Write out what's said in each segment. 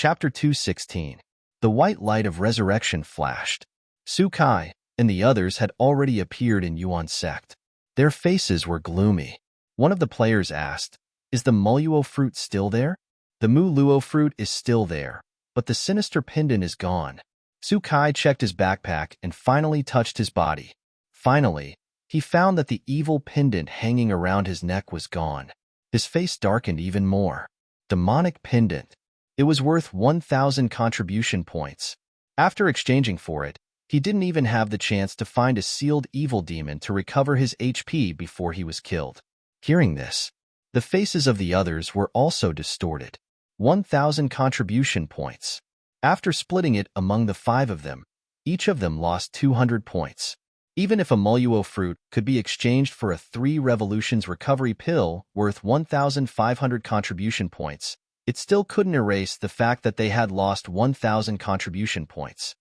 Chapter 216. The white light of resurrection flashed. Su Kai and the others had already appeared in Yuan's sect. Their faces were gloomy. One of the players asked, "Is the Muluo fruit still there?" "The Muluo fruit is still there, but the sinister pendant is gone." Su Kai checked his backpack and finally touched his body. Finally, he found that the evil pendant hanging around his neck was gone. His face darkened even more. Demonic pendant. It was worth 1,000 contribution points. After exchanging for it, he didn't even have the chance to find a sealed evil demon to recover his HP before he was killed. Hearing this, the faces of the others were also distorted. 1,000 contribution points. After splitting it among the 5 of them, each of them lost 200 points. Even if a Muluo fruit could be exchanged for a 3 revolutions recovery pill worth 1,500 contribution points, it still couldn't erase the fact that they had lost 1,000 contribution points.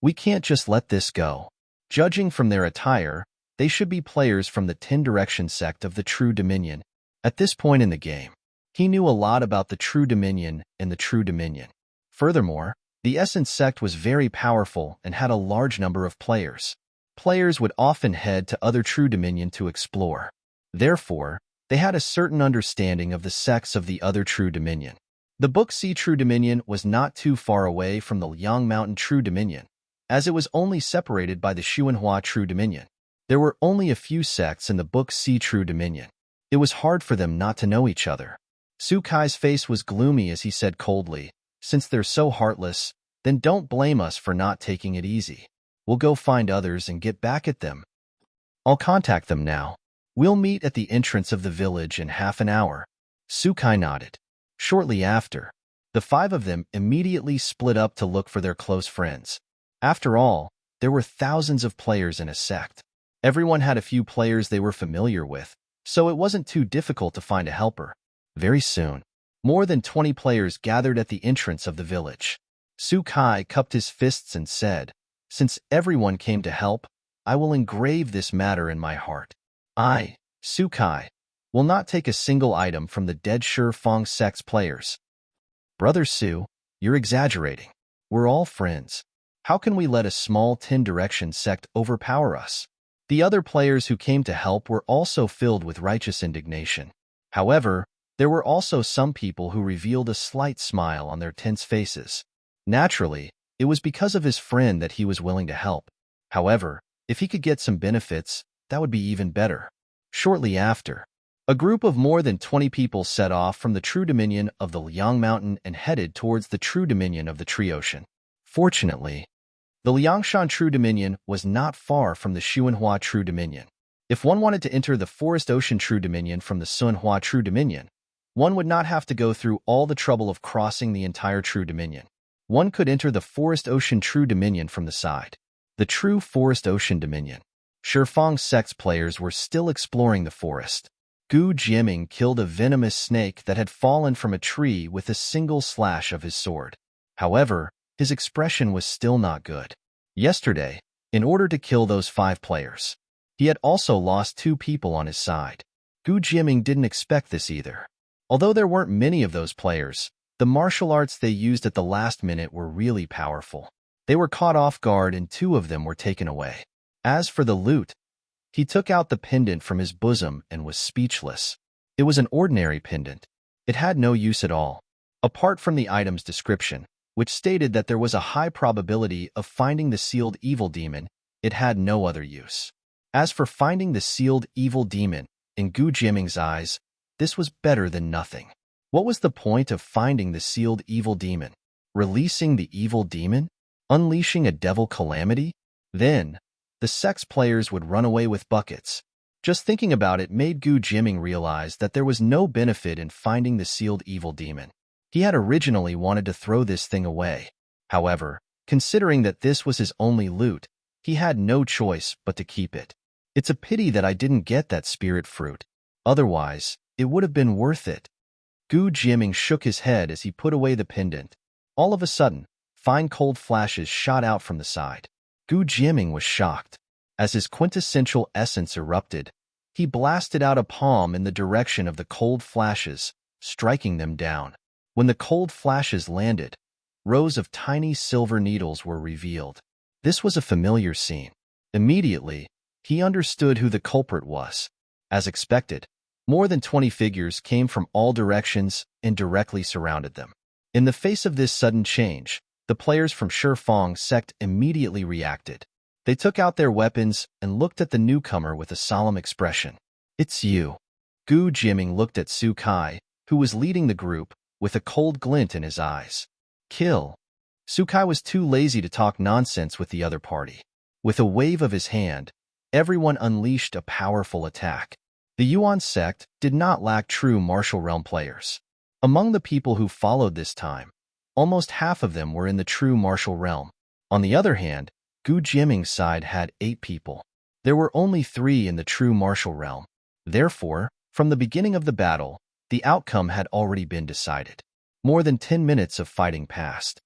We can't just let this go. Judging from their attire, they should be players from the 10 Direction sect of the True Dominion. At this point in the game, he knew a lot about the True Dominion and the True Dominion. Furthermore, the Essence sect was very powerful and had a large number of players. Players would often head to other True Dominion to explore. Therefore, they had a certain understanding of the sects of the other True Dominion. The Book C True Dominion was not too far away from the Liang Mountain True Dominion, as it was only separated by the Xuanhua True Dominion. There were only a few sects in the Book C True Dominion. It was hard for them not to know each other. Su Kai's face was gloomy as he said coldly, "Since they're so heartless, then don't blame us for not taking it easy. We'll go find others and get back at them. I'll contact them now. We'll meet at the entrance of the village in half an hour." Su Kai nodded. Shortly after, the 5 of them immediately split up to look for their close friends. After all, there were thousands of players in a sect. Everyone had a few players they were familiar with, so it wasn't too difficult to find a helper. Very soon, more than 20 players gathered at the entrance of the village. Su Kai cupped his fists and said, "Since everyone came to help, I will engrave this matter in my heart. I, Su Kai, will not take a single item from the dead Shi Fang sect's players." "Brother Su, you're exaggerating. We're all friends. How can we let a small 10 Direction sect overpower us?" The other players who came to help were also filled with righteous indignation. However, there were also some people who revealed a slight smile on their tense faces. Naturally, it was because of his friend that he was willing to help. However, if he could get some benefits, that would be even better. Shortly after, a group of more than 20 people set off from the True Dominion of the Liang Mountain and headed towards the True Dominion of the Tree Ocean. Fortunately, the Liangshan True Dominion was not far from the Xuanhua True Dominion. If one wanted to enter the Forest Ocean True Dominion from the Sunhua True Dominion, one would not have to go through all the trouble of crossing the entire True Dominion. One could enter the Forest Ocean True Dominion from the side. The True Forest Ocean Dominion. Shi Fang sect's players were still exploring the forest. Gu Jiaming killed a venomous snake that had fallen from a tree with a single slash of his sword. However, his expression was still not good. Yesterday, in order to kill those 5 players, he had also lost 2 people on his side. Gu Jiaming didn't expect this either. Although there weren't many of those players, the martial arts they used at the last minute were really powerful. They were caught off guard and 2 of them were taken away. As for the loot, he took out the pendant from his bosom and was speechless. It was an ordinary pendant. It had no use at all. Apart from the item's description, which stated that there was a high probability of finding the sealed evil demon, it had no other use. As for finding the sealed evil demon, in Gu Jiaming's eyes, this was better than nothing. What was the point of finding the sealed evil demon? Releasing the evil demon? Unleashing a devil calamity? Then, the sect's players would run away with buckets. Just thinking about it made Gu Jiaming realize that there was no benefit in finding the sealed evil demon. He had originally wanted to throw this thing away. However, considering that this was his only loot, he had no choice but to keep it. "It's a pity that I didn't get that spirit fruit. Otherwise, it would have been worth it." Gu Jiaming shook his head as he put away the pendant. All of a sudden, fine cold flashes shot out from the side. Gu Jiaming was shocked. As his quintessential essence erupted, he blasted out a palm in the direction of the cold flashes, striking them down. When the cold flashes landed, rows of tiny silver needles were revealed. This was a familiar scene. Immediately, he understood who the culprit was. As expected, more than 20 figures came from all directions and directly surrounded them. In the face of this sudden change, the players from Shifang's sect immediately reacted. They took out their weapons and looked at the newcomer with a solemn expression. "It's you." Gu Jiming looked at Su Kai, who was leading the group, with a cold glint in his eyes. "Kill." Su Kai was too lazy to talk nonsense with the other party. With a wave of his hand, everyone unleashed a powerful attack. The Yuan sect did not lack true martial realm players. Among the people who followed this time, almost half of them were in the true martial realm. On the other hand, Gu Jiming's side had 8 people. There were only 3 in the true martial realm. Therefore, from the beginning of the battle, the outcome had already been decided. More than 10 minutes of fighting passed.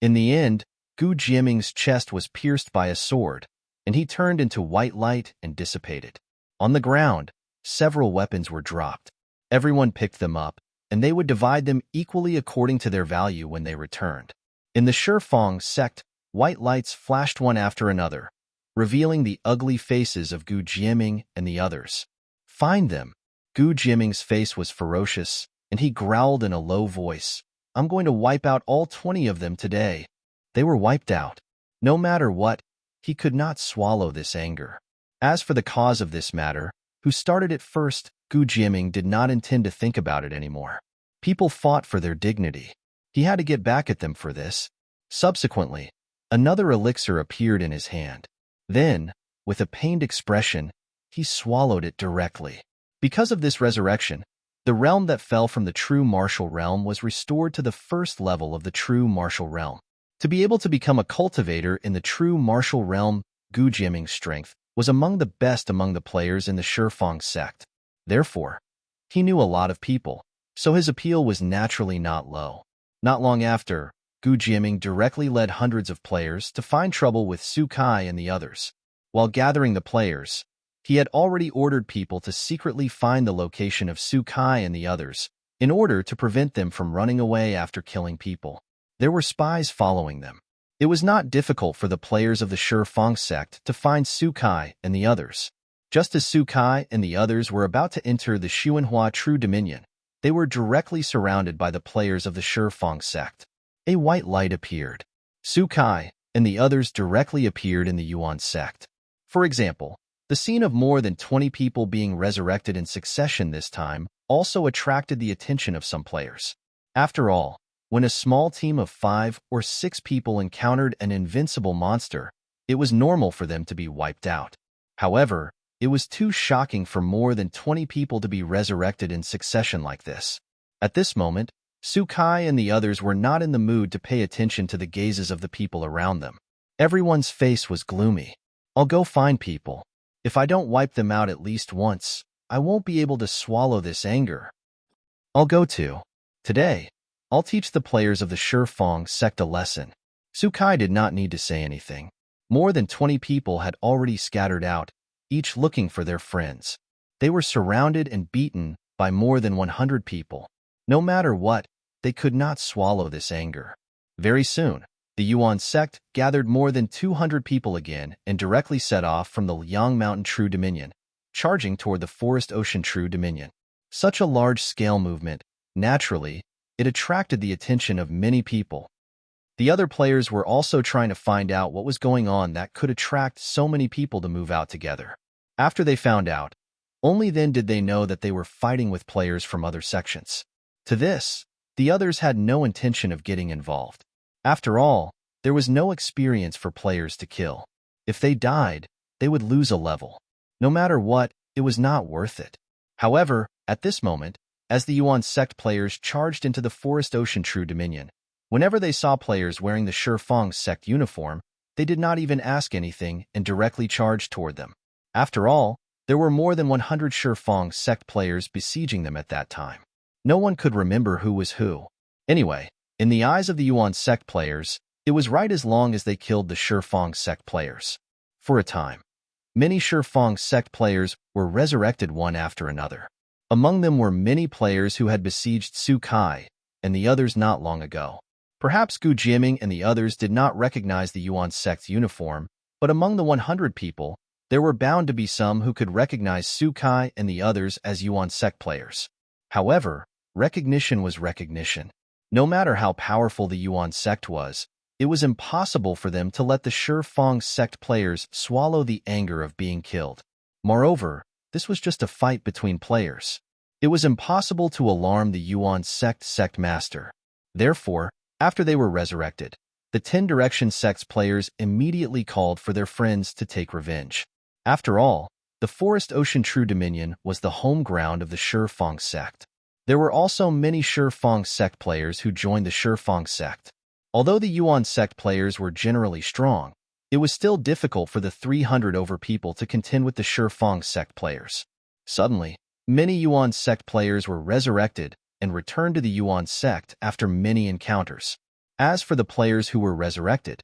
In the end, Gu Jiming's chest was pierced by a sword, and he turned into white light and dissipated. On the ground, several weapons were dropped. Everyone picked them up, and they would divide them equally according to their value when they returned. In the Shifang sect, white lights flashed one after another, revealing the ugly faces of Gu Jiming and the others. "Find them." Gu Jiming's face was ferocious, and he growled in a low voice, "I'm going to wipe out all 20 of them today." They were wiped out. No matter what, he could not swallow this anger. As for the cause of this matter, who started it first, Gu Jiming did not intend to think about it anymore. People fought for their dignity. He had to get back at them for this. Subsequently, another elixir appeared in his hand. Then, with a pained expression, he swallowed it directly. Because of this resurrection, the realm that fell from the true martial realm was restored to the first level of the true martial realm. To be able to become a cultivator in the true martial realm, Gu Jiming's strength was among the best among the players in the Shifang sect. Therefore, he knew a lot of people, so his appeal was naturally not low. Not long after, Gu Jiming directly led hundreds of players to find trouble with Su Kai and the others. While gathering the players, he had already ordered people to secretly find the location of Su Kai and the others, in order to prevent them from running away after killing people. There were spies following them. It was not difficult for the players of the Shifang sect to find Su Kai and the others. Just as Su Kai and the others were about to enter the Xuanhua True Dominion, they were directly surrounded by the players of the Shifang sect. A white light appeared. Su Kai and the others directly appeared in the Yuan sect. For example, the scene of more than 20 people being resurrected in succession this time also attracted the attention of some players. After all, when a small team of 5 or 6 people encountered an invincible monster, it was normal for them to be wiped out. However, it was too shocking for more than 20 people to be resurrected in succession like this. At this moment, Su Kai and the others were not in the mood to pay attention to the gazes of the people around them. Everyone's face was gloomy. "I'll go find people. If I don't wipe them out at least once, I won't be able to swallow this anger. Today, I'll teach the players of the Shifang sect a lesson." Su Kai did not need to say anything. More than 20 people had already scattered out, each looking for their friends. They were surrounded and beaten by more than 100 people. No matter what, they could not swallow this anger. Very soon, the Yuan sect gathered more than 200 people again and directly set off from the Liang Mountain True Dominion, charging toward the Forest Ocean True Dominion. Such a large-scale movement, naturally, it attracted the attention of many people. The other players were also trying to find out what was going on that could attract so many people to move out together. After they found out, only then did they know that they were fighting with players from other sections. To this, the others had no intention of getting involved. After all, there was no experience for players to kill. If they died, they would lose a level. No matter what, it was not worth it. However, at this moment, as the Yuan sect players charged into the Forest Ocean True Dominion, whenever they saw players wearing the Shifang sect uniform, they did not even ask anything and directly charged toward them. After all, there were more than 100 Shifang sect players besieging them at that time. No one could remember who was who. Anyway, in the eyes of the Yuan sect players, it was right as long as they killed the Shifang sect players. For a time, many Shifang sect players were resurrected one after another. Among them were many players who had besieged Su Kai and the others not long ago. Perhaps Gu Jiaming and the others did not recognize the Yuan sect's uniform, but among the 100 people, there were bound to be some who could recognize Su Kai and the others as Yuan sect players. However, recognition was recognition. No matter how powerful the Yuan sect was, it was impossible for them to let the Shifang sect players swallow the anger of being killed. Moreover, this was just a fight between players. It was impossible to alarm the Yuan sect master. Therefore, after they were resurrected, the 10 Direction sect's players immediately called for their friends to take revenge. After all, the Forest Ocean True Dominion was the home ground of the Shifang sect. There were also many Shifang sect players who joined the Shifang sect. Although the Yuan sect players were generally strong, it was still difficult for the 300 over people to contend with the Shifang sect players. Suddenly, many Yuan sect players were resurrected and returned to the Yuan sect after many encounters. As for the players who were resurrected,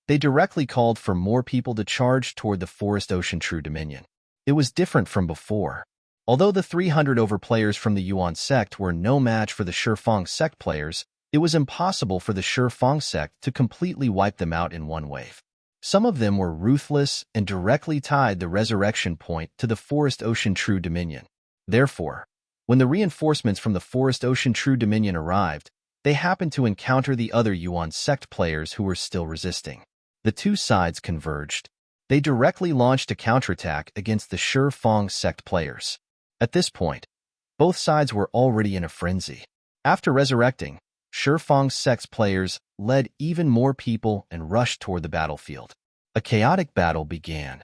they directly called for more people to charge toward the Forest Ocean True Dominion. It was different from before. Although the 300 over players from the Yuan sect were no match for the Shifang sect players, it was impossible for the Shifang sect to completely wipe them out in one wave. Some of them were ruthless and directly tied the resurrection point to the Forest Ocean True Dominion. Therefore, when the reinforcements from the Forest Ocean True Dominion arrived, they happened to encounter the other Yuan sect players who were still resisting. The two sides converged. They directly launched a counterattack against the Shifang sect players. At this point, both sides were already in a frenzy. After resurrecting, Shifang sect's players led even more people and rushed toward the battlefield. A chaotic battle began.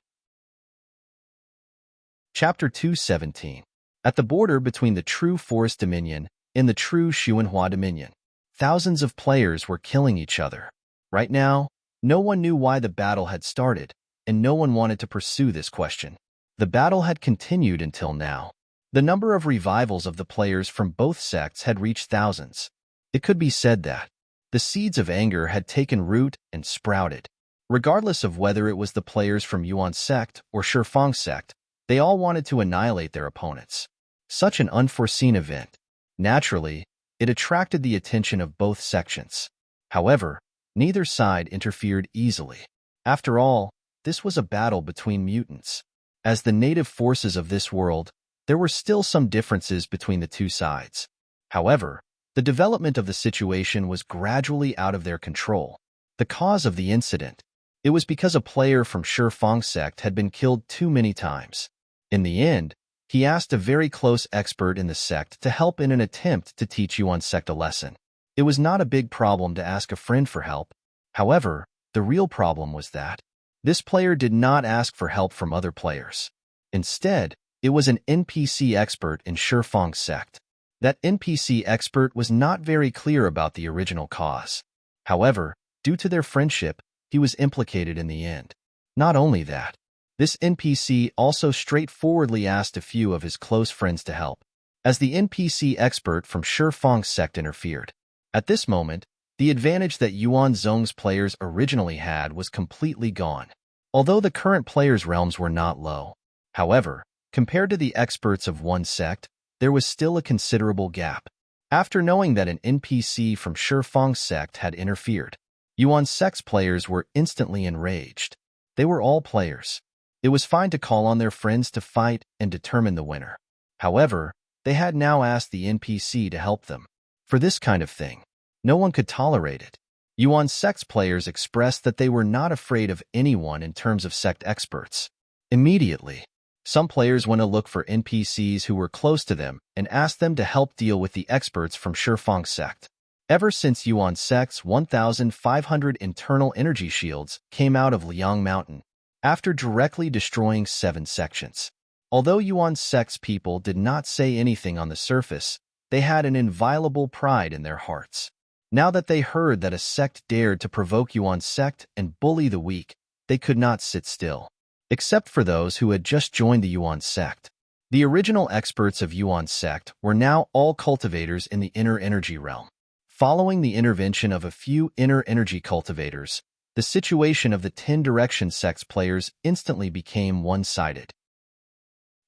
Chapter 217. At the border between the True Forest Dominion and the True Xuanhua Dominion, thousands of players were killing each other. Right now, no one knew why the battle had started, and no one wanted to pursue this question. The battle had continued until now. The number of revivals of the players from both sects had reached thousands. It could be said that the seeds of anger had taken root and sprouted. Regardless of whether it was the players from Yuan sect or Shifang sect, they all wanted to annihilate their opponents. Such an unforeseen event. Naturally, it attracted the attention of both sections. However, neither side interfered easily. After all, this was a battle between mutants. As the native forces of this world, there were still some differences between the two sides. However, the development of the situation was gradually out of their control. The cause of the incident: it was because a player from Shifang sect had been killed too many times. In the end, he asked a very close expert in the sect to help in an attempt to teach Yuan sect a lesson. It was not a big problem to ask a friend for help. However, the real problem was that this player did not ask for help from other players. Instead, it was an NPC expert in Shifang sect. That NPC expert was not very clear about the original cause. However, due to their friendship, he was implicated in the end. Not only that, this NPC also straightforwardly asked a few of his close friends to help, as the NPC expert from Shifang sect interfered. At this moment, the advantage that Yuan Zhong's players originally had was completely gone. Although the current players' realms were not low, however, compared to the experts of one sect, there was still a considerable gap. After knowing that an NPC from Shifang sect had interfered, Yuan sect's players were instantly enraged. They were all players. It was fine to call on their friends to fight and determine the winner. However, they had now asked the NPC to help them. For this kind of thing, no one could tolerate it. Yuan sect's players expressed that they were not afraid of anyone in terms of sect experts. Immediately, some players went to look for NPCs who were close to them and asked them to help deal with the experts from Shifang sect. Ever since Yuan sect's 1,500 internal energy shields came out of Liang Mountain, after directly destroying 7 sections. Although Yuan sect's people did not say anything on the surface, they had an inviolable pride in their hearts. Now that they heard that a sect dared to provoke Yuan sect and bully the weak, they could not sit still. Except for those who had just joined the Yuan sect. The original experts of Yuan sect were now all cultivators in the inner energy realm. Following the intervention of a few inner energy cultivators, the situation of the 10 Direction sect's players instantly became one-sided.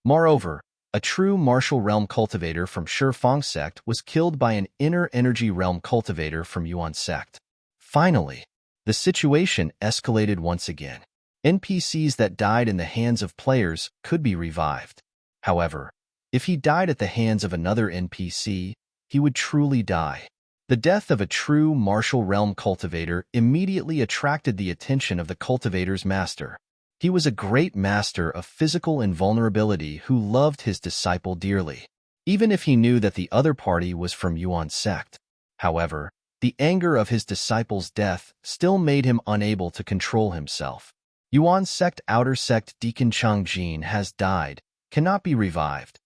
Moreover, a true martial realm cultivator from Shifang sect was killed by an inner energy realm cultivator from Yuan sect. Finally, the situation escalated once again. NPCs that died in the hands of players could be revived. However, if he died at the hands of another NPC, he would truly die. The death of a true martial realm cultivator immediately attracted the attention of the cultivator's master. He was a great master of physical invulnerability who loved his disciple dearly, even if he knew that the other party was from Yuan's sect. However, the anger of his disciple's death still made him unable to control himself. Yuan's sect outer sect Deacon Changjin has died, cannot be revived.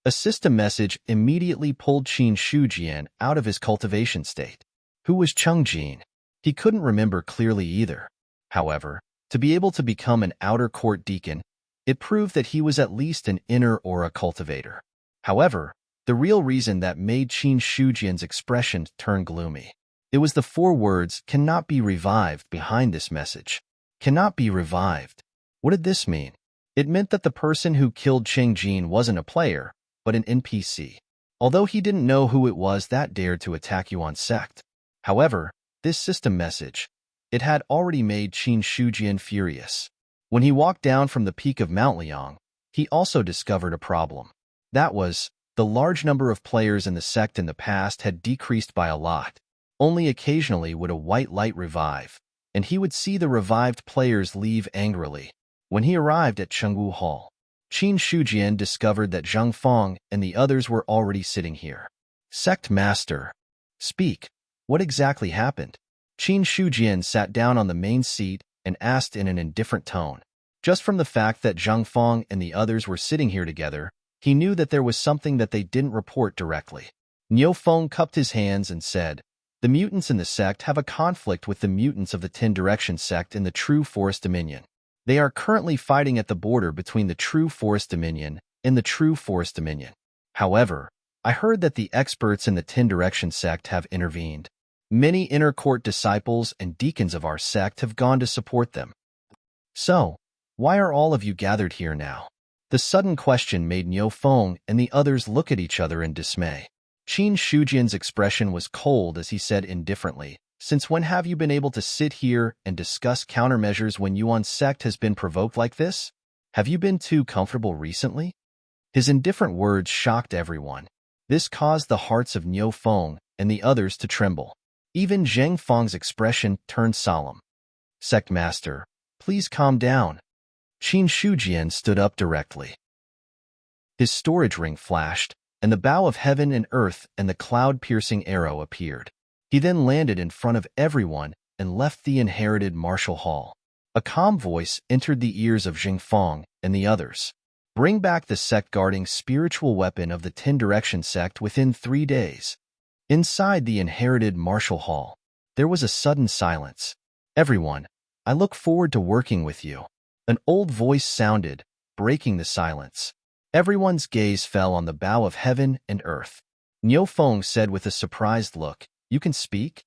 A system message immediately pulled Qin Shujian out of his cultivation state. Who was Changjin? He couldn't remember clearly either. However, to be able to become an outer court deacon, it proved that he was at least an inner aura cultivator. However, the real reason that made Qin Shujian's expression turn gloomy. It was the 4 words, cannot be revived, behind this message. Cannot be revived. What did this mean? It meant that the person who killed Changjin wasn't a player, but an NPC. Although he didn't know who it was that dared to attack Yuan's sect. However, this system message, it had already made Qin Shujian furious. When he walked down from the peak of Mount Liang, he also discovered a problem. That was, the large number of players in the sect in the past had decreased by a lot. Only occasionally would a white light revive, and he would see the revived players leave angrily. When he arrived at Chengwu Hall, Qin Shujian discovered that Zhang Feng and the others were already sitting here. Sect Master, speak. What exactly happened? Qin Shujian sat down on the main seat and asked in an indifferent tone. Just from the fact that Zhang Feng and the others were sitting here together, he knew that there was something that they didn't report directly. Niu Feng cupped his hands and said, the mutants in the sect have a conflict with the mutants of the Ten Direction sect in the True Forest Dominion. They are currently fighting at the border between the True Forest Dominion and the True Forest Dominion. However, I heard that the experts in the Ten Direction sect have intervened. Many inner court disciples and deacons of our sect have gone to support them. So, why are all of you gathered here now? The sudden question made Niu Feng and the others look at each other in dismay. Qin Shujian's expression was cold as he said indifferently, since when have you been able to sit here and discuss countermeasures when Yuan's sect has been provoked like this? Have you been too comfortable recently? His indifferent words shocked everyone. This caused the hearts of Niu Feng and the others to tremble. Even Zhang Feng's expression turned solemn. Sect Master, please calm down. Qin Shujian stood up directly. His storage ring flashed, and the bow of heaven and earth and the cloud-piercing arrow appeared. He then landed in front of everyone and left the inherited martial hall. A calm voice entered the ears of Zhang Feng and the others. Bring back the sect-guarding spiritual weapon of the Ten Direction sect within 3 days. Inside the inherited martial hall, there was a sudden silence. Everyone, I look forward to working with you. An old voice sounded, breaking the silence. Everyone's gaze fell on the bow of heaven and earth. Niu Feng said with a surprised look, you can speak?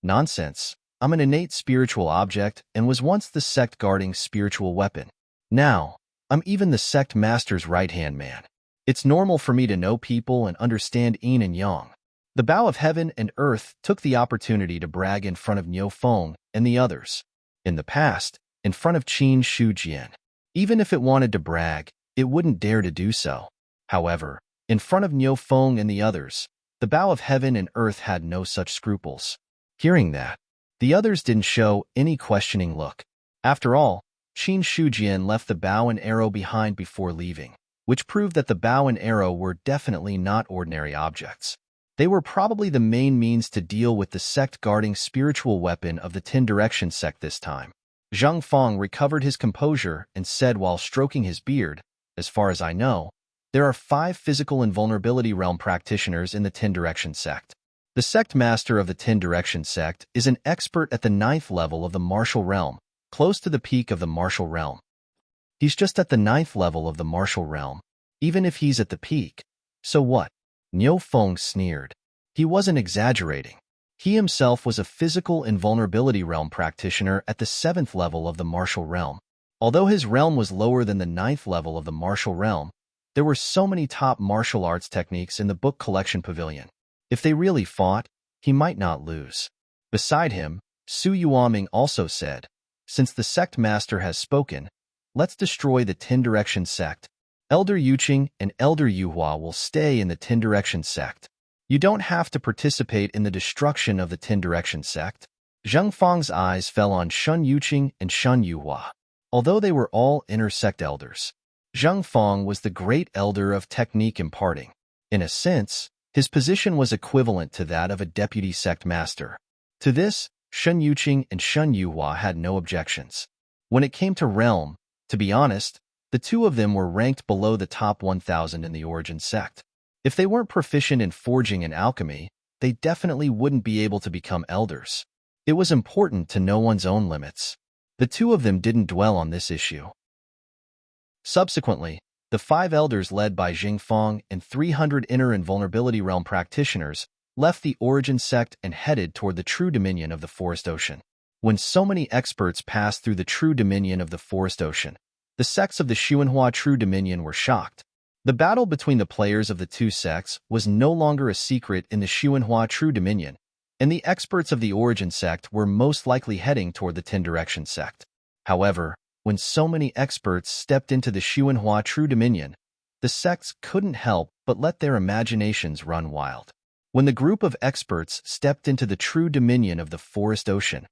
Nonsense. I'm an innate spiritual object and was once the sect-guarding spiritual weapon. Now, I'm even the sect master's right-hand man. It's normal for me to know people and understand yin and yang. The bow of heaven and earth took the opportunity to brag in front of Niu Feng and the others. In the past, in front of Qin Shujian. Even if it wanted to brag, it wouldn't dare to do so. However, in front of Niu Feng and the others, the bow of heaven and earth had no such scruples. Hearing that, the others didn't show any questioning look. After all, Qin Shujian left the bow and arrow behind before leaving, which proved that the bow and arrow were definitely not ordinary objects. They were probably the main means to deal with the sect-guarding spiritual weapon of the Ten Direction sect this time. Zhang Feng recovered his composure and said while stroking his beard, as far as I know, there are 5 physical invulnerability realm practitioners in the Ten Direction sect. The sect master of the Ten Direction sect is an expert at the 9th level of the martial realm, close to the peak of the martial realm. He's just at the 9th level of the martial realm, even if he's at the peak. So what? Niu Feng sneered. He wasn't exaggerating. He himself was a physical invulnerability realm practitioner at the 7th level of the martial realm. Although his realm was lower than the 9th level of the martial realm, there were so many top martial arts techniques in the book collection pavilion. If they really fought, he might not lose. Beside him, Su Yuaming also said, "Since the sect master has spoken, let's destroy the Tin Direction sect. Elder Yuqing and Elder Yuhua will stay in the Tin Direction sect. You don't have to participate in the destruction of the Tin Direction sect." Zheng Fang's eyes fell on Shun Yuqing and Shun Yuhua. Although they were all inner sect elders, Zheng Fang was the great elder of technique imparting. In a sense, his position was equivalent to that of a deputy sect master. To this, Shun Yuqing and Shun Yuhua had no objections. When it came to realm, to be honest, the two of them were ranked below the top 1,000 in the origin sect. If they weren't proficient in forging and alchemy, they definitely wouldn't be able to become elders. It was important to know one's own limits. The two of them didn't dwell on this issue. Subsequently, the 5 elders led by Jing Fang and 300 inner invulnerability realm practitioners left the origin sect and headed toward the true dominion of the Forest Ocean. When so many experts passed through the true dominion of the Forest Ocean, the sects of the Xuanhua True Dominion were shocked. The battle between the players of the two sects was no longer a secret in the Xuanhua True Dominion, and the experts of the Origin sect were most likely heading toward the Tin Direction sect. However, when so many experts stepped into the Xuanhua True Dominion, the sects couldn't help but let their imaginations run wild. When the group of experts stepped into the true dominion of the Forest Ocean,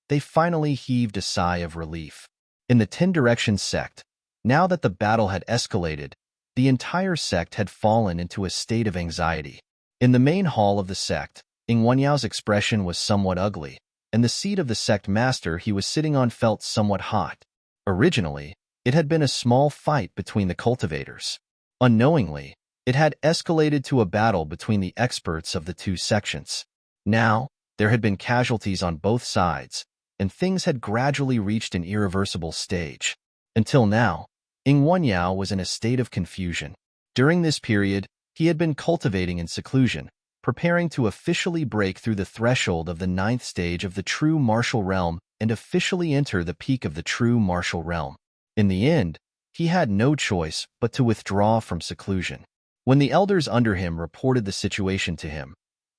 they finally heaved a sigh of relief. In the Tin Direction sect, now that the battle had escalated, the entire sect had fallen into a state of anxiety. In the main hall of the sect, Ing Wenyao's expression was somewhat ugly, and the seat of the sect master he was sitting on felt somewhat hot. Originally, it had been a small fight between the cultivators. Unknowingly, it had escalated to a battle between the experts of the two sections. Now, there had been casualties on both sides, and things had gradually reached an irreversible stage. Until now, Ing Wenyao was in a state of confusion. During this period, he had been cultivating in seclusion, preparing to officially break through the threshold of the 9th stage of the true martial realm and officially enter the peak of the true martial realm. In the end, he had no choice but to withdraw from seclusion. When the elders under him reported the situation to him,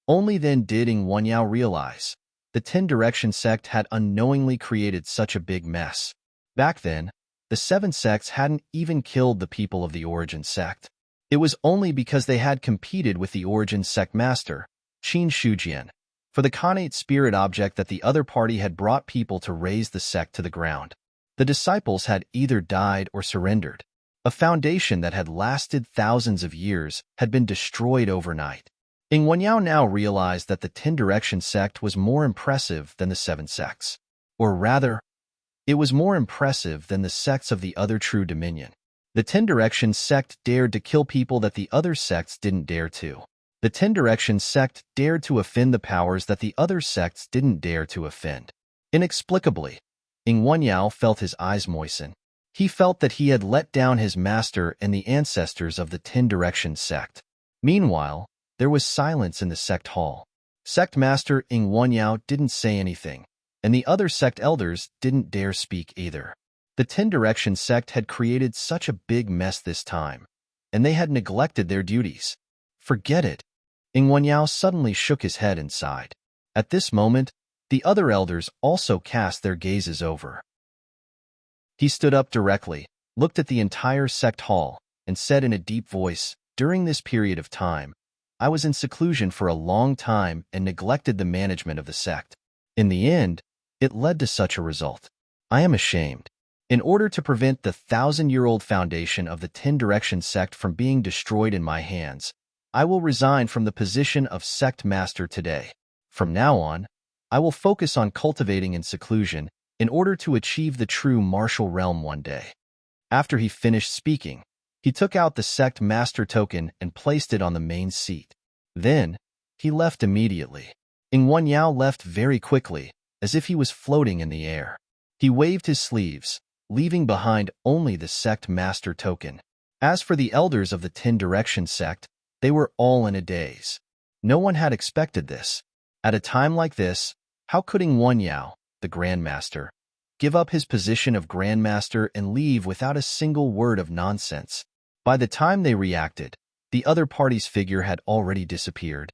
only then did Ing Wenyao realize the Tin Direction sect had unknowingly created such a big mess. Back then, the 7 sects hadn't even killed the people of the Origin sect. It was only because they had competed with the Origin sect master, Qin Shujian, for the Khanate spirit object that the other party had brought people to raise the sect to the ground. The disciples had either died or surrendered. A foundation that had lasted thousands of years had been destroyed overnight. Ing Wenyao now realized that the Tin Direction sect was more impressive than the 7 sects. Or rather, it was more impressive than the sects of the other true dominion. The Tin Direction sect dared to kill people that the other sects didn't dare to. The Tin Direction sect dared to offend the powers that the other sects didn't dare to offend. Inexplicably, Ing Wenyao felt his eyes moisten. He felt that he had let down his master and the ancestors of the Tin Direction sect. Meanwhile, there was silence in the sect hall. Sect master Ing Wenyao didn't say anything, and the other sect elders didn't dare speak either. The Tin Direction sect had created such a big mess this time, and they had neglected their duties. Forget it. Ing Wenyao suddenly shook his head and sighed. At this moment, the other elders also cast their gazes over. He stood up directly, looked at the entire sect hall, and said in a deep voice, "During this period of time, I was in seclusion for a long time and neglected the management of the sect. In the end, it led to such a result. I am ashamed. In order to prevent the 1,000-year-old foundation of the Tin Direction sect from being destroyed in my hands, I will resign from the position of sect master today. From now on, I will focus on cultivating in seclusion in order to achieve the true martial realm one day." After he finished speaking, he took out the sect master token and placed it on the main seat. Then, he left immediately. Ing Wenyao left very quickly, as if he was floating in the air. He waved his sleeves, leaving behind only the sect master token. As for the elders of the Tin Direction sect, they were all in a daze. No one had expected this. At a time like this, how could Ing Wenyao, the Grandmaster, give up his position of Grandmaster and leave without a single word of nonsense? By the time they reacted, the other party's figure had already disappeared.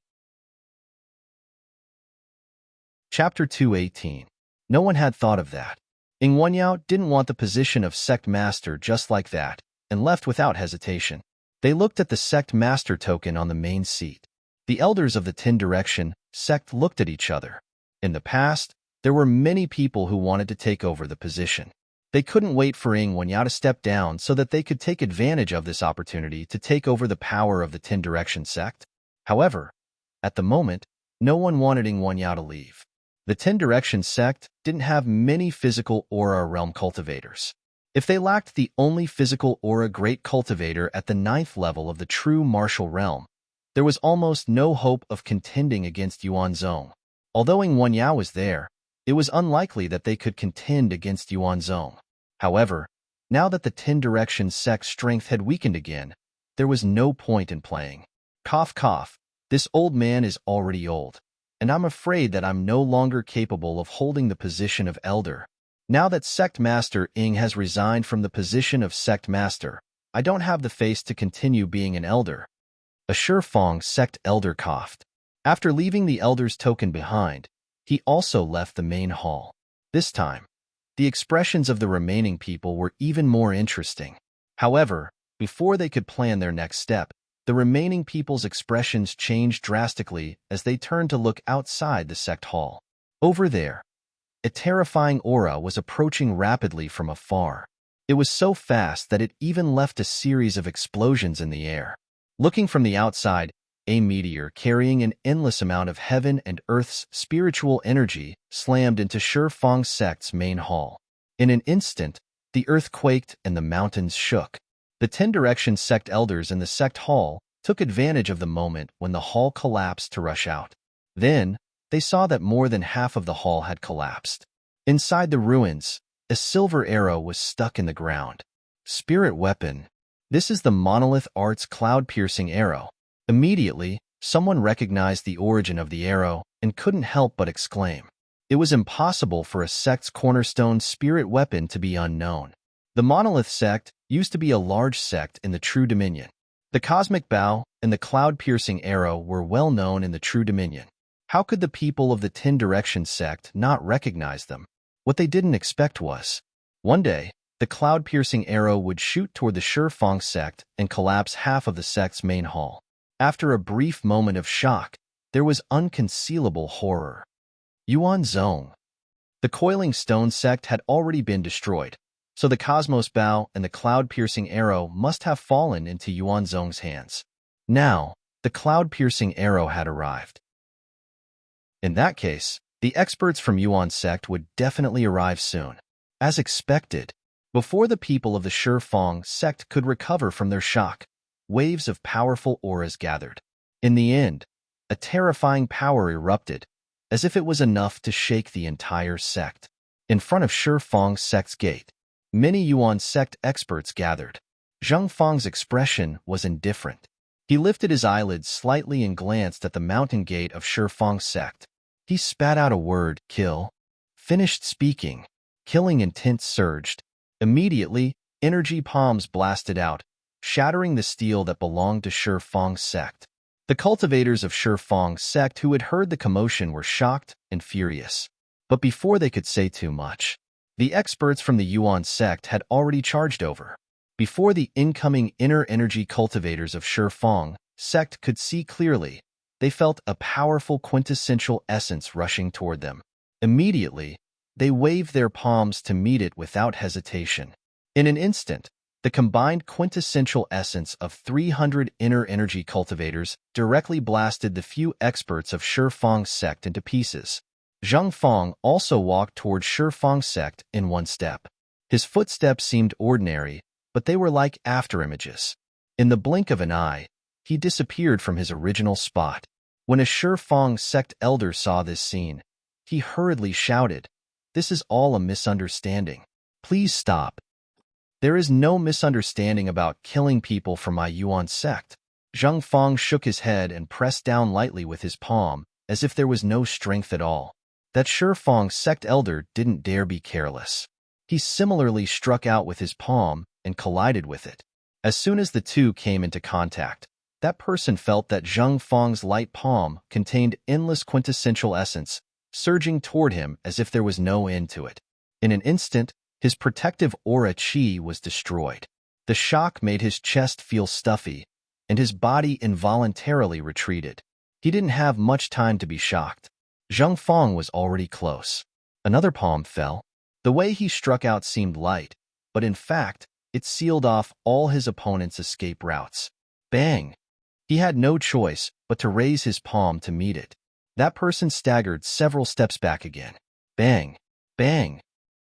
Chapter 218. No one had thought of that. Ing Wenyao didn't want the position of sect master just like that, and left without hesitation. They looked at the sect master token on the main seat. The elders of the Tin Direction sect looked at each other. In the past, there were many people who wanted to take over the position. They couldn't wait for Ing Wenyao to step down so that they could take advantage of this opportunity to take over the power of the Tin Direction sect. However, at the moment, no one wanted Ing Wenyao to leave. The Tin Direction sect didn't have many physical aura realm cultivators. If they lacked the only physical aura great cultivator at the 9th level of the true martial realm, there was almost no hope of contending against Yuanzong. Although Ing Wenyao was there, it was unlikely that they could contend against Yuanzong. However, now that the Tin Direction sect's strength had weakened again, there was no point in playing. Cough cough, this old man is already old, and I'm afraid that I'm no longer capable of holding the position of elder. Now that Sect Master Ing has resigned from the position of Sect Master, I don't have the face to continue being an elder. A Shifeng sect elder coughed. After leaving the elder's token behind, he also left the main hall. This time, the expressions of the remaining people were even more interesting. However, before they could plan their next step, the remaining people's expressions changed drastically as they turned to look outside the sect hall. Over there, a terrifying aura was approaching rapidly from afar. It was so fast that it even left a series of explosions in the air. Looking from the outside, a meteor carrying an endless amount of heaven and earth's spiritual energy slammed into Shifeng sect's main hall. In an instant, the earth quaked and the mountains shook. The Tin Direction sect elders in the sect hall took advantage of the moment when the hall collapsed to rush out. Then, they saw that more than half of the hall had collapsed. Inside the ruins, a silver arrow was stuck in the ground. Spirit weapon. This is the Monolith Arts cloud-piercing arrow. Immediately, someone recognized the origin of the arrow and couldn't help but exclaim. It was impossible for a sect's cornerstone spirit weapon to be unknown. The Monolith sect used to be a large sect in the True Dominion. The Cosmic Bow and the cloud-piercing arrow were well known in the True Dominion. How could the people of the Tin Direction sect not recognize them? What they didn't expect was, one day, the cloud-piercing arrow would shoot toward the Shifeng sect and collapse half of the sect's main hall. After a brief moment of shock, there was unconcealable horror. Yuanzong. The Coiling Stone sect had already been destroyed, so the Cosmos Bow and the cloud-piercing arrow must have fallen into Yuanzong's hands. Now, the cloud-piercing arrow had arrived. In that case, the experts from Yuan sect would definitely arrive soon. As expected, before the people of the Shifeng sect could recover from their shock, waves of powerful auras gathered. In the end, a terrifying power erupted, as if it was enough to shake the entire sect. In front of Shifeng sect's gate, many Yuan sect experts gathered. Zheng Feng's expression was indifferent. He lifted his eyelids slightly and glanced at the mountain gate of Shifeng sect. He spat out a word, kill. Finished speaking. Killing intent surged. Immediately, energy palms blasted out, shattering the steel that belonged to Shifeng sect. The cultivators of Shifeng sect who had heard the commotion were shocked and furious. But before they could say too much, the experts from the Yuan sect had already charged over. Before the incoming inner energy cultivators of Shifeng sect could see clearly, they felt a powerful quintessential essence rushing toward them. Immediately, they waved their palms to meet it without hesitation. In an instant, the combined quintessential essence of 300 inner energy cultivators directly blasted the few experts of Shifeng sect into pieces. Zheng Feng also walked toward Shifeng sect in one step. His footsteps seemed ordinary, but they were like afterimages. In the blink of an eye, he disappeared from his original spot. When a Shifeng sect elder saw this scene, he hurriedly shouted, "This is all a misunderstanding. Please stop. There is no misunderstanding about killing people from my Yuan sect." Zheng Feng shook his head and pressed down lightly with his palm, as if there was no strength at all. That Shifeng sect elder didn't dare be careless. He similarly struck out with his palm and collided with it. As soon as the two came into contact, that person felt that Zheng Feng's light palm contained endless quintessential essence, surging toward him as if there was no end to it. In an instant, his protective aura chi was destroyed. The shock made his chest feel stuffy, and his body involuntarily retreated. He didn't have much time to be shocked. Zheng Fang was already close. Another palm fell. The way he struck out seemed light, but in fact, it sealed off all his opponent's escape routes. Bang! He had no choice but to raise his palm to meet it. That person staggered several steps back again. Bang! Bang!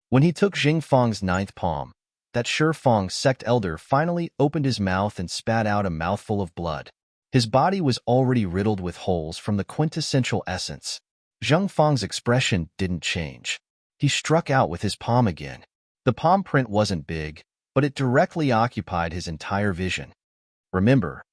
When he took Zheng Fang's ninth palm, that Shifang sect elder finally opened his mouth and spat out a mouthful of blood. His body was already riddled with holes from the quintessential essence. Zheng Fang's expression didn't change. He struck out with his palm again. The palm print wasn't big, but it directly occupied his entire vision. Remember,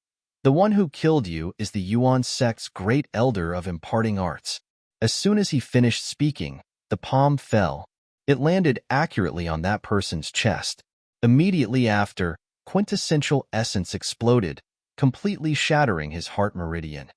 the one who killed you is the Yuan sect's great elder of imparting arts. As soon as he finished speaking, the palm fell. It landed accurately on that person's chest. Immediately after, quintessential essence exploded, completely shattering his heart meridian.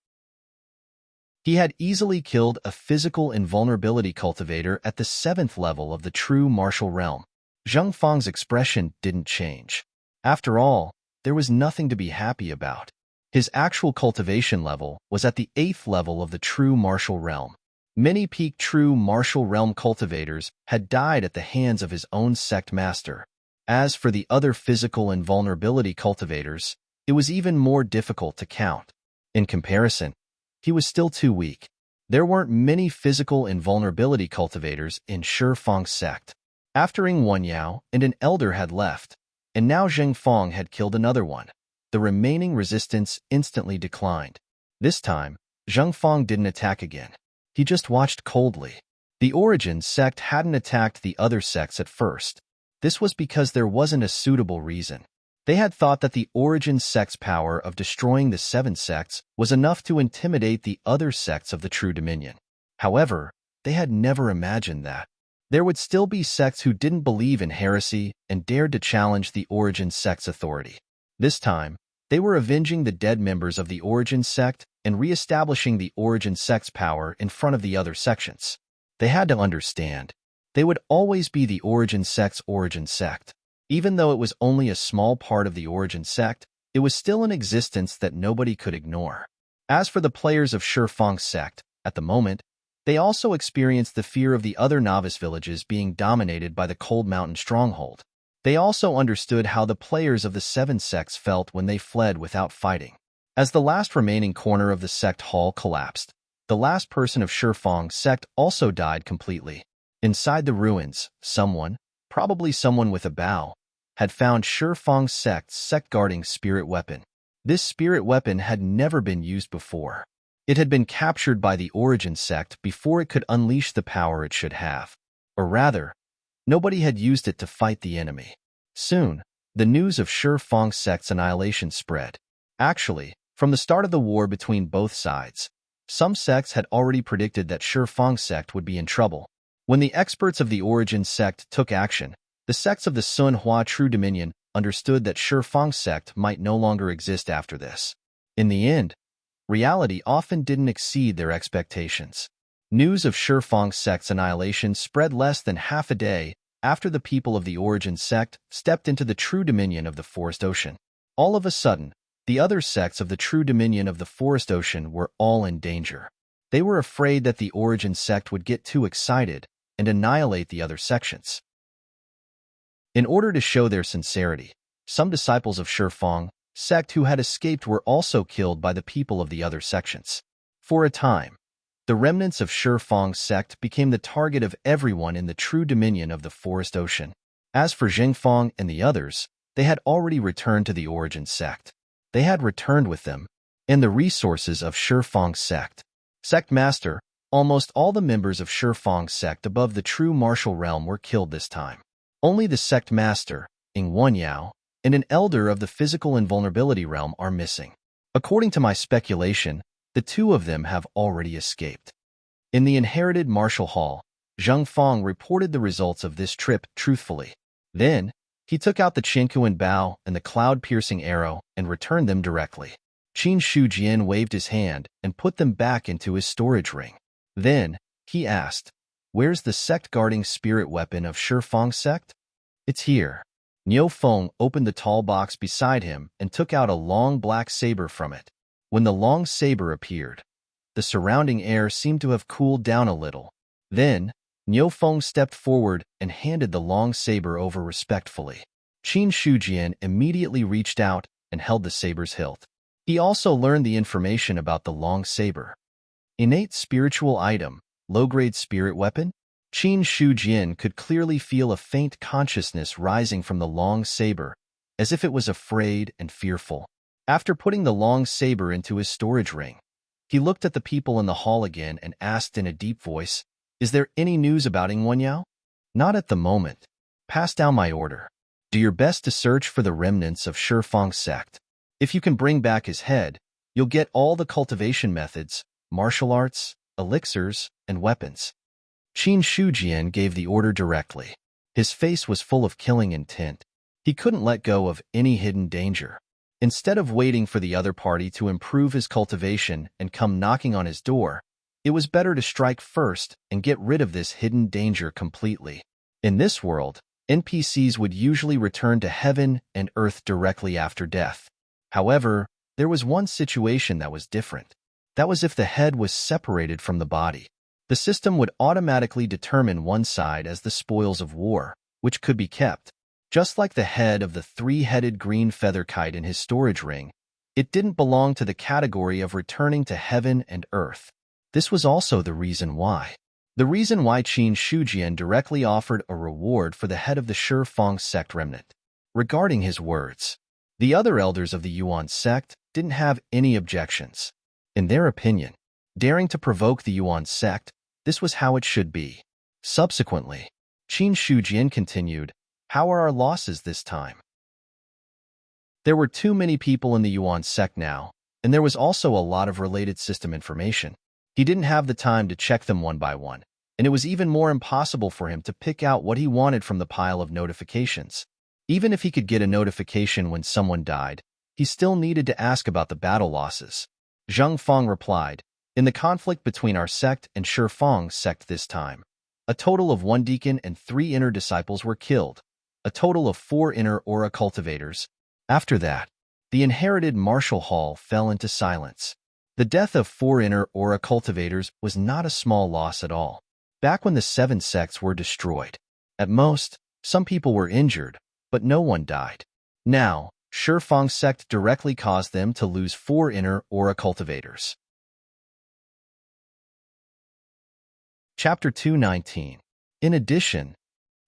He had easily killed a physical invulnerability cultivator at the 7th level of the true martial realm. Zheng Fang's expression didn't change. After all, there was nothing to be happy about. His actual cultivation level was at the 8th level of the true martial realm. Many peak true martial realm cultivators had died at the hands of his own sect master. As for the other physical invulnerability cultivators, it was even more difficult to count. In comparison, he was still too weak. There weren't many physical invulnerability cultivators in Shifang's sect. After Ying Wenyao and an elder had left, and now Zheng Fang had killed another one, the remaining resistance instantly declined. This time, Zheng Fang didn't attack again. He just watched coldly. The Origin sect hadn't attacked the other sects at first. This was because there wasn't a suitable reason. They had thought that the Origin sect's power of destroying the 7 sects was enough to intimidate the other sects of the True Dominion. However, they had never imagined that. There would still be sects who didn't believe in heresy and dared to challenge the Origin sect's authority. This time, they were avenging the dead members of the Origin sect and re-establishing the Origin sect's power in front of the other sections. They had to understand, they would always be the Origin sect's Origin sect. Even though it was only a small part of the Origin sect, it was still an existence that nobody could ignore. As for the players of Shifang's sect, at the moment, they also experienced the fear of the other novice villages being dominated by the Cold Mountain stronghold. They also understood how the players of the 7 sects felt when they fled without fighting. As the last remaining corner of the sect hall collapsed, the last person of Shifang's sect also died completely. Inside the ruins, someone, probably someone with a bow, had found Shifang's sect's sect-guarding spirit weapon. This spirit weapon had never been used before. It had been captured by the Origin sect before it could unleash the power it should have. Or rather, nobody had used it to fight the enemy. Soon, the news of Shifang's sect's annihilation spread. Actually, from the start of the war between both sides, some sects had already predicted that Shifang's sect would be in trouble. When the experts of the Origin sect took action, the sects of the Sun Hua True Dominion understood that Shifang's sect might no longer exist after this. In the end, reality often didn't exceed their expectations. News of Shifang's sect's annihilation spread less than half a day after the people of the Origin sect stepped into the True Dominion of the Forest Ocean. All of a sudden, the other sects of the True Dominion of the Forest Ocean were all in danger. They were afraid that the Origin sect would get too excited and annihilate the other sections. In order to show their sincerity, some disciples of Shifang sect who had escaped were also killed by the people of the other sections. For a time, the remnants of Shifang's sect became the target of everyone in the True Dominion of the Forest Ocean. As for Zheng Fang and the others, they had already returned to the Origin sect. They had returned with them, and the resources of Shifang's sect. Sect Master, almost all the members of Shifang's sect above the true martial realm were killed this time. Only the Sect Master, Ying Wenyao, and an elder of the physical invulnerability realm are missing. According to my speculation, the 2 of them have already escaped. In the inherited martial hall, Zheng Fang reported the results of this trip truthfully. Then, he took out the Qinkuan bow and the cloud-piercing arrow and returned them directly. Qin Shujian waved his hand and put them back into his storage ring. Then, He asked, "Where's the sect-guarding spirit weapon of Shifang's sect?" "It's here." Niu Feng opened the tall box beside him and took out a long black saber from it. When the long saber appeared, the surrounding air seemed to have cooled down a little. Then, Niu Feng stepped forward and handed the long saber over respectfully. Qin Shujian immediately reached out and held the saber's hilt. He also learned the information about the long saber. Innate spiritual item, low-grade spirit weapon? Qin Shujian could clearly feel a faint consciousness rising from the long saber, as if it was afraid and fearful. After putting the long saber into his storage ring, he looked at the people in the hall again and asked in a deep voice, "Is there any news about Ing Wenyao?" "Not at the moment. Pass down my order. Do your best to search for the remnants of Shifang's sect. If you can bring back his head, you'll get all the cultivation methods, martial arts, elixirs, and weapons." Qin Shujian gave the order directly. His face was full of killing intent. He couldn't let go of any hidden danger. Instead of waiting for the other party to improve his cultivation and come knocking on his door, it was better to strike first and get rid of this hidden danger completely. In this world, NPCs would usually return to heaven and earth directly after death. However, there was one situation that was different. That was if the head was separated from the body. The system would automatically determine one side as the spoils of war, which could be kept. Just like the head of the three-headed green feather kite in his storage ring, it didn't belong to the category of returning to heaven and earth. This was also the reason why. Qin Shujian directly offered a reward for the head of the Shifang sect remnant. Regarding his words, the other elders of the Yuan sect didn't have any objections. In their opinion, daring to provoke the Yuan sect, this was how it should be. Subsequently, Qin Shujian continued, "How are our losses this time?" There were too many people in the Yuan sect now, and there was also a lot of related system information. He didn't have the time to check them one by one, and it was even more impossible for him to pick out what he wanted from the pile of notifications. Even if he could get a notification when someone died, he still needed to ask about the battle losses. Zhang Feng replied, "In the conflict between our sect and Shifang's sect this time, a total of 1 deacon and 3 inner disciples were killed, a total of 4 inner aura cultivators. After that, the inherited martial hall fell into silence. The death of 4 inner aura cultivators was not a small loss at all. Back when the 7 sects were destroyed, at most, some people were injured, but no one died. Now, Shifang's sect directly caused them to lose 4 inner aura cultivators." Chapter 219. In addition,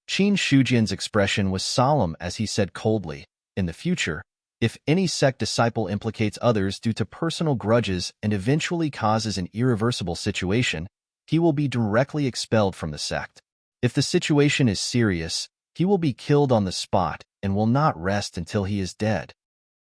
Qin Shujian's expression was solemn as he said coldly, "In the future, if any sect disciple implicates others due to personal grudges and eventually causes an irreversible situation, he will be directly expelled from the sect. If the situation is serious, he will be killed on the spot and will not rest until he is dead."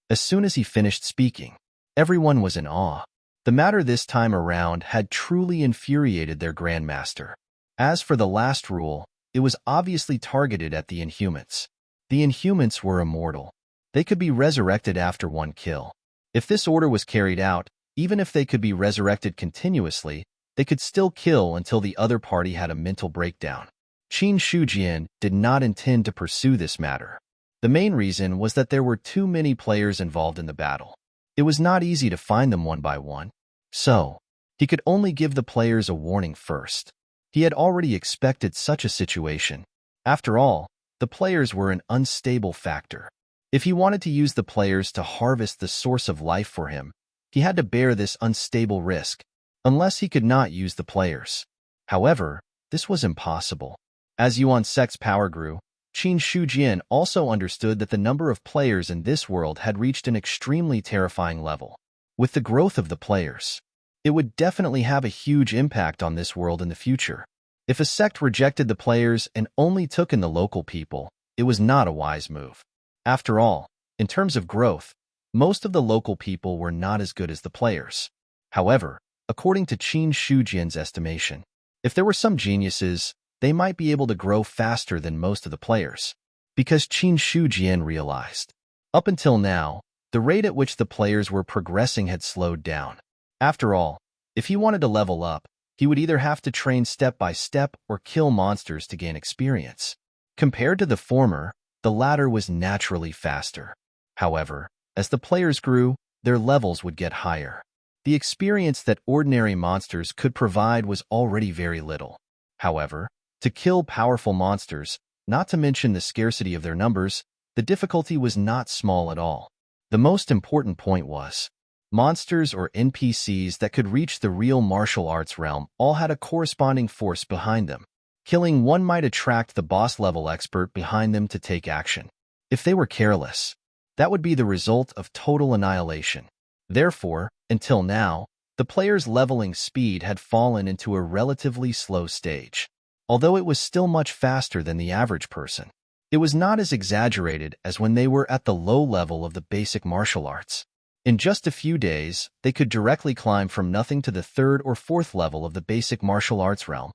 As soon as he finished speaking, everyone was in awe. The matter this time around had truly infuriated their grandmaster. As for the last rule, it was obviously targeted at the Inhumans. The Inhumans were immortal. They could be resurrected after 1 kill. If this order was carried out, even if they could be resurrected continuously, they could still kill until the other party had a mental breakdown. Qin Shujian did not intend to pursue this matter. The main reason was that there were too many players involved in the battle. It was not easy to find them one by one, so he could only give the players a warning first. He had already expected such a situation. After all, the players were an unstable factor. If he wanted to use the players to harvest the source of life for him, he had to bear this unstable risk, unless he could not use the players. However, this was impossible. As Yuan sect's power grew, Qin Shujian also understood that the number of players in this world had reached an extremely terrifying level. With the growth of the players, it would definitely have a huge impact on this world in the future. If a sect rejected the players and only took in the local people, it was not a wise move. After all, in terms of growth, most of the local people were not as good as the players. However, according to Qin Shujian's estimation, if there were some geniuses, they might be able to grow faster than most of the players. Because Qin Shujian realized, up until now, the rate at which the players were progressing had slowed down. After all, if he wanted to level up, He would either have to train step by step or kill monsters to gain experience. Compared to the former, the latter was naturally faster. However, as the players grew, their levels would get higher. The experience that ordinary monsters could provide was already very little. However, to kill powerful monsters, not to mention the scarcity of their numbers, the difficulty was not small at all. The most important point was, monsters or NPCs that could reach the real martial arts realm all had a corresponding force behind them. Killing one might attract the boss-level expert behind them to take action. If they were careless, that would be the result of total annihilation. Therefore, until now, the player's leveling speed had fallen into a relatively slow stage. Although it was still much faster than the average person, it was not as exaggerated as when they were at the low level of the basic martial arts. In just a few days, they could directly climb from nothing to the third or fourth level of the basic martial arts realm.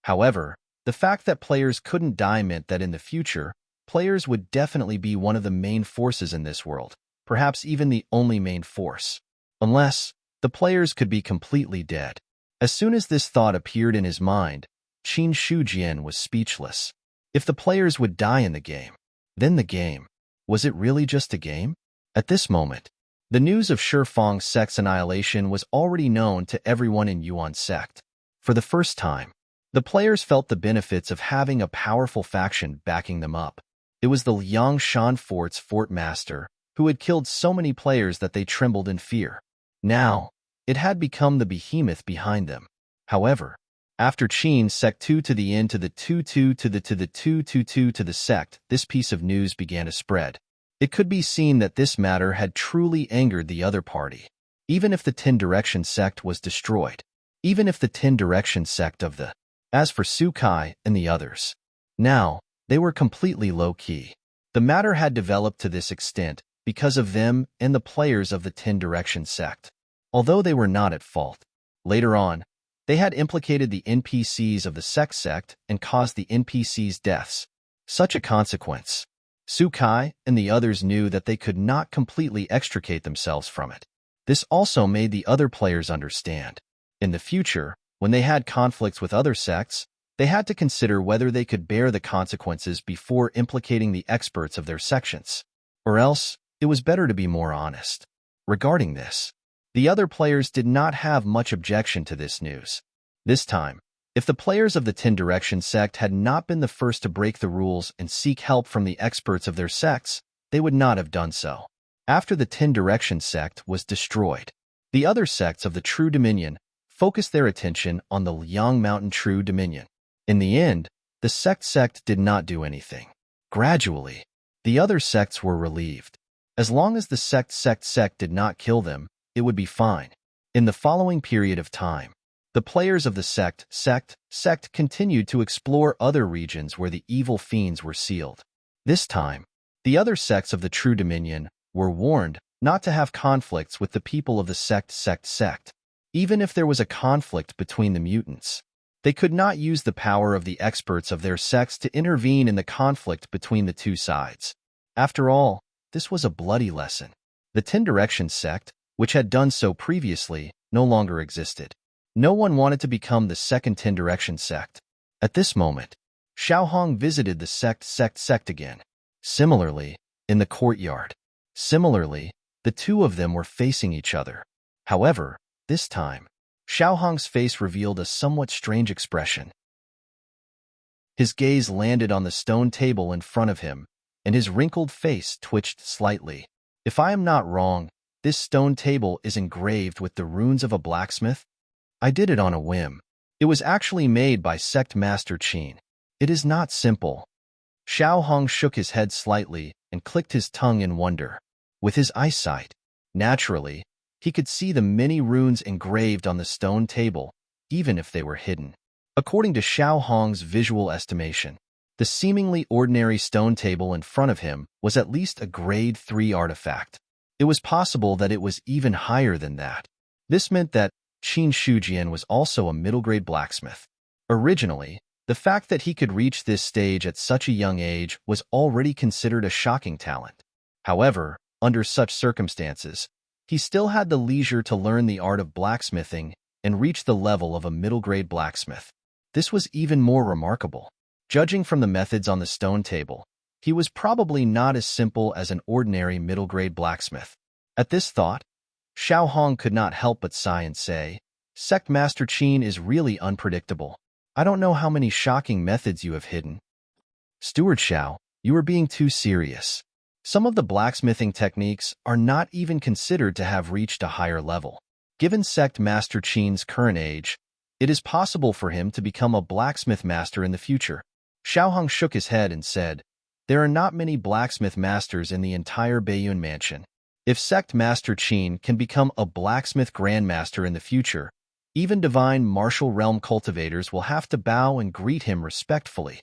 However, the fact that players couldn't die meant that in the future, players would definitely be one of the main forces in this world, perhaps even the only main force. Unless, the players could be completely dead. As soon as this thought appeared in his mind, Qin Shujian was speechless. If the players would die in the game, then the game, was it really just a game? At this moment, the news of Shifang's sect's annihilation was already known to everyone in Yuan's sect. For the first time, the players felt the benefits of having a powerful faction backing them up. It was the Liangshan Fort's fort master, who had killed so many players that they trembled in fear. Now, it had become the behemoth behind them. However, after Qin sect 2 to the N to the 2 2 to the 2 2 2 to the sect, this piece of news began to spread. It could be seen that this matter had truly angered the other party. Even if the 10 Direction sect was destroyed. Even if the 10 Direction sect of the... As for Sukai and the others, now, they were completely low-key. The matter had developed to this extent because of them and the players of the 10 Direction sect. Although they were not at fault, later on, they had implicated the NPCs of the sect and caused the NPCs' deaths. Such a consequence. Sukai and the others knew that they could not completely extricate themselves from it. This also made the other players understand. In the future, when they had conflicts with other sects, they had to consider whether they could bear the consequences before implicating the experts of their sections. Or else, it was better to be more honest. Regarding this, the other players did not have much objection to this news. This time, if the players of the 10 Direction sect had not been the first to break the rules and seek help from the experts of their sects, they would not have done so. After the 10 Direction sect was destroyed, the other sects of the True Dominion focused their attention on the Liang Mountain True Dominion. In the end, the sect did not do anything. Gradually, the other sects were relieved. As long as the sect did not kill them, it would be fine. In the following period of time, the players of the sect continued to explore other regions where the evil fiends were sealed. This time, the other sects of the True Dominion were warned not to have conflicts with the people of the sect. Even if there was a conflict between the mutants, they could not use the power of the experts of their sects to intervene in the conflict between the two sides. After all, this was a bloody lesson. The 10 Direction sect, which had done so previously, no longer existed. No one wanted to become the second 10 Direction sect. At this moment, Xiaohong visited the sect again. Similarly, in the courtyard. Similarly, the two of them were facing each other. However, this time, Xiaohong's face revealed a somewhat strange expression. His gaze landed on the stone table in front of him, and his wrinkled face twitched slightly. If I am not wrong, this stone table is engraved with the runes of a blacksmith? I did it on a whim. It was actually made by Sect Master Qin. It is not simple. Xiaohong shook his head slightly and clicked his tongue in wonder. With his eyesight, naturally, he could see the many runes engraved on the stone table, even if they were hidden. According to Xiaohong's visual estimation, the seemingly ordinary stone table in front of him was at least a grade 3 artifact. It was possible that it was even higher than that. This meant that Qin Shujian was also a middle-grade blacksmith. Originally, the fact that he could reach this stage at such a young age was already considered a shocking talent. However, under such circumstances, he still had the leisure to learn the art of blacksmithing and reached the level of a middle-grade blacksmith. This was even more remarkable. Judging from the methods on the stone table, he was probably not as simple as an ordinary middle-grade blacksmith. At this thought, Xiao Hong could not help but sigh and say, "Sect Master Qin is really unpredictable. I don't know how many shocking methods you have hidden." "Steward Xiao, you are being too serious. Some of the blacksmithing techniques are not even considered to have reached a higher level. Given Sect Master Qin's current age, it is possible for him to become a blacksmith master in the future." Xiao Hong shook his head and said, "There are not many blacksmith masters in the entire Baiyun Mansion. If Sect Master Qin can become a blacksmith grandmaster in the future, even divine martial realm cultivators will have to bow and greet him respectfully."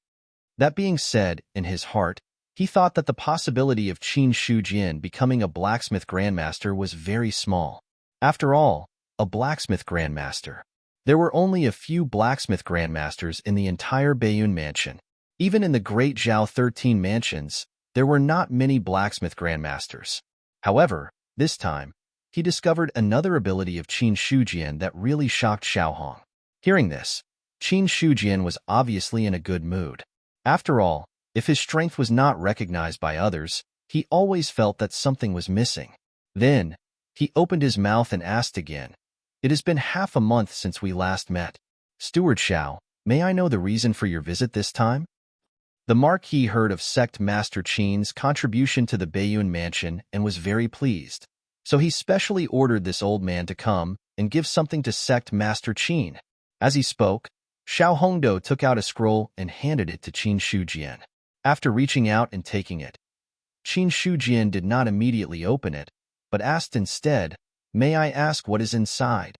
That being said, in his heart, he thought that the possibility of Qin Shujian becoming a blacksmith grandmaster was very small. After all, a blacksmith grandmaster. There were only a few blacksmith grandmasters in the entire Baiyun Mansion. Even in the Great Zhao 13 mansions, there were not many blacksmith grandmasters. However, this time, he discovered another ability of Qin Shujian that really shocked Xiao Hong. Hearing this, Qin Shujian was obviously in a good mood. After all, if his strength was not recognized by others, he always felt that something was missing. Then, he opened his mouth and asked again, "It has been half a month since we last met. Steward Xiao, may I know the reason for your visit this time?" The Marquis heard of Sect Master Qin's contribution to the Baiyun Mansion and was very pleased. So he specially ordered this old man to come and give something to Sect Master Qin. As he spoke, Xiao Hongdo took out a scroll and handed it to Qin Shujian. After reaching out and taking it, Qin Shujian did not immediately open it, but asked instead, "May I ask what is inside?"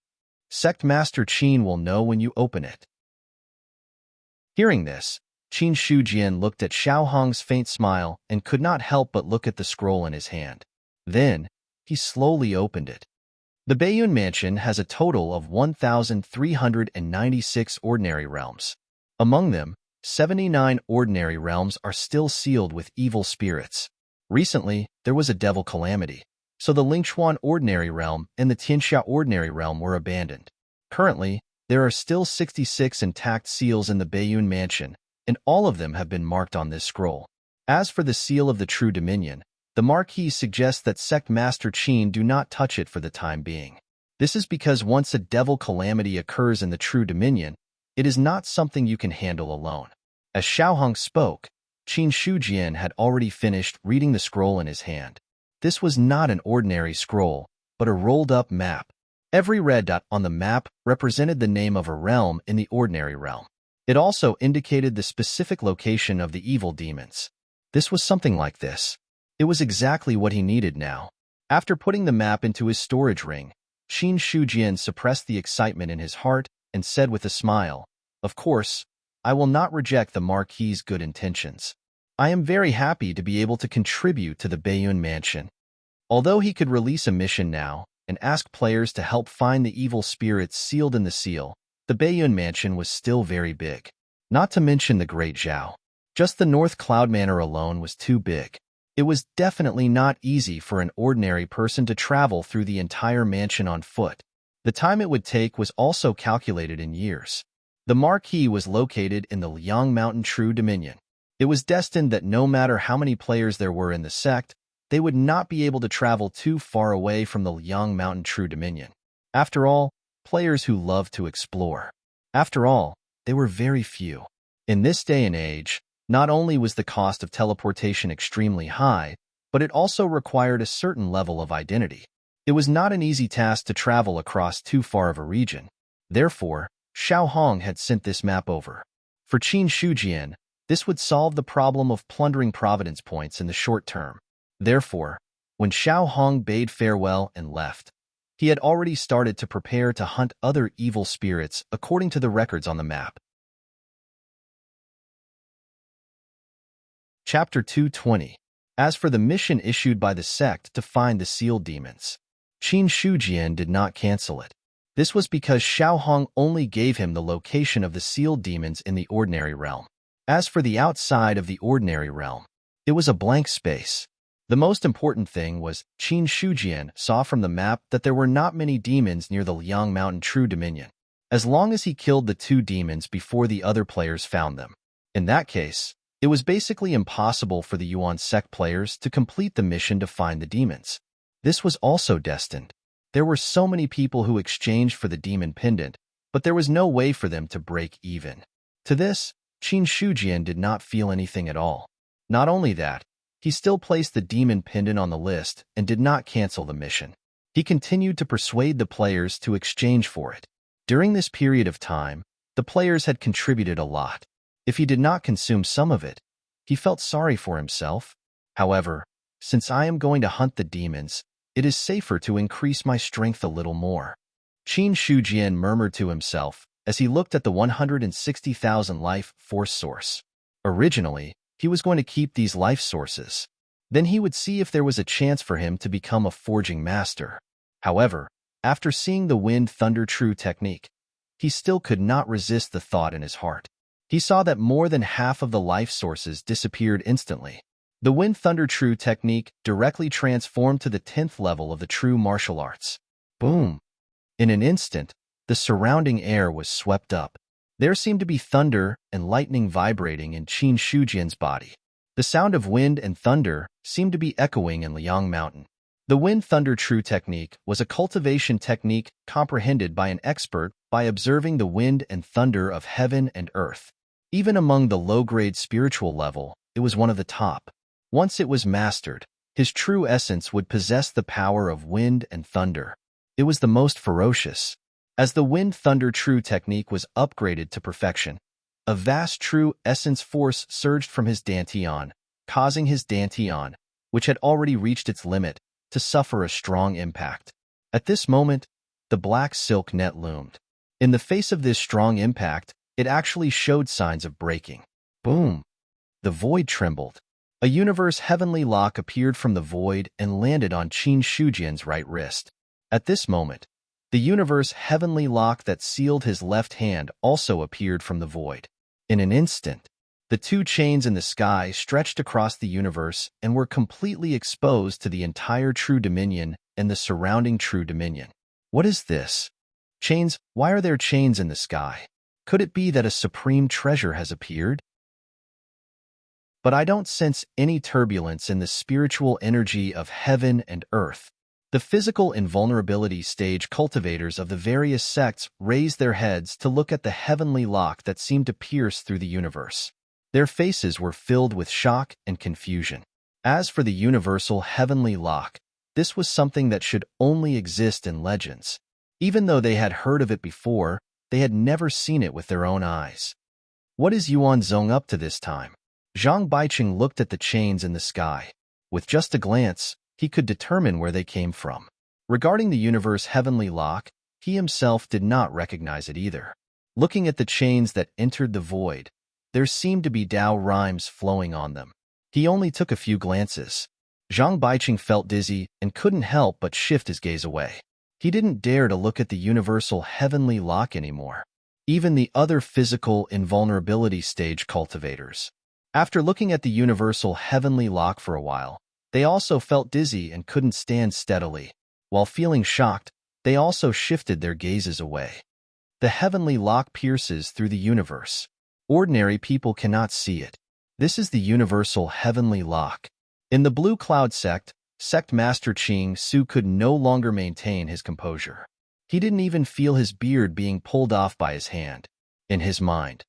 "Sect Master Qin will know when you open it." Hearing this, Qin Shujian looked at Xiao Hong's faint smile and could not help but look at the scroll in his hand. Then, he slowly opened it. The Baiyun Mansion has a total of 1,396 ordinary realms. Among them, 79 ordinary realms are still sealed with evil spirits. Recently, there was a devil calamity, so the Lingchuan ordinary realm and the Tianxia ordinary realm were abandoned. Currently, there are still 66 intact seals in the Baiyun Mansion, and all of them have been marked on this scroll. As for the seal of the True Dominion, the Marquis suggests that Sect Master Qin do not touch it for the time being. This is because once a devil calamity occurs in the True Dominion, it is not something you can handle alone. As Xiao Hong spoke, Qin Shujian had already finished reading the scroll in his hand. This was not an ordinary scroll, but a rolled-up map. Every red dot on the map represented the name of a realm in the ordinary realm. It also indicated the specific location of the evil demons. This was something like this. It was exactly what he needed now. After putting the map into his storage ring, Qin Shujian suppressed the excitement in his heart and said with a smile, "Of course, I will not reject the Marquis's good intentions. I am very happy to be able to contribute to the Baiyun Mansion." Although he could release a mission now and ask players to help find the evil spirits sealed in the seal, the Baiyun Mansion was still very big. Not to mention the Great Zhao. Just the North Cloud Manor alone was too big. It was definitely not easy for an ordinary person to travel through the entire mansion on foot. The time it would take was also calculated in years. The Marquis was located in the Liang Mountain True Dominion. It was destined that no matter how many players there were in the sect, they would not be able to travel too far away from the Liang Mountain True Dominion. After all, players who love to explore. After all, they were very few. In this day and age, not only was the cost of teleportation extremely high, but it also required a certain level of identity. It was not an easy task to travel across too far of a region. Therefore, Xiao Hong had sent this map over. For Qin Shujian, this would solve the problem of plundering providence points in the short term. Therefore, when Xiao Hong bade farewell and left, he had already started to prepare to hunt other evil spirits according to the records on the map. Chapter 220. As for the mission issued by the sect to find the sealed demons, Qin Shujian did not cancel it. This was because Xiao Hong only gave him the location of the sealed demons in the ordinary realm. As for the outside of the ordinary realm, it was a blank space. The most important thing was Qin Shujian saw from the map that there were not many demons near the Liang Mountain True Dominion, as long as he killed the 2 demons before the other players found them. In that case, it was basically impossible for the Yuan sect players to complete the mission to find the demons. This was also destined. There were so many people who exchanged for the demon pendant, but there was no way for them to break even. To this, Qin Shujian did not feel anything at all. Not only that, he still placed the demon pendant on the list and did not cancel the mission. He continued to persuade the players to exchange for it. During this period of time, the players had contributed a lot. If he did not consume some of it, he felt sorry for himself. However, since I am going to hunt the demons, it is safer to increase my strength a little more. Qin Shujian murmured to himself as he looked at the 160,000 life force source. Originally, he was going to keep these life sources. Then he would see if there was a chance for him to become a forging master. However, after seeing the Wind Thunder True technique, he still could not resist the thought in his heart. He saw that more than half of the life sources disappeared instantly. The Wind Thunder True technique directly transformed to the 10th level of the true martial arts. Boom! In an instant, the surrounding air was swept up. There seemed to be thunder and lightning vibrating in Qin Shujian's body. The sound of wind and thunder seemed to be echoing in Liang Mountain. The Wind Thunder True technique was a cultivation technique comprehended by an expert by observing the wind and thunder of heaven and earth. Even among the low-grade spiritual level, it was one of the top. Once it was mastered, his true essence would possess the power of wind and thunder. It was the most ferocious. As the Wind Thunder True technique was upgraded to perfection, a vast true essence force surged from his dantian, causing his dantian, which had already reached its limit, to suffer a strong impact. At this moment, the black silk net loomed. In the face of this strong impact, it actually showed signs of breaking. Boom! The void trembled. A universe heavenly lock appeared from the void and landed on Qin Shujian's right wrist. At this moment, the universe heavenly lock that sealed his left hand also appeared from the void. In an instant, the 2 chains in the sky stretched across the universe and were completely exposed to the entire True Dominion and the surrounding True Dominion. What is this? Chains? Why are there chains in the sky? Could it be that a supreme treasure has appeared? But I don't sense any turbulence in the spiritual energy of heaven and earth. The physical invulnerability stage cultivators of the various sects raised their heads to look at the heavenly lock that seemed to pierce through the universe. Their faces were filled with shock and confusion. As for the universal heavenly lock, this was something that should only exist in legends. Even though they had heard of it before, they had never seen it with their own eyes. What is Yuan Zhong up to this time? Zhang Baiqing looked at the chains in the sky. With just a glance, he could determine where they came from. Regarding the universe heavenly lock, he himself did not recognize it either. Looking at the chains that entered the void, there seemed to be Tao rhymes flowing on them. He only took a few glances. Zhang Baiqing felt dizzy and couldn't help but shift his gaze away. He didn't dare to look at the universal heavenly lock anymore. Even the other physical invulnerability stage cultivators. After looking at the universal heavenly lock for a while, they also felt dizzy and couldn't stand steadily. While feeling shocked, they also shifted their gazes away. The heavenly lock pierces through the universe. Ordinary people cannot see it. This is the universal heavenly lock. In the Blue Cloud sect, Sect Master Qing Su could no longer maintain his composure. He didn't even feel his beard being pulled off by his hand. In his mind,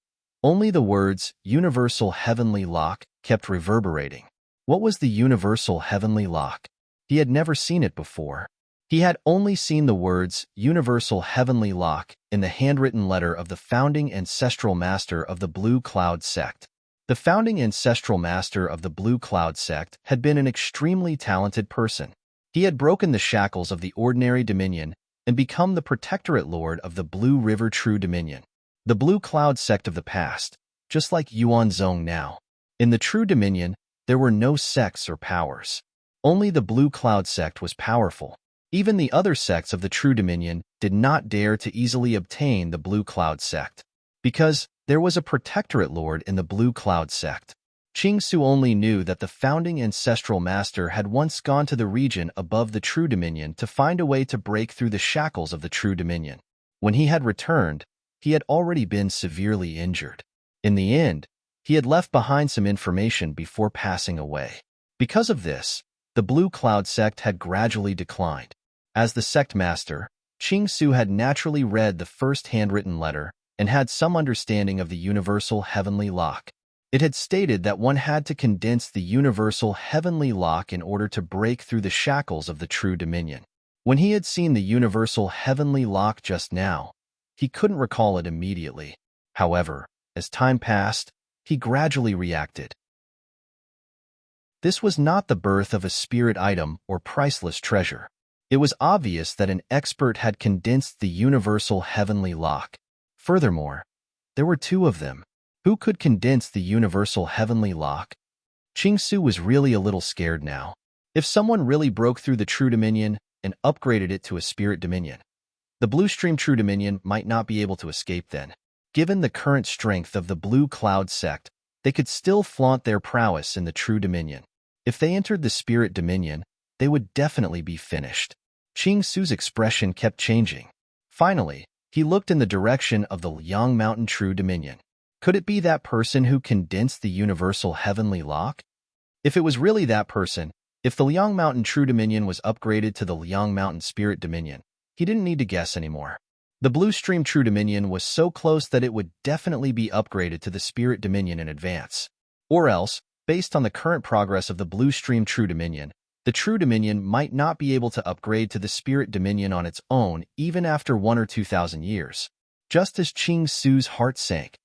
only the words, Universal Heavenly Lock, kept reverberating. What was the Universal Heavenly Lock? He had never seen it before. He had only seen the words, Universal Heavenly Lock, in the handwritten letter of the founding ancestral master of the Blue Cloud sect. The founding ancestral master of the Blue Cloud sect had been an extremely talented person. He had broken the shackles of the ordinary dominion and become the protectorate lord of the Blue River True Dominion. The Blue Cloud sect of the past, just like Yuan Zhong now. In the True Dominion, there were no sects or powers. Only the Blue Cloud sect was powerful. Even the other sects of the True Dominion did not dare to easily obtain the Blue Cloud sect, because there was a protectorate lord in the Blue Cloud sect. Su only knew that the founding ancestral master had once gone to the region above the True Dominion to find a way to break through the shackles of the True Dominion. When he had returned, he had already been severely injured. In the end, he had left behind some information before passing away. Because of this, the Blue Cloud sect had gradually declined. As the sect master, Su had naturally read the first handwritten letter and had some understanding of the universal heavenly lock. It had stated that one had to condense the universal heavenly lock in order to break through the shackles of the True Dominion. When he had seen the universal heavenly lock just now, he couldn't recall it immediately. However, as time passed, he gradually reacted. This was not the birth of a spirit item or priceless treasure. It was obvious that an expert had condensed the universal heavenly lock. Furthermore, there were two of them. Who could condense the universal heavenly lock? Su was really a little scared now. If someone really broke through the True Dominion and upgraded it to a Spirit Dominion, the Blue Stream True Dominion might not be able to escape then. Given the current strength of the Blue Cloud sect, they could still flaunt their prowess in the True Dominion. If they entered the Spirit Dominion, they would definitely be finished. Su's expression kept changing. Finally, he looked in the direction of the Liang Mountain True Dominion. Could it be that person who condensed the universal heavenly lock? If it was really that person, if the Liang Mountain True Dominion was upgraded to the Liang Mountain Spirit Dominion, he didn't need to guess anymore. The Blue Stream True Dominion was so close that it would definitely be upgraded to the Spirit Dominion in advance. Or else, based on the current progress of the Blue Stream True Dominion, the True Dominion might not be able to upgrade to the Spirit Dominion on its own even after 1 or 2,000 years. Just as Su's heart sank,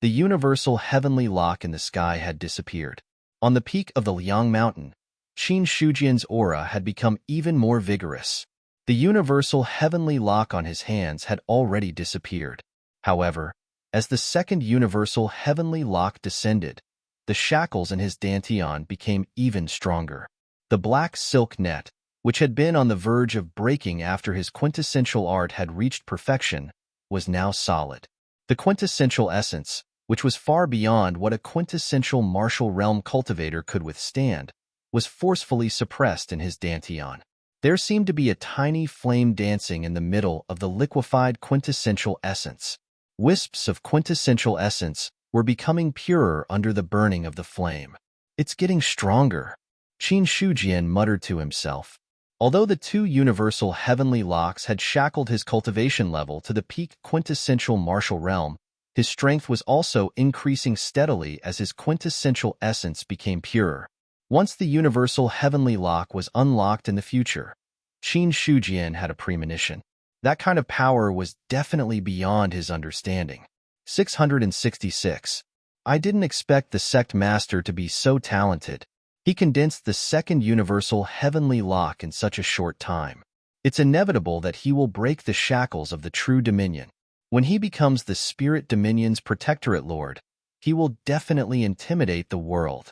the universal heavenly lock in the sky had disappeared. On the peak of the Liang Mountain, Qin Shujian's aura had become even more vigorous. The universal heavenly lock on his hands had already disappeared. However, as the second universal heavenly lock descended, the shackles in his dantian became even stronger. The black silk net, which had been on the verge of breaking after his quintessential art had reached perfection, was now solid. The quintessential essence, which was far beyond what a quintessential martial realm cultivator could withstand, was forcefully suppressed in his dantian. There seemed to be a tiny flame dancing in the middle of the liquefied quintessential essence. Wisps of quintessential essence were becoming purer under the burning of the flame. It's getting stronger, Qin Shujian muttered to himself. Although the two universal heavenly locks had shackled his cultivation level to the peak quintessential martial realm, his strength was also increasing steadily as his quintessential essence became purer. Once the universal heavenly lock was unlocked in the future, Qin Shujian had a premonition. That kind of power was definitely beyond his understanding. 666. I didn't expect the sect master to be so talented. He condensed the second universal heavenly lock in such a short time. It's inevitable that he will break the shackles of the True Dominion. When he becomes the Spirit Dominion's Protectorate Lord, he will definitely intimidate the world.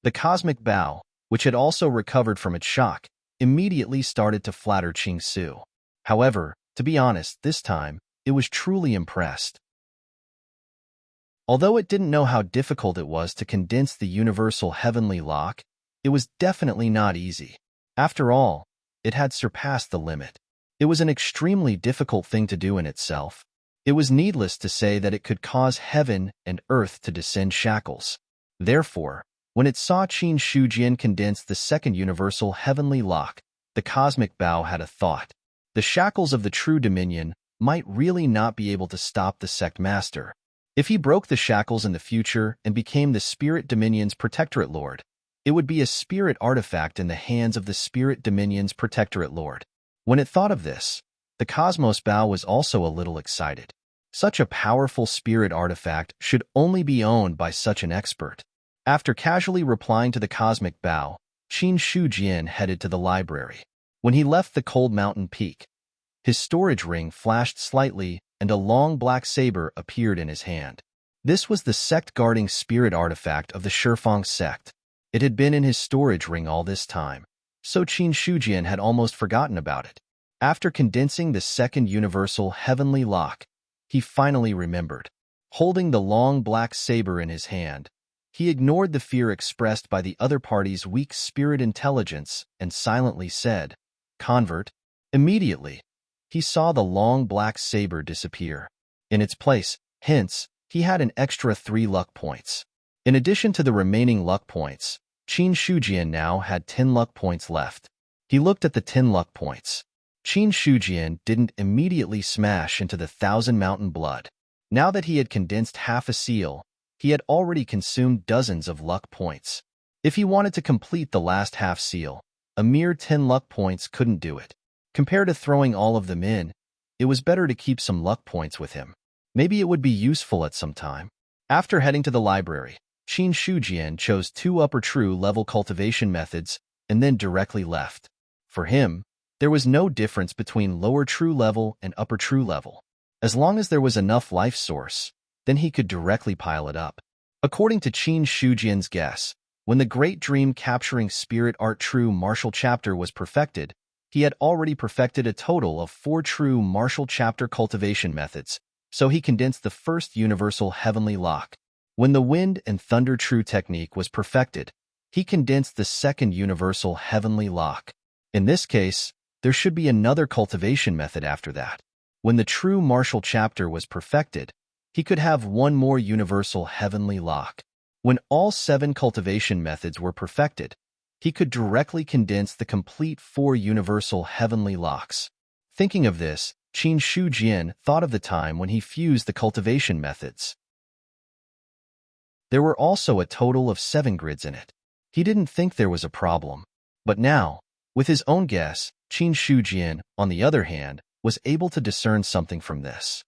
The cosmic bow, which had also recovered from its shock, immediately started to flatter Su. However, to be honest, this time, it was truly impressed. Although it didn't know how difficult it was to condense the universal heavenly lock, it was definitely not easy. After all, it had surpassed the limit. It was an extremely difficult thing to do in itself. It was needless to say that it could cause heaven and earth to descend shackles. Therefore, when it saw Qin Shujian condense the second universal heavenly lock, the cosmic bow had a thought. The shackles of the True Dominion might really not be able to stop the sect master. If he broke the shackles in the future and became the Spirit Dominion's Protectorate Lord, it would be a spirit artifact in the hands of the Spirit Dominion's Protectorate Lord. When it thought of this, the Cosmos Bow was also a little excited. Such a powerful spirit artifact should only be owned by such an expert. After casually replying to the Cosmic Bow, Qin Shujian headed to the library. When he left the cold mountain peak, his storage ring flashed slightly and a long black saber appeared in his hand. This was the sect-guarding spirit artifact of the Shifang sect. It had been in his storage ring all this time, so Qin Shujian had almost forgotten about it. After condensing the second universal heavenly lock, he finally remembered. Holding the long black saber in his hand, He ignored the fear expressed by the other party's weak spirit intelligence and silently said, "Convert." Immediately, he saw the long black saber disappear. In its place, hence, he had an extra 3 luck points. In addition to the remaining luck points, Qin Shujian now had 10 luck points left. He looked at the 10 luck points. Qin Shujian didn't immediately smash into the 1,000 mountain blood. Now that he had condensed half a seal, he had already consumed dozens of luck points. If he wanted to complete the last half seal, a mere 10 luck points couldn't do it. Compared to throwing all of them in, it was better to keep some luck points with him. Maybe it would be useful at some time. After heading to the library, Qin Shujian chose 2 upper true level cultivation methods and then directly left. For him, there was no difference between lower true level and upper true level. As long as there was enough life source, then he could directly pile it up. According to Qin Shujian's guess, when the Great Dream Capturing Spirit Art True Martial Chapter was perfected, he had already perfected a total of 4 true martial chapter cultivation methods, so he condensed the first universal heavenly lock. When the Wind and Thunder True technique was perfected, he condensed the second universal heavenly lock. In this case, there should be another cultivation method after that. When the True Martial Chapter was perfected, he could have 1 more universal heavenly lock. When all 7 cultivation methods were perfected, he could directly condense the complete 4 universal heavenly locks. Thinking of this, Qin Shujian thought of the time when he fused the cultivation methods. There were also a total of 7 grids in it. He didn't think there was a problem. But now, with his own guess, Qin Shujian, on the other hand, was able to discern something from this.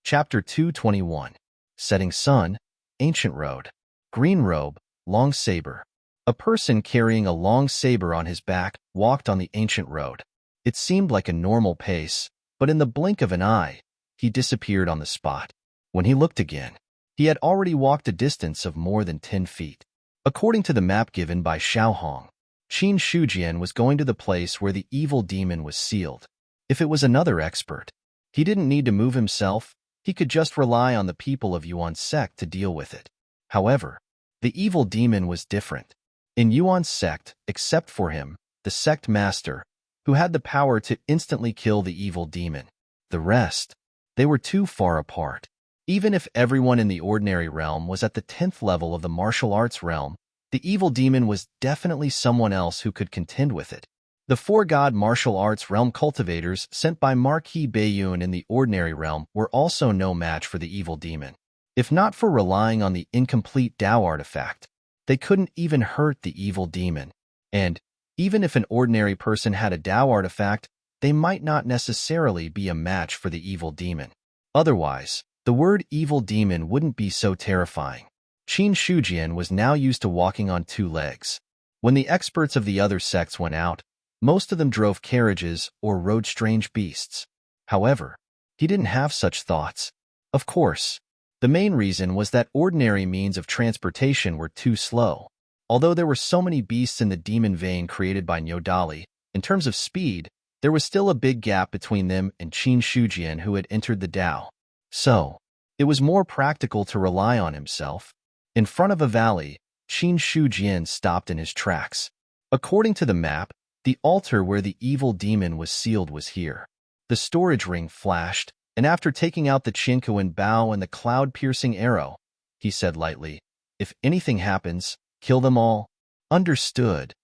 Chapter 221. Setting Sun, Ancient Road. Green robe, long saber. A person carrying a long saber on his back walked on the ancient road. It seemed like a normal pace, but in the blink of an eye, he disappeared on the spot. When he looked again, he had already walked a distance of more than 10 feet. According to the map given by Xiaohong, Qin Shujian was going to the place where the evil demon was sealed. If it was another expert, he didn't need to move himself. He could just rely on the people of Yuan's sect to deal with it. However, the evil demon was different. In Yuan's sect, except for him, the sect master, who had the power to instantly kill the evil demon. The rest, they were too far apart. Even if everyone in the ordinary realm was at the 10th level of the martial arts realm, the evil demon was definitely someone else who could contend with it. The 4-god martial arts realm cultivators sent by Marquis Bayun in the ordinary realm were also no match for the evil demon. If not for relying on the incomplete Dao artifact, they couldn't even hurt the evil demon. And, even if an ordinary person had a Dao artifact, they might not necessarily be a match for the evil demon. Otherwise, the word evil demon wouldn't be so terrifying. Qin Shujian was now used to walking on 2 legs. When the experts of the other sects went out, most of them drove carriages or rode strange beasts. However, he didn't have such thoughts. Of course, the main reason was that ordinary means of transportation were too slow. Although there were so many beasts in the demon vein created by Nyodali, in terms of speed, there was still a big gap between them and Qin Shujian who had entered the Dao. So, it was more practical to rely on himself. In front of a valley, Qin Shujian stopped in his tracks. According to the map, the altar where the evil demon was sealed was here. The storage ring flashed, and after taking out the Chinkuan bow and the cloud-piercing arrow, he said lightly, "If anything happens, kill them all." Understood.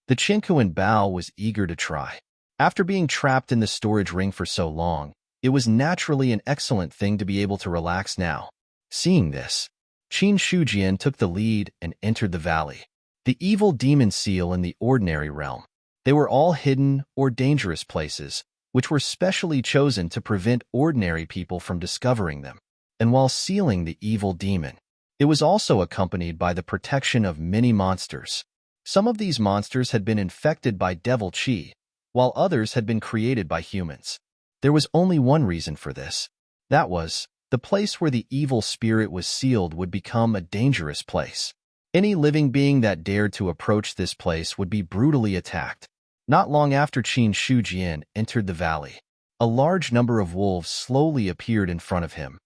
The Chinkuan bow was eager to try. After being trapped in the storage ring for so long, it was naturally an excellent thing to be able to relax now. Seeing this, Qin Shujian took the lead and entered the valley. The evil demon seal in the ordinary realm. They were all hidden or dangerous places, which were specially chosen to prevent ordinary people from discovering them. And while sealing the evil demon, it was also accompanied by the protection of many monsters. Some of these monsters had been infected by devil chi, while others had been created by humans. There was only one reason for this. That was, the place where the evil spirit was sealed would become a dangerous place. Any living being that dared to approach this place would be brutally attacked. Not long after Qin Shujian entered the valley, a large number of wolves slowly appeared in front of him.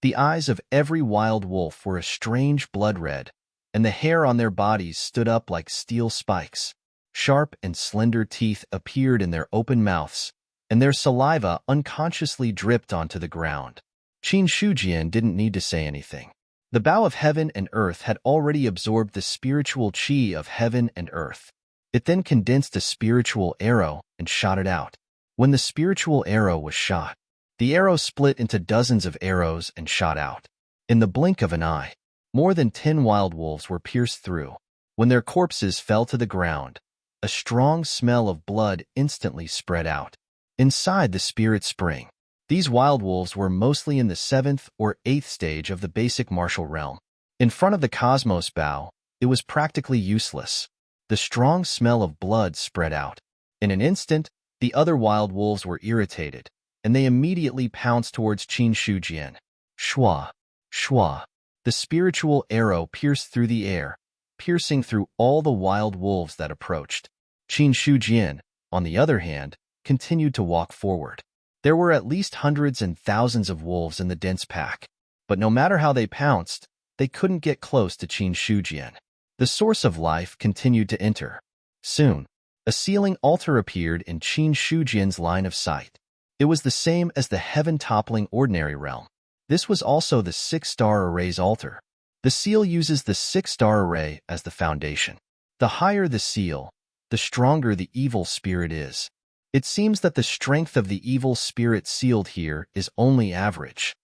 The eyes of every wild wolf were a strange blood red, and the hair on their bodies stood up like steel spikes. Sharp and slender teeth appeared in their open mouths, and their saliva unconsciously dripped onto the ground. Qin Shujian didn't need to say anything. The bow of heaven and earth had already absorbed the spiritual qi of heaven and earth. It then condensed a spiritual arrow and shot it out. When the spiritual arrow was shot, the arrow split into dozens of arrows and shot out. In the blink of an eye, more than 10 wild wolves were pierced through. When their corpses fell to the ground, a strong smell of blood instantly spread out. Inside the spirit spring, these wild wolves were mostly in the 7th or 8th stage of the basic martial realm. In front of the cosmos bow, it was practically useless. The strong smell of blood spread out. In an instant, the other wild wolves were irritated, and they immediately pounced towards Qin Shujian. Shua, shua. The spiritual arrow pierced through the air, piercing through all the wild wolves that approached. Qin Shujian, on the other hand, continued to walk forward. There were at least hundreds and thousands of wolves in the dense pack, but no matter how they pounced, they couldn't get close to Qin Shujian. The source of life continued to enter. Soon, a sealing altar appeared in Qin Shujian's line of sight. It was the same as the heaven-toppling ordinary realm. This was also the 6-star array's altar. The seal uses the 6-star array as the foundation. The higher the seal, the stronger the evil spirit is. It seems that the strength of the evil spirit sealed here is only average.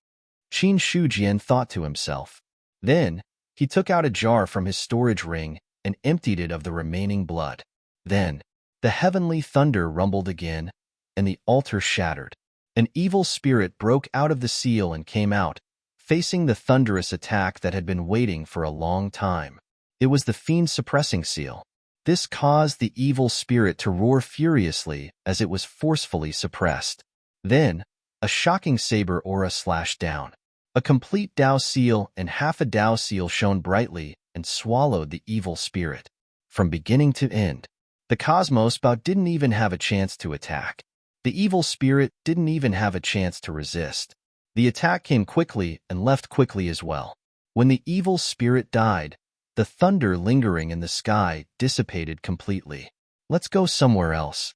Qin Shujian thought to himself. Then, he took out a jar from his storage ring and emptied it of the remaining blood. Then, the heavenly thunder rumbled again, and the altar shattered. An evil spirit broke out of the seal and came out, facing the thunderous attack that had been waiting for a long time. It was the fiend suppressing seal. This caused the evil spirit to roar furiously as it was forcefully suppressed. Then, a shocking saber aura slashed down. A complete Dao seal and half a Dao seal shone brightly and swallowed the evil spirit. From beginning to end, the cosmos bow didn't even have a chance to attack. The evil spirit didn't even have a chance to resist. The attack came quickly and left quickly as well. When the evil spirit died, the thunder lingering in the sky dissipated completely. Let's go somewhere else.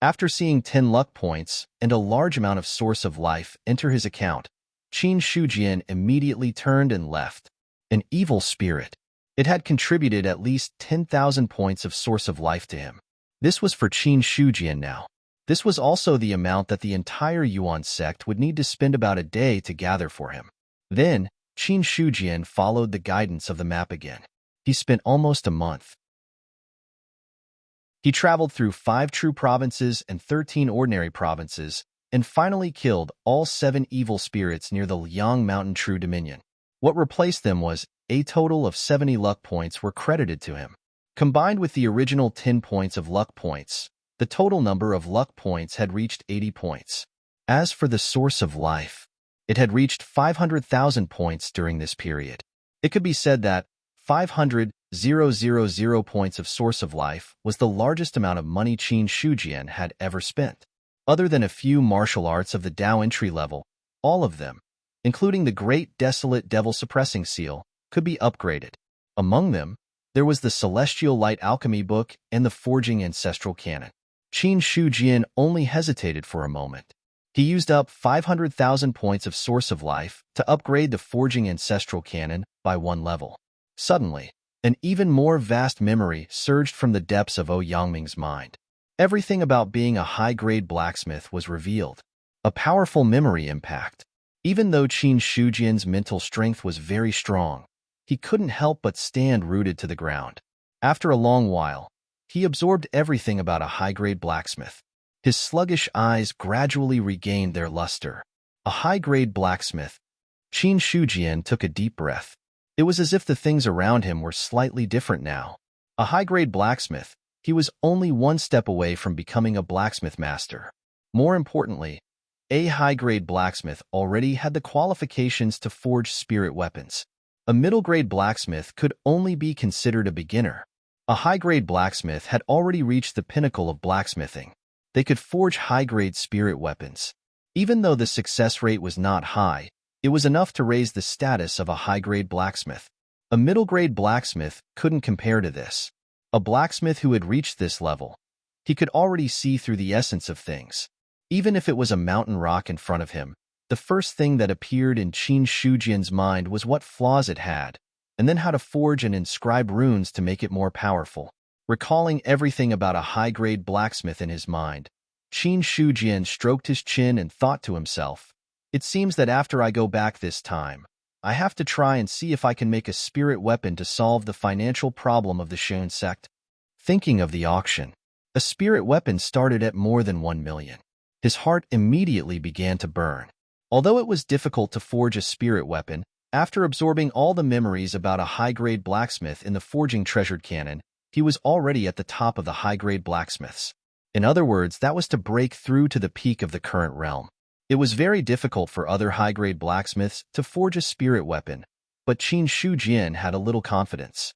After seeing 10 luck points and a large amount of source of life enter his account, Qin Shujian immediately turned and left. An evil spirit. It had contributed at least 10,000 points of source of life to him. This was for Qin Shujian now. This was also the amount that the entire Yuan sect would need to spend about a day to gather for him. Then, Qin Shujian followed the guidance of the map again. He spent almost a month. He traveled through 5 true provinces and 13 ordinary provinces, and finally killed all 7 evil spirits near the Liang Mountain True Dominion. What replaced them was a total of 70 luck points were credited to him. Combined with the original 10 points of luck points, the total number of luck points had reached 80 points. As for the source of life, it had reached 500,000 points during this period. It could be said that 500,000 points of source of life was the largest amount of money Qin Shujian had ever spent. Other than a few martial arts of the Dao entry level, all of them, including the Great Desolate Devil Suppressing Seal, could be upgraded. Among them, there was the Celestial Light Alchemy Book and the Forging Ancestral Cannon. Qin Shujian only hesitated for a moment. He used up 500,000 points of source of life to upgrade the Forging Ancestral Cannon by 1 level. Suddenly, an even more vast memory surged from the depths of Yangming's mind. Everything about being a high-grade blacksmith was revealed. A powerful memory impact. Even though Qin Shujian's mental strength was very strong, he couldn't help but stand rooted to the ground. After a long while, he absorbed everything about a high-grade blacksmith. His sluggish eyes gradually regained their luster. A high-grade blacksmith. Qin Shujian took a deep breath. It was as if the things around him were slightly different now. A high-grade blacksmith, he was only 1 step away from becoming a blacksmith master. More importantly, a high-grade blacksmith already had the qualifications to forge spirit weapons. A middle-grade blacksmith could only be considered a beginner. A high-grade blacksmith had already reached the pinnacle of blacksmithing. They could forge high-grade spirit weapons. Even though the success rate was not high, It was enough to raise the status of a high-grade blacksmith. A middle-grade blacksmith couldn't compare to this. A blacksmith who had reached this level, he could already see through the essence of things. Even if it was a mountain rock in front of him, the first thing that appeared in Qin Shujian's mind was what flaws it had, and then how to forge and inscribe runes to make it more powerful. Recalling everything about a high-grade blacksmith in his mind, Qin Shujian stroked his chin and thought to himself, "It seems that after I go back this time, I have to try and see if I can make a spirit weapon to solve the financial problem of the Shun sect." Thinking of the auction, a spirit weapon started at more than 1 million. His heart immediately began to burn. Although it was difficult to forge a spirit weapon, after absorbing all the memories about a high-grade blacksmith in the forging treasured canon, he was already at the top of the high-grade blacksmiths. In other words, that was to break through to the peak of the current realm. It was very difficult for other high-grade blacksmiths to forge a spirit weapon, but Qin Shujian had a little confidence.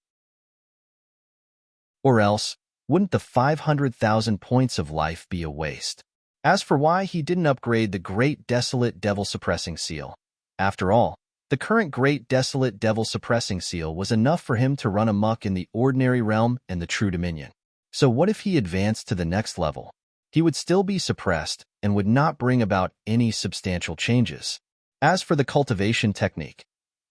Or else, wouldn't the 500,000 points of life be a waste? As for why he didn't upgrade the Great Desolate Devil Suppressing Seal, after all, the current Great Desolate Devil Suppressing Seal was enough for him to run amok in the ordinary realm and the true dominion. So what if he advanced to the next level? He would still be suppressed and would not bring about any substantial changes. As for the cultivation technique,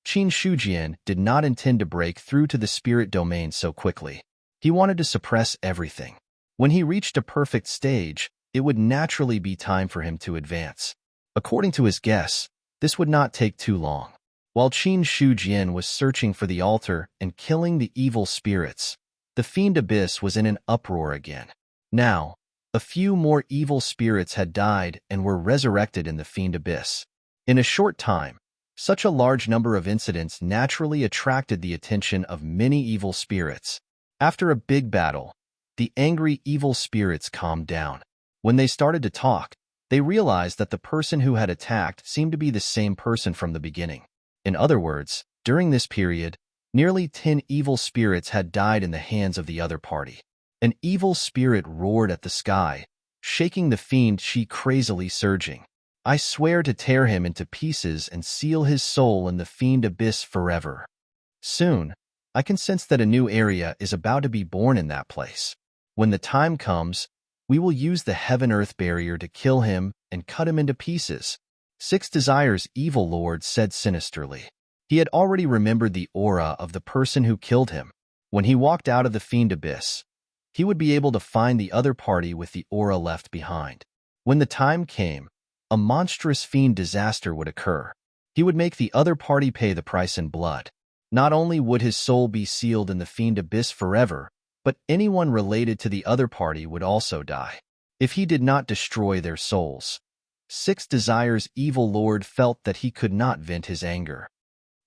Qin Shujian did not intend to break through to the spirit domain so quickly. He wanted to suppress everything. When he reached a perfect stage, it would naturally be time for him to advance. According to his guess, this would not take too long. While Qin Shujian was searching for the altar and killing the evil spirits, the fiend abyss was in an uproar again. Now, a few more evil spirits had died and were resurrected in the fiend abyss. In a short time, such a large number of incidents naturally attracted the attention of many evil spirits. After a big battle, the angry evil spirits calmed down. When they started to talk, they realized that the person who had attacked seemed to be the same person from the beginning. In other words, during this period, nearly 10 evil spirits had died in the hands of the other party. An evil spirit roared at the sky, shaking the fiend Qi crazily surging. "I swear to tear him into pieces and seal his soul in the fiend abyss forever." Soon, I can sense that a new area is about to be born in that place. When the time comes, we will use the heaven-earth barrier to kill him and cut him into pieces. 6 Desires, evil lord said sinisterly. He had already remembered the aura of the person who killed him. When he walked out of the fiend abyss, he would be able to find the other party with the aura left behind. When the time came, a monstrous fiend disaster would occur. He would make the other party pay the price in blood. Not only would his soul be sealed in the fiend abyss forever, but anyone related to the other party would also die, if he did not destroy their souls. 6 Desires' evil lord felt that he could not vent his anger.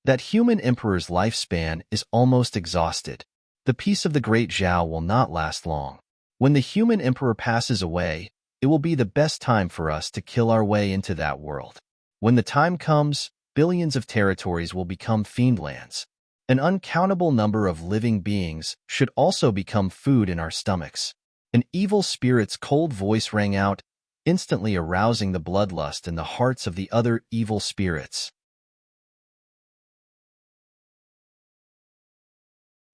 That human emperor's lifespan is almost exhausted. The peace of the great Zhao will not last long. When the human emperor passes away, it will be the best time for us to kill our way into that world. When the time comes, billions of territories will become fiendlands. An uncountable number of living beings should also become food in our stomachs. An evil spirit's cold voice rang out, instantly arousing the bloodlust in the hearts of the other evil spirits.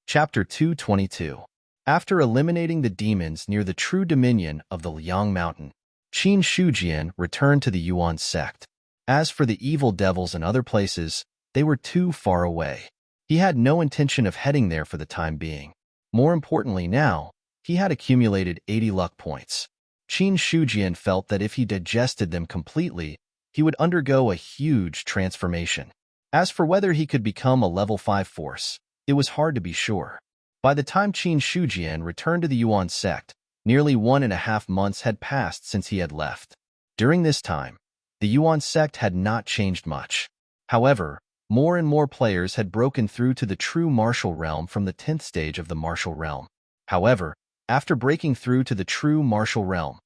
Chapter 222. After eliminating the demons near the true dominion of the Liang Mountain, Qin Shujian returned to the Yuan sect. As for the evil devils in other places, they were too far away. He had no intention of heading there for the time being. More importantly now, he had accumulated 80 luck points. Qin Shujian felt that if he digested them completely, he would undergo a huge transformation. As for whether he could become a level 5 force, it was hard to be sure. By the time Qin Shujian returned to the Yuan sect, nearly 1.5 months had passed since he had left. During this time, the Yuan sect had not changed much. However, more and more players had broken through to the true martial realm from the 10th stage of the martial realm. However, after breaking through to the true martial realm,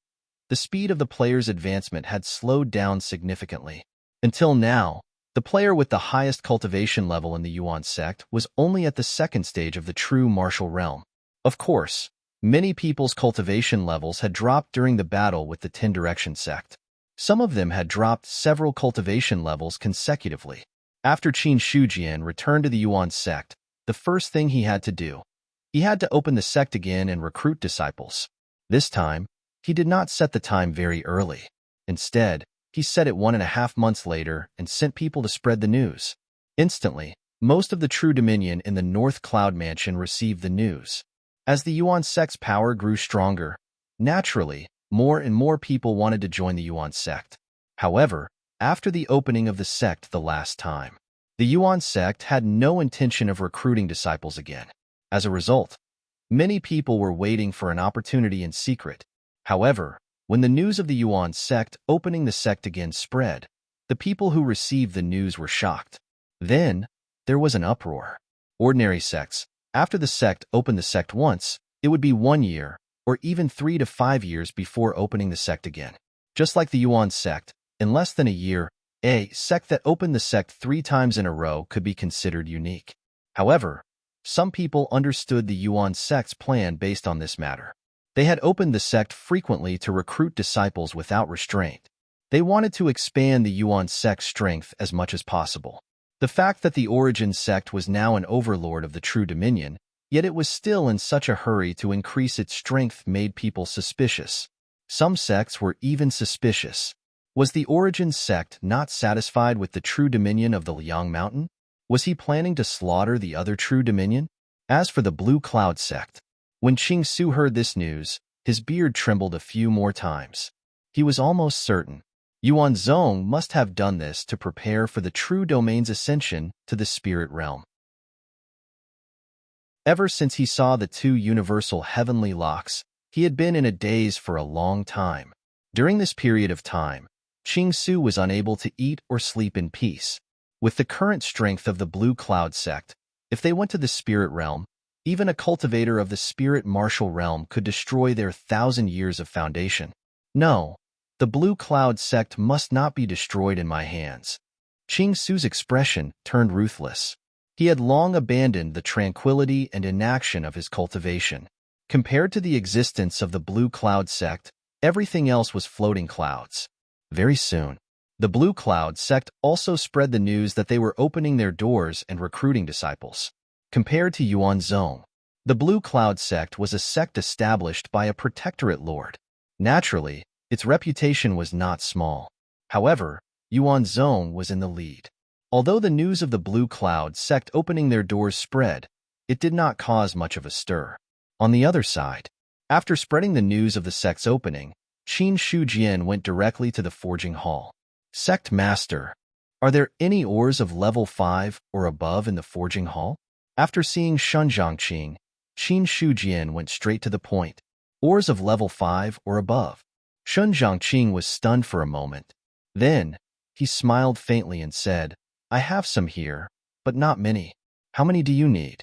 the speed of the player's advancement had slowed down significantly. Until now, the player with the highest cultivation level in the Yuan sect was only at the 2nd stage of the true martial realm. Of course, many people's cultivation levels had dropped during the battle with the 10 Direction sect. Some of them had dropped several cultivation levels consecutively. After Qin Shujian returned to the Yuan sect, the first thing he had to do, he had to open the sect again and recruit disciples. This time, he did not set the time very early. Instead, he set it 1.5 months later and sent people to spread the news. Instantly, most of the true dominion in the North Cloud Mansion received the news. As the Yuan sect's power grew stronger, naturally, more and more people wanted to join the Yuan sect. However, after the opening of the sect the last time, the Yuan sect had no intention of recruiting disciples again. As a result, many people were waiting for an opportunity in secret. However, when the news of the Yuan sect opening the sect again spread, the people who received the news were shocked. Then, there was an uproar. Ordinary sects, after the sect opened the sect once, it would be 1 year, or even 3 to 5 years before opening the sect again. Just like the Yuan sect, in less than a year, a sect that opened the sect 3 times in a row could be considered unique. However, some people understood the Yuan sect's plan based on this matter. They had opened the sect frequently to recruit disciples without restraint. They wanted to expand the Yuan sect's strength as much as possible. The fact that the Origin sect was now an overlord of the true dominion, yet it was still in such a hurry to increase its strength, made people suspicious. Some sects were even suspicious. Was the Origin sect not satisfied with the true dominion of the Liang Mountain? Was he planning to slaughter the other true dominion? As for the Blue Cloud sect, when Qing Su heard this news, his beard trembled a few more times. He was almost certain Yuan Zong must have done this to prepare for the true domain's ascension to the spirit realm. Ever since he saw the 2 universal heavenly locks, he had been in a daze for a long time. During this period of time, Qing Su was unable to eat or sleep in peace. With the current strength of the Blue Cloud sect, if they went to the spirit realm, even a cultivator of the spirit martial realm could destroy their 1,000 years of foundation. No, the Blue Cloud sect must not be destroyed in my hands. Qing Su's expression turned ruthless. He had long abandoned the tranquility and inaction of his cultivation. Compared to the existence of the Blue Cloud sect, everything else was floating clouds. Very soon, the Blue Cloud sect also spread the news that they were opening their doors and recruiting disciples. Compared to Yuan Zong, the Blue Cloud sect was a sect established by a protectorate lord. Naturally, its reputation was not small. However, Yuan Zong was in the lead. Although the news of the Blue Cloud sect opening their doors spread, it did not cause much of a stir. On the other side, after spreading the news of the sect's opening, Qin Shujian went directly to the forging hall. Sect Master, are there any ores of level 5 or above in the forging hall? After seeing Shunjiangqing, Qin Shujian went straight to the point. Ores of level 5 or above. Shunjiangqing was stunned for a moment. Then, he smiled faintly and said, I have some here, but not many. How many do you need?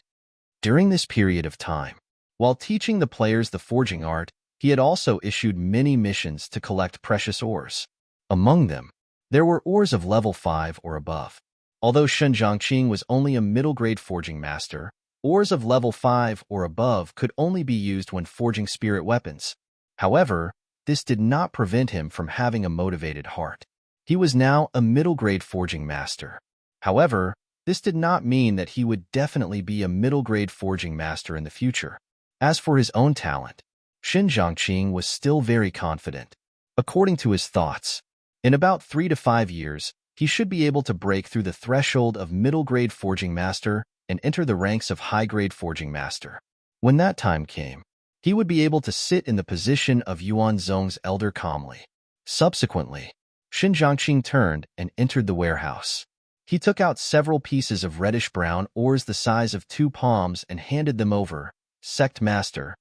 During this period of time, while teaching the players the forging art, he had also issued many missions to collect precious ores. Among them, there were ores of level 5 or above. Although Shunjiangqing was only a middle-grade forging master, ores of level 5 or above could only be used when forging spirit weapons. However, this did not prevent him from having a motivated heart. He was now a middle-grade forging master. However, this did not mean that he would definitely be a middle-grade forging master in the future. As for his own talent, Shunjiangqing was still very confident. According to his thoughts, in about 3 to 5 years, he should be able to break through the threshold of middle-grade forging master and enter the ranks of high-grade forging master. When that time came, he would be able to sit in the position of Yuan Zong's elder calmly. Subsequently, Shunjiangqing turned and entered the warehouse. He took out several pieces of reddish-brown ores the size of 2 palms and handed them over. Sect Master,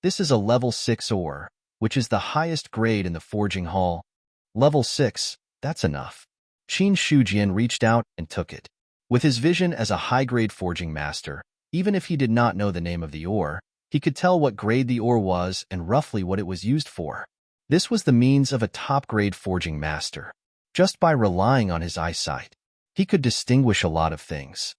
this is a level 6 ore, which is the highest grade in the forging hall. Level 6, that's enough. Qin Shujian reached out and took it. With his vision as a high-grade forging master, even if he did not know the name of the ore, he could tell what grade the ore was and roughly what it was used for. This was the means of a top-grade forging master. Just by relying on his eyesight, he could distinguish a lot of things.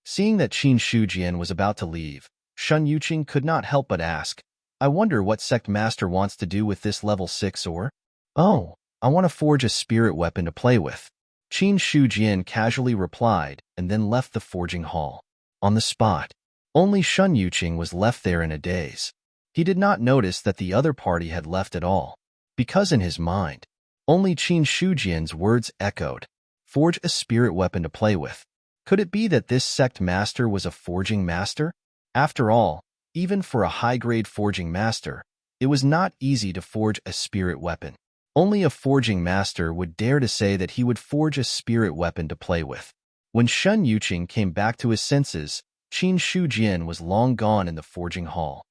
Seeing that Qin Shujian was about to leave, Shun Yuqing could not help but ask, I wonder what sect master wants to do with this level 6 ore? "Oh, I want to forge a spirit weapon to play with," Qin Shujian casually replied and then left the forging hall. On the spot, only Shun Yuqing was left there in a daze. He did not notice that the other party had left at all, because in his mind, only Qin Shujian's words echoed, "Forge a spirit weapon to play with." Could it be that this sect master was a forging master? After all, even for a high-grade forging master, it was not easy to forge a spirit weapon. Only a forging master would dare to say that he would forge a spirit weapon to play with. When Shun Yuqing came back to his senses, Qin Shujian was long gone in the forging hall.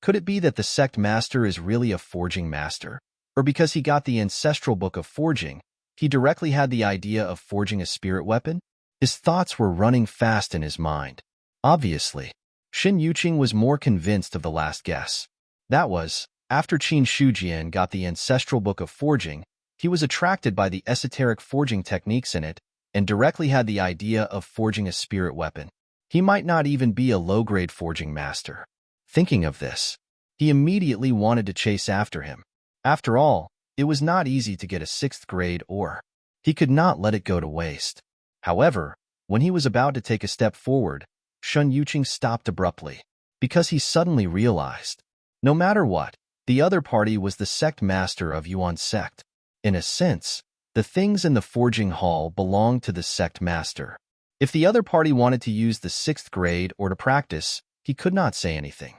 Could it be that the sect master is really a forging master? Or because he got the ancestral book of forging, he directly had the idea of forging a spirit weapon? His thoughts were running fast in his mind. Obviously, Shin Yuqing was more convinced of the last guess. That was, after Qin Shujian got the ancestral book of forging, he was attracted by the esoteric forging techniques in it and directly had the idea of forging a spirit weapon. He might not even be a low-grade forging master. Thinking of this, he immediately wanted to chase after him. After all, it was not easy to get a 6th grade ore. He could not let it go to waste. However, when he was about to take a step forward, Shun Yuqing stopped abruptly, because he suddenly realized, no matter what, the other party was the sect master of Yuan sect. In a sense, the things in the forging hall belonged to the sect master. If the other party wanted to use the 6th grade or to practice, he could not say anything.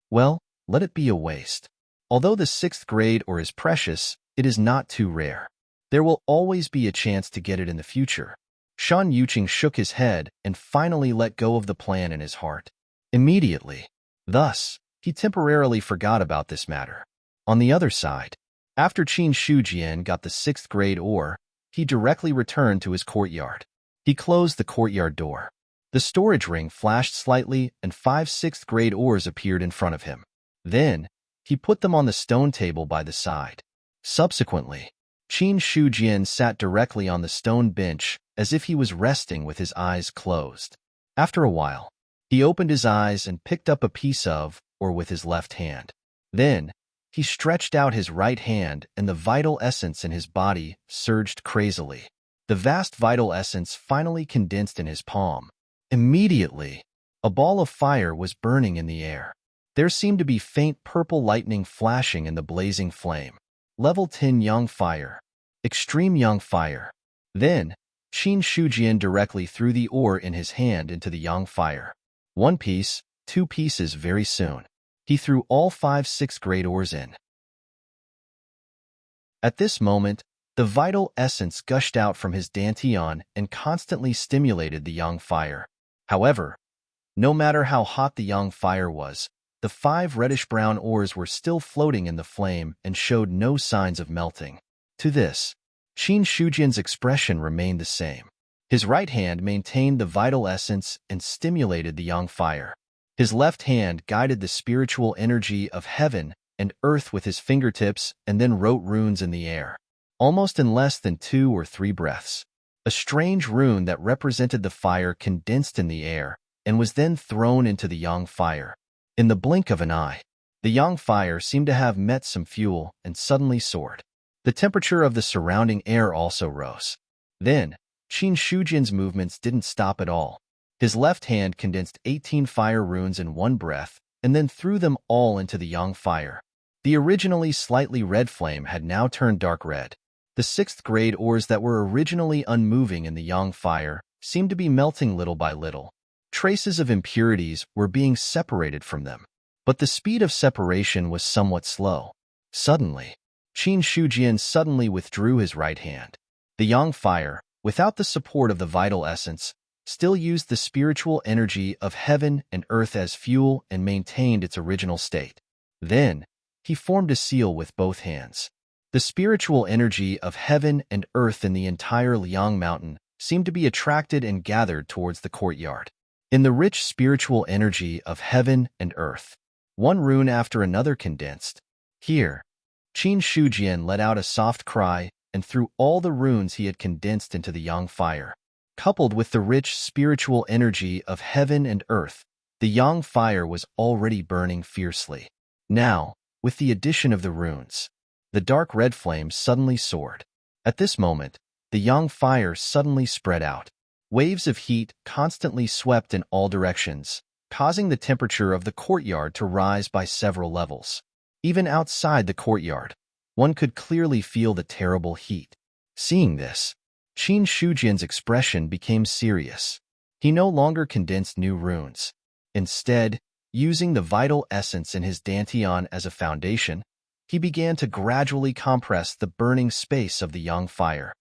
Well, let it be a waste. Although the 6th grade ore is precious, it is not too rare. There will always be a chance to get it in the future. Shun Yuqing shook his head and finally let go of the plan in his heart. Immediately. Thus, he temporarily forgot about this matter. On the other side, after Qin Shujian got the 6th grade ore, he directly returned to his courtyard. He closed the courtyard door. The storage ring flashed slightly and 5 6th grade ores appeared in front of him. Then, he put them on the stone table by the side. Subsequently, Qin Shujian sat directly on the stone bench as if he was resting with his eyes closed. After a while, he opened his eyes and picked up a piece of ore with his left hand. Then, he stretched out his right hand and the vital essence in his body surged crazily. The vast vital essence finally condensed in his palm. Immediately, a ball of fire was burning in the air. There seemed to be faint purple lightning flashing in the blazing flame. Level 10 Young Fire. Extreme Young Fire. Then, Qin Shujian directly threw the ore in his hand into the Young Fire. 1 piece, 2 pieces very soon. He threw all 5 6th grade ores in. At this moment, the vital essence gushed out from his dantian and constantly stimulated the Young Fire. However, no matter how hot the Young Fire was, the 5 reddish-brown ores were still floating in the flame and showed no signs of melting. To this, Qin Shujian's expression remained the same. His right hand maintained the vital essence and stimulated the Young Fire. His left hand guided the spiritual energy of heaven and earth with his fingertips and then wrote runes in the air. Almost in less than 2 or 3 breaths, a strange rune that represented the fire condensed in the air and was then thrown into the Young Fire. In the blink of an eye, the Young Fire seemed to have met some fuel and suddenly soared. The temperature of the surrounding air also rose. Then, Qin Shujian's movements didn't stop at all. His left hand condensed 18 fire runes in one breath and then threw them all into the Young Fire. The originally slightly red flame had now turned dark red. The 6th grade ores that were originally unmoving in the Young Fire seemed to be melting little by little. Traces of impurities were being separated from them, but the speed of separation was somewhat slow. Suddenly, Qin Shujian suddenly withdrew his right hand. The Young Fire, without the support of the vital essence, still used the spiritual energy of heaven and earth as fuel and maintained its original state. Then, he formed a seal with both hands. The spiritual energy of heaven and earth in the entire Liang Mountain seemed to be attracted and gathered towards the courtyard. In the rich spiritual energy of heaven and earth, one rune after another condensed. Here, Qin Shujian let out a soft cry and threw all the runes he had condensed into the Young Fire. Coupled with the rich spiritual energy of heaven and earth, the Young Fire was already burning fiercely. Now, with the addition of the runes, The dark red flame suddenly soared. At this moment, the young fire suddenly spread out. Waves of heat constantly swept in all directions, causing the temperature of the courtyard to rise by several levels. Even outside the courtyard, one could clearly feel the terrible heat. Seeing this, Qin Shujian's expression became serious. He no longer condensed new runes. Instead, using the vital essence in his dantian as a foundation, he began to gradually compress the burning space of the young fire.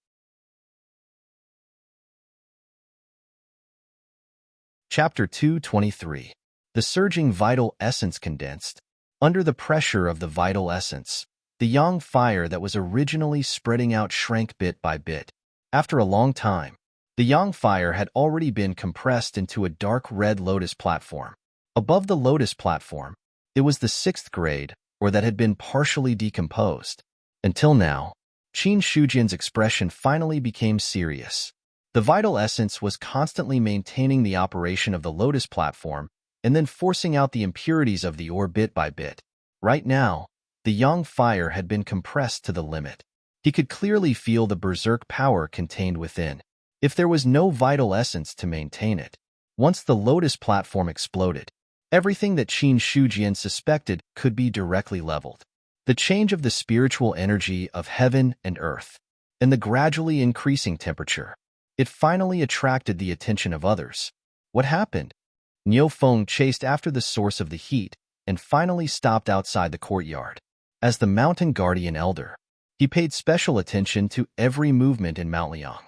Chapter 223. The surging vital essence condensed. Under the pressure of the vital essence, the young fire that was originally spreading out shrank bit by bit. After a long time, the young fire had already been compressed into a dark red lotus platform. Above the lotus platform, it was the 6th grade, or that had been partially decomposed. Until now, Qin Shujian's expression finally became serious. The vital essence was constantly maintaining the operation of the lotus platform and then forcing out the impurities of the ore bit by bit. Right now, the young fire had been compressed to the limit. He could clearly feel the berserk power contained within. If there was no vital essence to maintain it, once the lotus platform exploded, everything that Qin Shujian suspected could be directly leveled. The change of the spiritual energy of heaven and earth, and the gradually increasing temperature, it finally attracted the attention of others. What happened? Niu Feng chased after the source of the heat and finally stopped outside the courtyard. As the mountain guardian elder, he paid special attention to every movement in Mount Liang.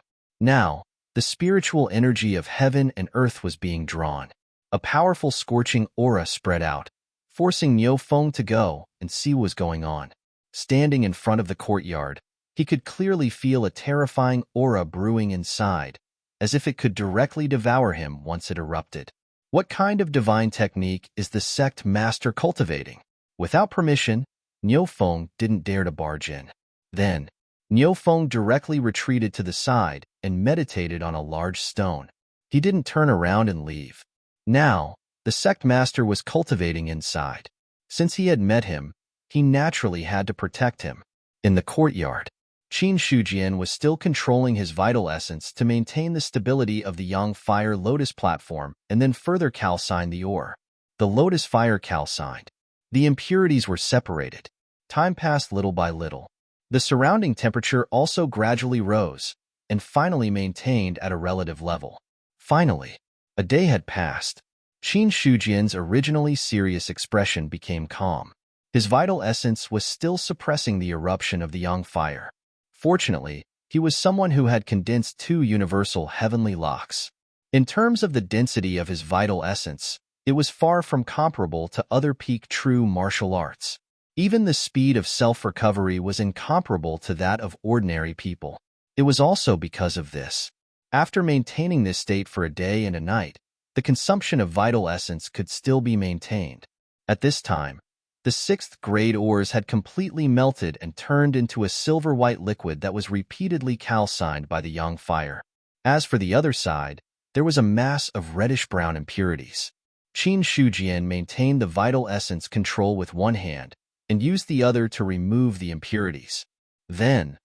Now, the spiritual energy of heaven and earth was being drawn. A powerful scorching aura spread out, forcing Niu Feng to go and see what was going on. Standing in front of the courtyard, he could clearly feel a terrifying aura brewing inside, as if it could directly devour him once it erupted. What kind of divine technique is the sect master cultivating? Without permission, Niu Feng didn't dare to barge in. Then, Niu Feng directly retreated to the side and meditated on a large stone. He didn't turn around and leave. Now, the sect master was cultivating inside. Since he had met him, he naturally had to protect him. In the courtyard, Qin Shujian was still controlling his vital essence to maintain the stability of the young fire lotus platform and then further calcine the ore. The lotus fire calcined. The impurities were separated. Time passed little by little. The surrounding temperature also gradually rose and finally maintained at a relative level. Finally, a day had passed. Qin Shujian's originally serious expression became calm. His vital essence was still suppressing the eruption of the young fire. Fortunately, he was someone who had condensed 2 universal heavenly locks. In terms of the density of his vital essence, it was far from comparable to other peak true martial arts. Even the speed of self-recovery was incomparable to that of ordinary people. It was also because of this. After maintaining this state for a day and a night, the consumption of vital essence could still be maintained. At this time, the 6th grade ores had completely melted and turned into a silver-white liquid that was repeatedly calcined by the young fire. As for the other side, there was a mass of reddish-brown impurities. Qin Shujian maintained the vital essence control with one hand and used the other to remove the impurities. Then,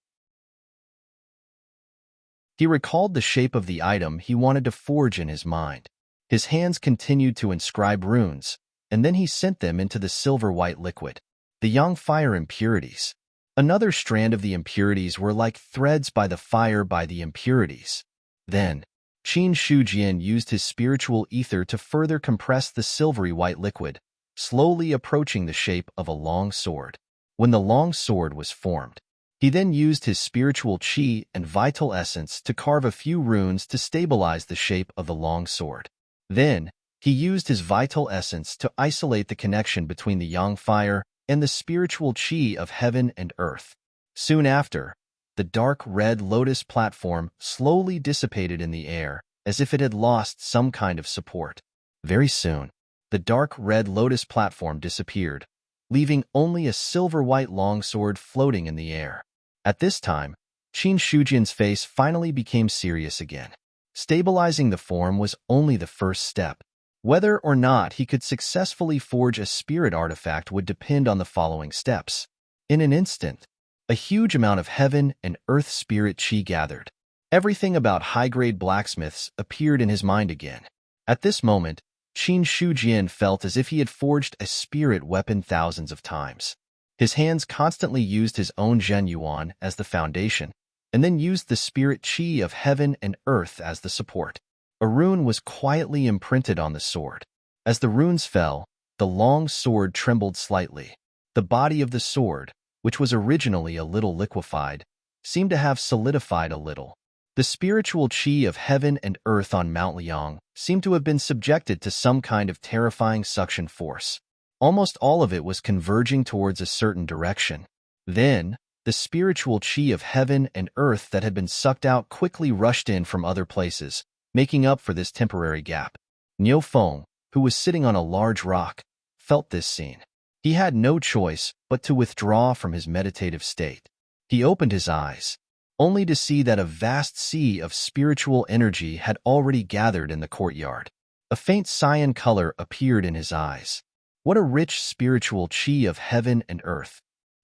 he recalled the shape of the item he wanted to forge in his mind. His hands continued to inscribe runes, and then he sent them into the silver-white liquid. The young fire impurities. Another strand of the impurities were like threads by the fire by the impurities. Then, Qin Shujian used his spiritual ether to further compress the silvery white liquid, slowly approaching the shape of a long sword. When the long sword was formed, he then used his spiritual qi and vital essence to carve a few runes to stabilize the shape of the long sword. Then, he used his vital essence to isolate the connection between the yang fire and the spiritual qi of heaven and earth. Soon after, the dark red lotus platform slowly dissipated in the air as if it had lost some kind of support. Very soon, the dark red lotus platform disappeared, leaving only a silver-white longsword floating in the air. At this time, Qin Shujian's face finally became serious again. Stabilizing the form was only the first step. Whether or not he could successfully forge a spirit artifact would depend on the following steps. In an instant, A huge amount of heaven and earth spirit chi gathered. Everything about high-grade blacksmiths appeared in his mind again. At this moment, Qin Shujian felt as if he had forged a spirit weapon thousands of times. His hands constantly used his own Zhen Yuan as the foundation, and then used the spirit chi of heaven and earth as the support. A rune was quietly imprinted on the sword. As the runes fell, the long sword trembled slightly. The body of the sword, which was originally a little liquefied, seemed to have solidified a little. The spiritual chi of heaven and earth on Mount Liang seemed to have been subjected to some kind of terrifying suction force. Almost all of it was converging towards a certain direction. Then, the spiritual chi of heaven and earth that had been sucked out quickly rushed in from other places, making up for this temporary gap. Niu Feng, who was sitting on a large rock, felt this scene. He had no choice but to withdraw from his meditative state. He opened his eyes, only to see that a vast sea of spiritual energy had already gathered in the courtyard. A faint cyan color appeared in his eyes. What a rich spiritual chi of heaven and earth!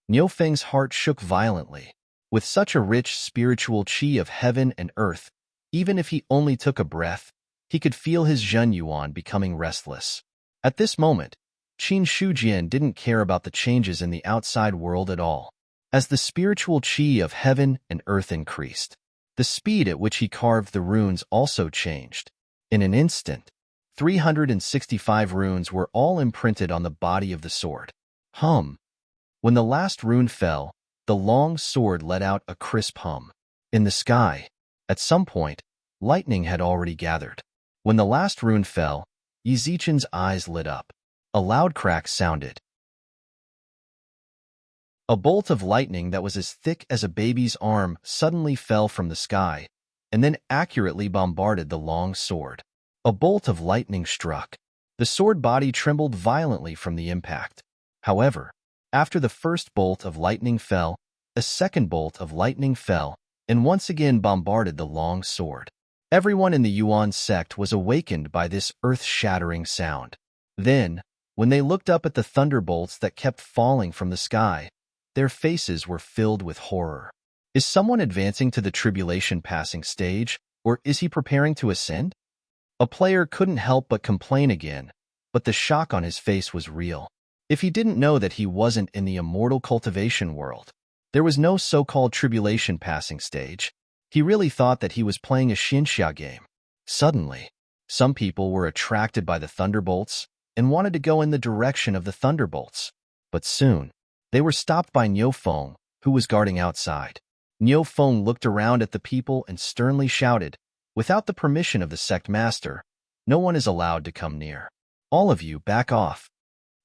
Niu Feng's heart shook violently. With such a rich spiritual chi of heaven and earth, even if he only took a breath, he could feel his Zhen Yuan becoming restless. At this moment, Qin Shujian didn't care about the changes in the outside world at all. As the spiritual chi of heaven and earth increased, the speed at which he carved the runes also changed. In an instant, 365 runes were all imprinted on the body of the sword. Hum. When the last rune fell, the long sword let out a crisp hum. In the sky, at some point, lightning had already gathered. When the last rune fell, Yi Zichen's eyes lit up. A loud crack sounded. A bolt of lightning that was as thick as a baby's arm suddenly fell from the sky, and then accurately bombarded the long sword. A bolt of lightning struck. The sword body trembled violently from the impact. However, after the first bolt of lightning fell, a second bolt of lightning fell, and once again bombarded the long sword. Everyone in the Yuan sect was awakened by this earth-shattering sound. Then, when they looked up at the thunderbolts that kept falling from the sky, their faces were filled with horror. Is someone advancing to the tribulation passing stage, or is he preparing to ascend? A player couldn't help but complain again, but the shock on his face was real. If he didn't know that he wasn't in the immortal cultivation world, there was no so-called tribulation passing stage. He really thought that he was playing a Xinxia game. Suddenly, some people were attracted by the thunderbolts and wanted to go in the direction of the thunderbolts. But soon, they were stopped by Niu Feng, who was guarding outside. Niu Feng looked around at the people and sternly shouted, "Without the permission of the sect master, no one is allowed to come near. All of you, back off."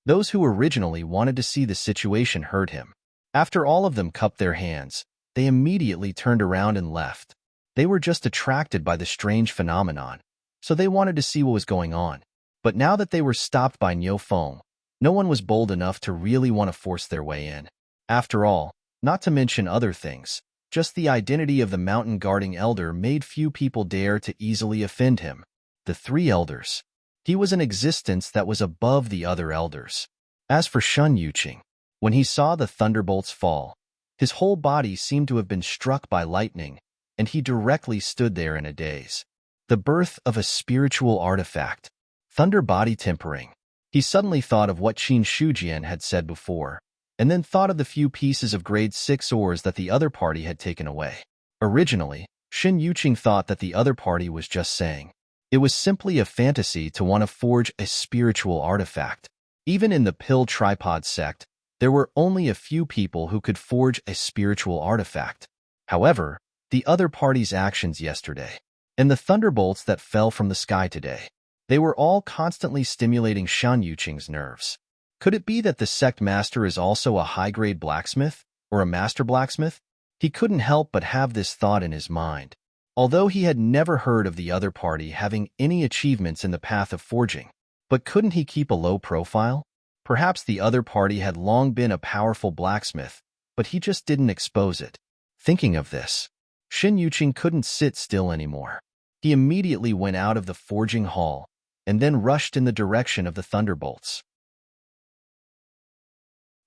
Those who originally wanted to see the situation heard him. After all of them cupped their hands, they immediately turned around and left. They were just attracted by the strange phenomenon, so they wanted to see what was going on. But now that they were stopped by Niu Feng, no one was bold enough to really want to force their way in. After all, not to mention other things, just the identity of the mountain guarding elder made few people dare to easily offend him. The three elders. He was an existence that was above the other elders. As for Shun Yuqing, when he saw the thunderbolts fall, his whole body seemed to have been struck by lightning, and he directly stood there in a daze. The birth of a spiritual artifact. Thunder body tempering. He suddenly thought of what Qin Shujian had said before, and then thought of the few pieces of grade 6 ores that the other party had taken away. Originally, Shin Yuqing thought that the other party was just saying. It was simply a fantasy to want to forge a spiritual artifact. Even in the pill tripod sect, there were only a few people who could forge a spiritual artifact. However, the other party's actions yesterday, and the thunderbolts that fell from the sky today, they were all constantly stimulating Shan Yuqing's nerves. Could it be that the sect master is also a high-grade blacksmith, or a master blacksmith? He couldn't help but have this thought in his mind. Although he had never heard of the other party having any achievements in the path of forging, but couldn't he keep a low profile? Perhaps the other party had long been a powerful blacksmith, but he just didn't expose it. Thinking of this, Shin Yuqing couldn't sit still anymore. He immediately went out of the forging hall, and then rushed in the direction of the thunderbolts.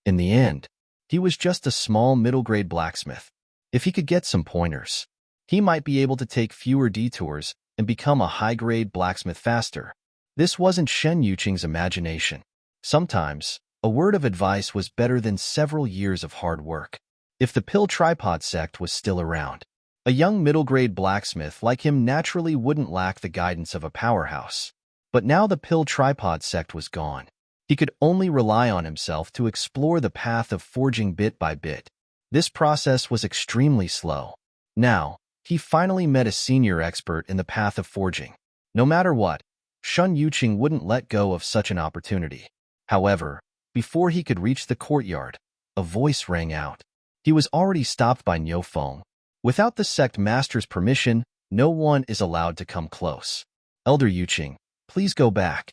In the end, He was just a small middle-grade blacksmith. If he could get some pointers, he might be able to take fewer detours and become a high-grade blacksmith faster. This wasn't Shen Yuqing's imagination. Sometimes, a word of advice was better than several years of hard work. If the pill tripod sect was still around, a young middle-grade blacksmith like him naturally wouldn't lack the guidance of a powerhouse. But now the pill tripod sect was gone. He could only rely on himself to explore the path of forging bit by bit. This process was extremely slow. Now, he finally met a senior expert in the path of forging. No matter what, Shen Yuqing wouldn't let go of such an opportunity. However, before he could reach the courtyard, a voice rang out. He was already stopped by Niu Feng. Without the sect master's permission, no one is allowed to come close. Elder Yuqing, please go back.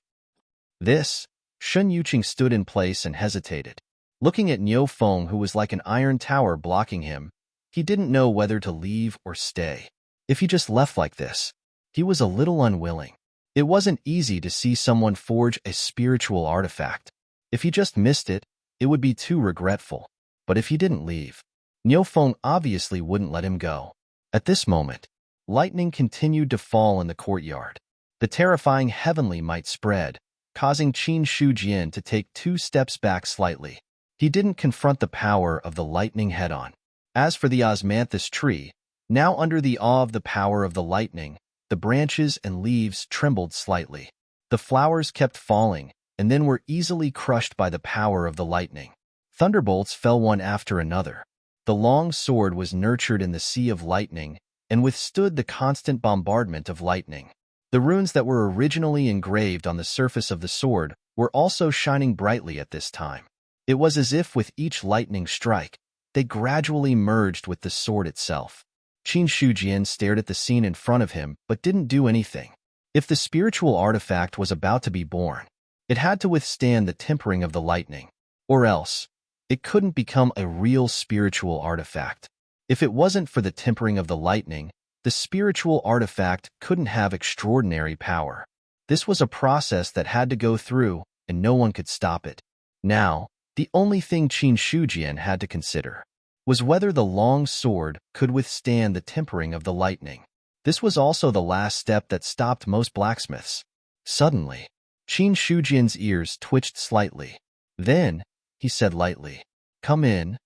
Shen Yuqing stood in place and hesitated. Looking at Niu Feng, who was like an iron tower blocking him, he didn't know whether to leave or stay. If he just left like this, he was a little unwilling. It wasn't easy to see someone forge a spiritual artifact. If he just missed it, it would be too regretful. But if he didn't leave, Niu Feng obviously wouldn't let him go. At this moment, lightning continued to fall in the courtyard. The terrifying heavenly might spread, causing Qin Shujian to take 2 steps back slightly. He didn't confront the power of the lightning head-on. As for the osmanthus tree, now under the awe of the power of the lightning, the branches and leaves trembled slightly. The flowers kept falling, and then were easily crushed by the power of the lightning. Thunderbolts fell one after another. The long sword was nurtured in the sea of lightning and withstood the constant bombardment of lightning. The runes that were originally engraved on the surface of the sword were also shining brightly at this time. It was as if with each lightning strike, they gradually merged with the sword itself. Qin Shujian stared at the scene in front of him but didn't do anything. If the spiritual artifact was about to be born, it had to withstand the tempering of the lightning, or else it couldn't become a real spiritual artifact. If it wasn't for the tempering of the lightning, the spiritual artifact couldn't have extraordinary power. This was a process that had to go through, and no one could stop it. Now, the only thing Qin Shujian had to consider was whether the long sword could withstand the tempering of the lightning. This was also the last step that stopped most blacksmiths. Suddenly, Qin Shujian's ears twitched slightly. Then, he said lightly, "Come in."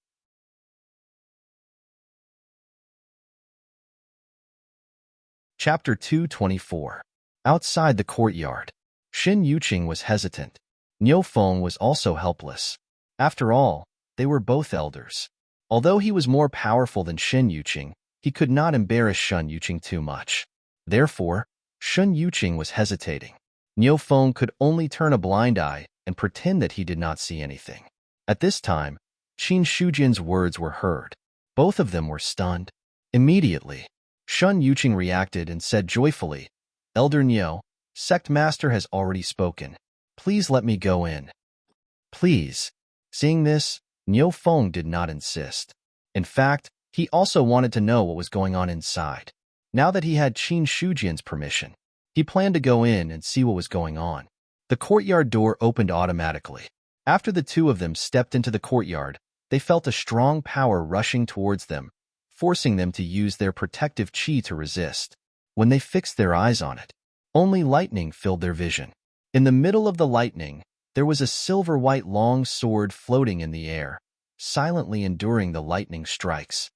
Chapter 224. Outside the courtyard, Shen Yuqing was hesitant. Niu Feng was also helpless. After all, they were both elders. Although he was more powerful than Shen Yuqing, he could not embarrass Shen Yuqing too much. Therefore, Shen Yuqing was hesitating. Niu Feng could only turn a blind eye and pretend that he did not see anything. At this time, Qin Shujian's words were heard. Both of them were stunned. Immediately, Shen Yuqing reacted and said joyfully, "Elder Niu, Sect Master has already spoken. Please let me go in." Please. Seeing this, Niu Feng did not insist. In fact, he also wanted to know what was going on inside. Now that he had Qin Shujian's permission, he planned to go in and see what was going on. The courtyard door opened automatically. After the two of them stepped into the courtyard, they felt a strong power rushing towards them, forcing them to use their protective qi to resist. When they fixed their eyes on it, only lightning filled their vision. In the middle of the lightning, there was a silver-white long sword floating in the air, silently enduring the lightning strikes.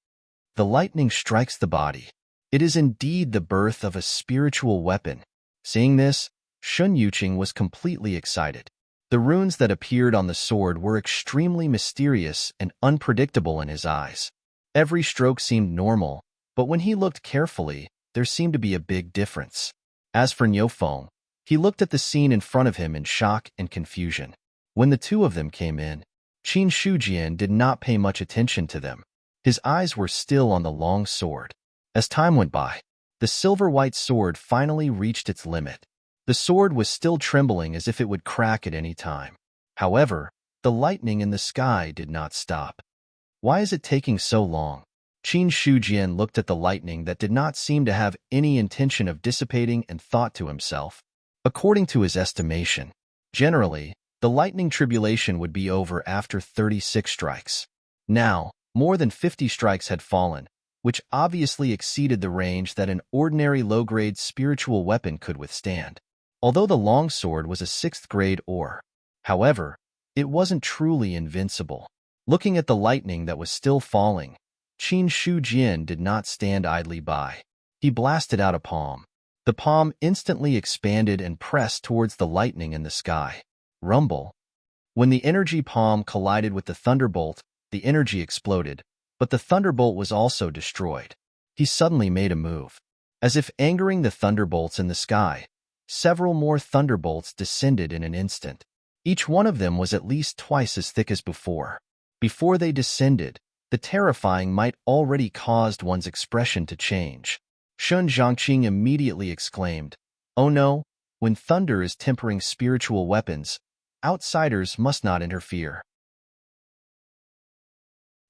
The lightning strikes the body. It is indeed the birth of a spiritual weapon. Seeing this, Shen Yuqing was completely excited. The runes that appeared on the sword were extremely mysterious and unpredictable in his eyes. Every stroke seemed normal, but when he looked carefully, there seemed to be a big difference. As for Niu Feng, he looked at the scene in front of him in shock and confusion. When the two of them came in, Qin Shujian did not pay much attention to them. His eyes were still on the long sword. As time went by, the silver-white sword finally reached its limit. The sword was still trembling as if it would crack at any time. However, the lightning in the sky did not stop. Why is it taking so long? Qin Shujian looked at the lightning that did not seem to have any intention of dissipating and thought to himself. According to his estimation, generally, the lightning tribulation would be over after 36 strikes. Now, more than 50 strikes had fallen, which obviously exceeded the range that an ordinary low-grade spiritual weapon could withstand. Although the longsword was a 6th-grade ore, however, it wasn't truly invincible. Looking at the lightning that was still falling, Qin Shu Jian did not stand idly by. He blasted out a palm. The palm instantly expanded and pressed towards the lightning in the sky. Rumble. When the energy palm collided with the thunderbolt, the energy exploded, but the thunderbolt was also destroyed. He suddenly made a move. As if angering the thunderbolts in the sky, several more thunderbolts descended in an instant. Each one of them was at least twice as thick as before. Before they descended, the terrifying might already caused one's expression to change. Shun Zhangqing immediately exclaimed, "Oh no, when thunder is tempering spiritual weapons, outsiders must not interfere.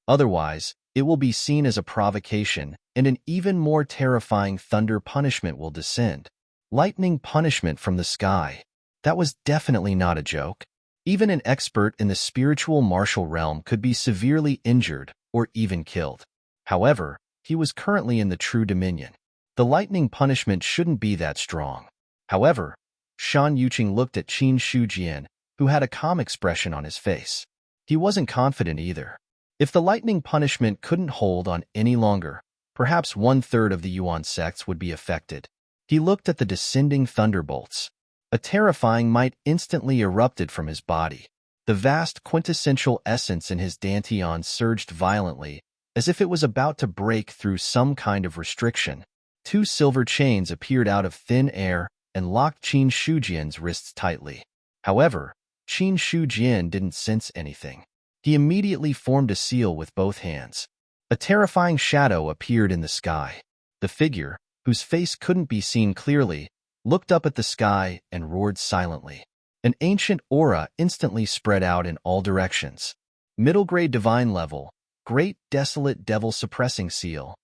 Otherwise, it will be seen as a provocation, and an even more terrifying thunder punishment will descend." Lightning punishment from the sky. That was definitely not a joke. Even an expert in the spiritual martial realm could be severely injured or even killed. However, he was currently in the true dominion. The lightning punishment shouldn't be that strong. However, Shan Yuqing looked at Qin Shu Jian, who had a calm expression on his face. He wasn't confident either. If the lightning punishment couldn't hold on any longer, perhaps 1/3 of the Yuan sects would be affected. He looked at the descending thunderbolts. A terrifying might instantly erupted from his body. The vast quintessential essence in his dantian surged violently, as if it was about to break through some kind of restriction. 2 silver chains appeared out of thin air and locked Qin Shujian's wrists tightly. However, Qin Shujian didn't sense anything. He immediately formed a seal with both hands. A terrifying shadow appeared in the sky. The figure, whose face couldn't be seen clearly, looked up at the sky and roared silently. An ancient aura instantly spread out in all directions. Middle-grade divine level, Great Desolate Devil Suppressing Seal.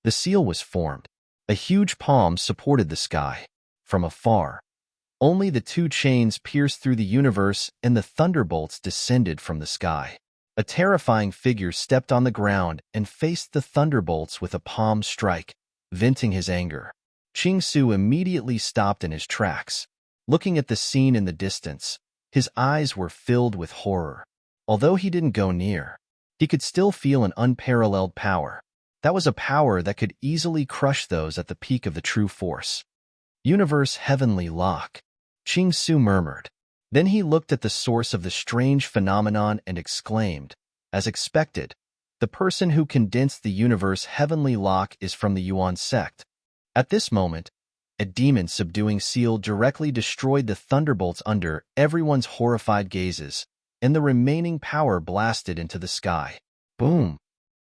The seal was formed. A huge palm supported the sky. From afar, only the 2 chains pierced through the universe and the thunderbolts descended from the sky. A terrifying figure stepped on the ground and faced the thunderbolts with a palm strike, venting his anger. Qing Su immediately stopped in his tracks. Looking at the scene in the distance, his eyes were filled with horror. Although he didn't go near, he could still feel an unparalleled power. That was a power that could easily crush those at the peak of the true force. Universe Heavenly Lock, Qing Su murmured. Then he looked at the source of the strange phenomenon and exclaimed, as expected, the person who condensed the Universe Heavenly Lock is from the Yuan sect. At this moment, a demon-subduing seal directly destroyed the thunderbolts under everyone's horrified gazes, and the remaining power blasted into the sky. Boom!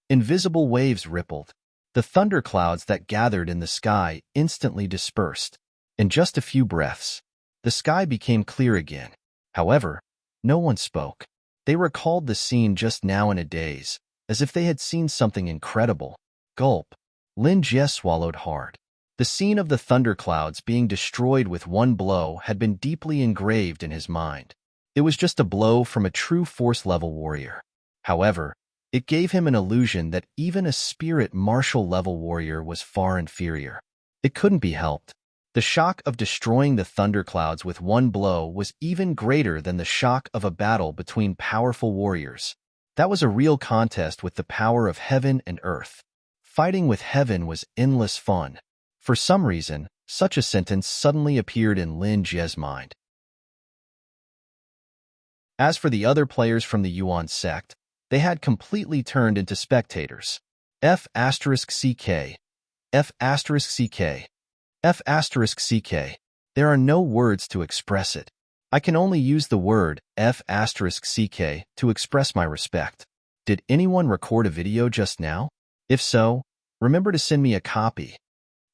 Invisible waves rippled. The thunderclouds that gathered in the sky instantly dispersed. In just a few breaths, the sky became clear again. However, no one spoke. They recalled the scene just now in a daze, as if they had seen something incredible. Gulp. Lin Jie swallowed hard. The scene of the thunderclouds being destroyed with one blow had been deeply engraved in his mind. It was just a blow from a true force-level warrior. However, it gave him an illusion that even a spirit martial-level warrior was far inferior. It couldn't be helped. The shock of destroying the thunderclouds with one blow was even greater than the shock of a battle between powerful warriors. That was a real contest with the power of heaven and earth. Fighting with heaven was endless fun. For some reason, such a sentence suddenly appeared in Lin Jie's mind. As for the other players from the Yuan sect, they had completely turned into spectators. F*CK. F*CK. F*CK. There are no words to express it. I can only use the word F*CK to express my respect. Did anyone record a video just now? If so, remember to send me a copy.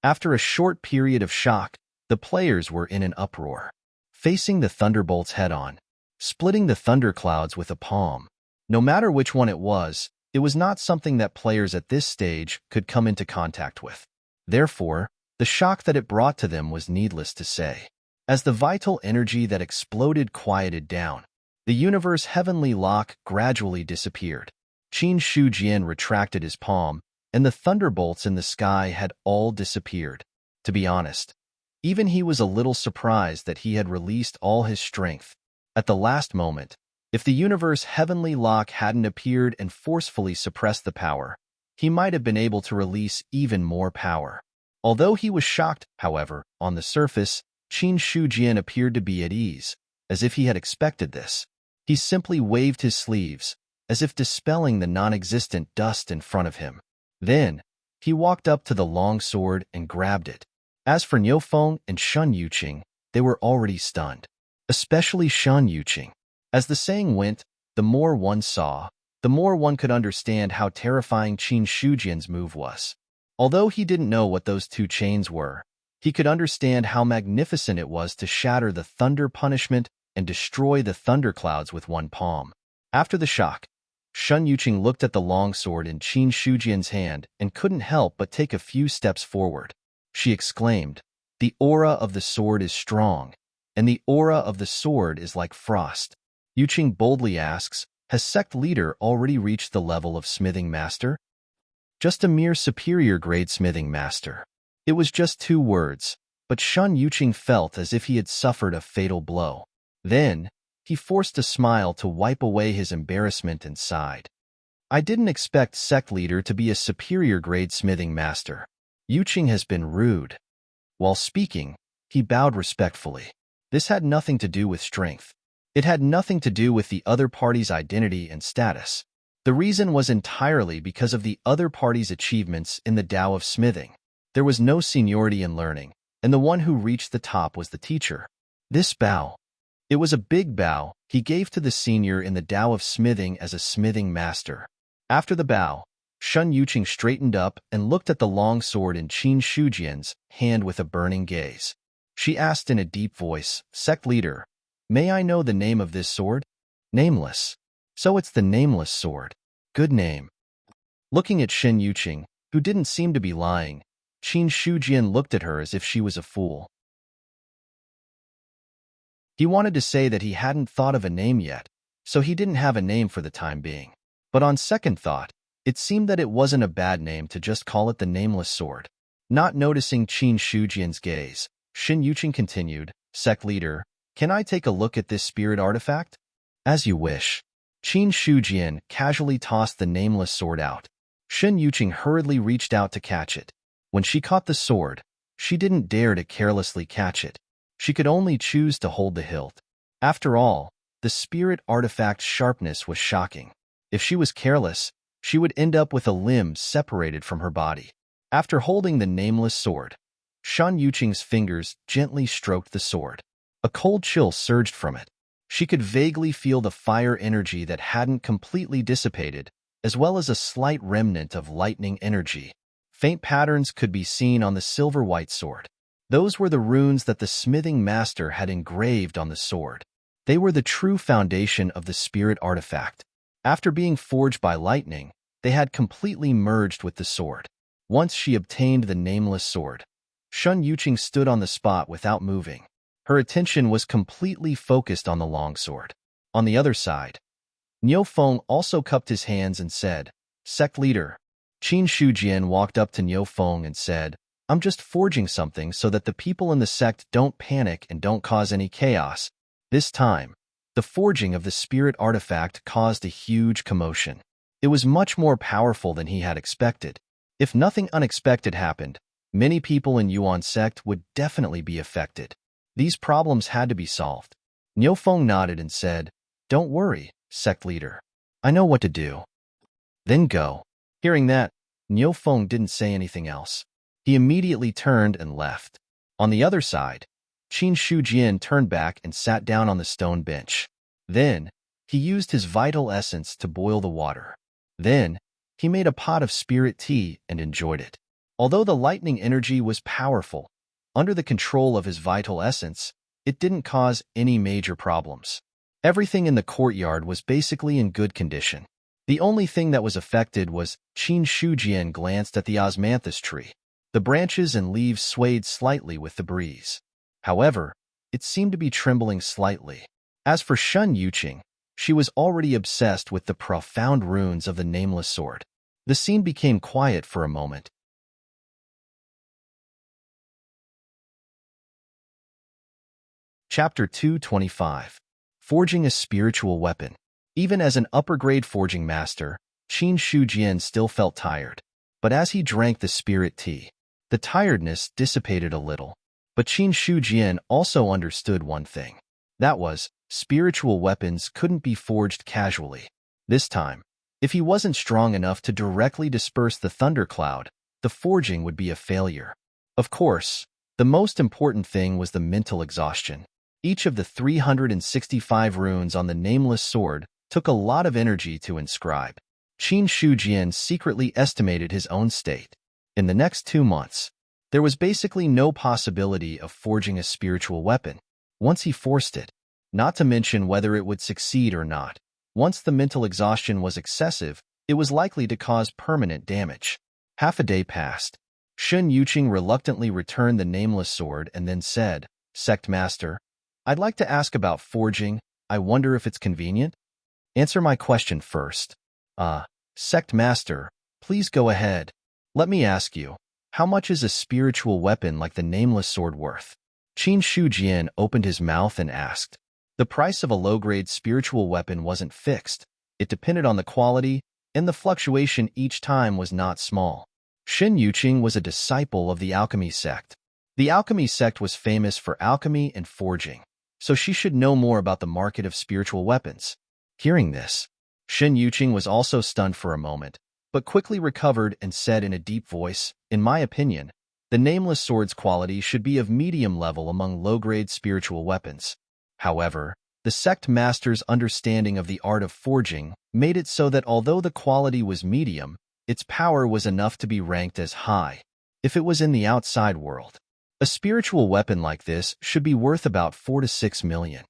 After a short period of shock, the players were in an uproar. Facing the thunderbolts head-on, splitting the thunderclouds with a palm. No matter which one it was not something that players at this stage could come into contact with. Therefore, the shock that it brought to them was needless to say. As the vital energy that exploded quieted down, the universe heavenly lock gradually disappeared. Qin Shujian retracted his palm, and the thunderbolts in the sky had all disappeared. To be honest, even he was a little surprised that he had released all his strength. At the last moment, if the universe heavenly lock hadn't appeared and forcefully suppressed the power, he might have been able to release even more power. Although he was shocked, however, on the surface, Qin Shujian appeared to be at ease, as if he had expected this. He simply waved his sleeves, as if dispelling the non-existent dust in front of him. Then, he walked up to the long sword and grabbed it. As for Niu Feng and Shen Yuqing, they were already stunned. Especially Shen Yuqing. As the saying went, the more one saw, the more one could understand how terrifying Qin Shujian's move was. Although he didn't know what those two chains were, he could understand how magnificent it was to shatter the thunder punishment and destroy the thunderclouds with one palm. After the shock, Shen Yuqing looked at the long sword in Qin Shujian's hand and couldn't help but take a few steps forward. She exclaimed, "The aura of the sword is strong, and the aura of the sword is like frost." Yuqing boldly asks, "Has sect leader already reached the level of smithing master?" "Just a mere superior grade smithing master." It was just 2 words, but Shen Yuqing felt as if he had suffered a fatal blow. Then, he forced a smile to wipe away his embarrassment and sighed. "I didn't expect sect leader to be a superior grade smithing master. Yuqing has been rude." While speaking, he bowed respectfully. This had nothing to do with strength. It had nothing to do with the other party's identity and status. The reason was entirely because of the other party's achievements in the Tao of smithing. There was no seniority in learning, and the one who reached the top was the teacher. This bow. It was a big bow he gave to the senior in the Tao of smithing as a smithing master. After the bow, Shen Yuqing straightened up and looked at the long sword in Qin Shujian's hand with a burning gaze. She asked in a deep voice, "Sect leader, may I know the name of this sword?" "Nameless." "So it's the nameless sword. Good name." Looking at Shen Yuqing, who didn't seem to be lying, Qin Shujian looked at her as if she was a fool. He wanted to say that he hadn't thought of a name yet, so he didn't have a name for the time being. But on second thought, it seemed that it wasn't a bad name to just call it the nameless sword. Not noticing Qin Shujian's gaze, Shen Yuqing continued, "Sect leader, can I take a look at this spirit artifact?" "As you wish." Qin Shujian casually tossed the nameless sword out. Shen Yuqing hurriedly reached out to catch it. When she caught the sword, she didn't dare to carelessly catch it. She could only choose to hold the hilt. After all, the spirit artifact's sharpness was shocking. If she was careless, she would end up with a limb separated from her body. After holding the nameless sword, Shen Yuqing's fingers gently stroked the sword. A cold chill surged from it. She could vaguely feel the fire energy that hadn't completely dissipated, as well as a slight remnant of lightning energy. Faint patterns could be seen on the silver-white sword. Those were the runes that the smithing master had engraved on the sword. They were the true foundation of the spirit artifact. After being forged by lightning, they had completely merged with the sword. Once she obtained the nameless sword, Shen Yuqing stood on the spot without moving. Her attention was completely focused on the longsword. On the other side, Niu Feng also cupped his hands and said, "Sect leader." Qin Shujian walked up to Niu Feng and said, "I'm just forging something so that the people in the sect don't panic and don't cause any chaos." This time, the forging of the spirit artifact caused a huge commotion. It was much more powerful than he had expected. If nothing unexpected happened, many people in Yuan sect would definitely be affected. These problems had to be solved. Niu Feng nodded and said, "Don't worry, sect leader. I know what to do." "Then go." Hearing that, Niu Feng didn't say anything else. He immediately turned and left. On the other side, Qin Shujian turned back and sat down on the stone bench. Then, he used his vital essence to boil the water. Then, he made a pot of spirit tea and enjoyed it. Although the lightning energy was powerful, under the control of his vital essence, it didn't cause any major problems. Everything in the courtyard was basically in good condition. The only thing that was affected was Qin Shujian glanced at the osmanthus tree. The branches and leaves swayed slightly with the breeze. However, it seemed to be trembling slightly. As for Shen Yuqing, She was already obsessed with the profound runes of the nameless sword. The scene became quiet for a moment. Chapter 225. Forging a Spiritual Weapon. Even as an upper-grade forging master, Qin Shujian still felt tired. But as he drank the spirit tea, the tiredness dissipated a little. But Qin Shujian also understood one thing. That was, spiritual weapons couldn't be forged casually. This time, if he wasn't strong enough to directly disperse the thundercloud, the forging would be a failure. Of course, the most important thing was the mental exhaustion. Each of the 365 runes on the nameless sword took a lot of energy to inscribe. Qin Shujian secretly estimated his own state. In the next 2 months, there was basically no possibility of forging a spiritual weapon once he forced it, not to mention whether it would succeed or not. Once the mental exhaustion was excessive, it was likely to cause permanent damage. Half a day passed. Shun Yuqing reluctantly returned the nameless sword and then said, "Sect Master, I'd like to ask about forging. I wonder if it's convenient?" "Answer my question first." Sect Master, please go ahead. Let me ask you, how much is a spiritual weapon like the nameless sword worth?" Qin Shujian opened his mouth and asked. The price of a low-grade spiritual weapon wasn't fixed. It depended on the quality, and the fluctuation each time was not small. Shin Yuqing was a disciple of the alchemy sect. The alchemy sect was famous for alchemy and forging, so she should know more about the market of spiritual weapons. Hearing this, Shin Yuqing was also stunned for a moment, but quickly recovered and said in a deep voice, "In my opinion, the nameless sword's quality should be of medium level among low-grade spiritual weapons. However, the sect master's understanding of the art of forging made it so that although the quality was medium, its power was enough to be ranked as high if it was in the outside world. A spiritual weapon like this should be worth about 4 to 6 million.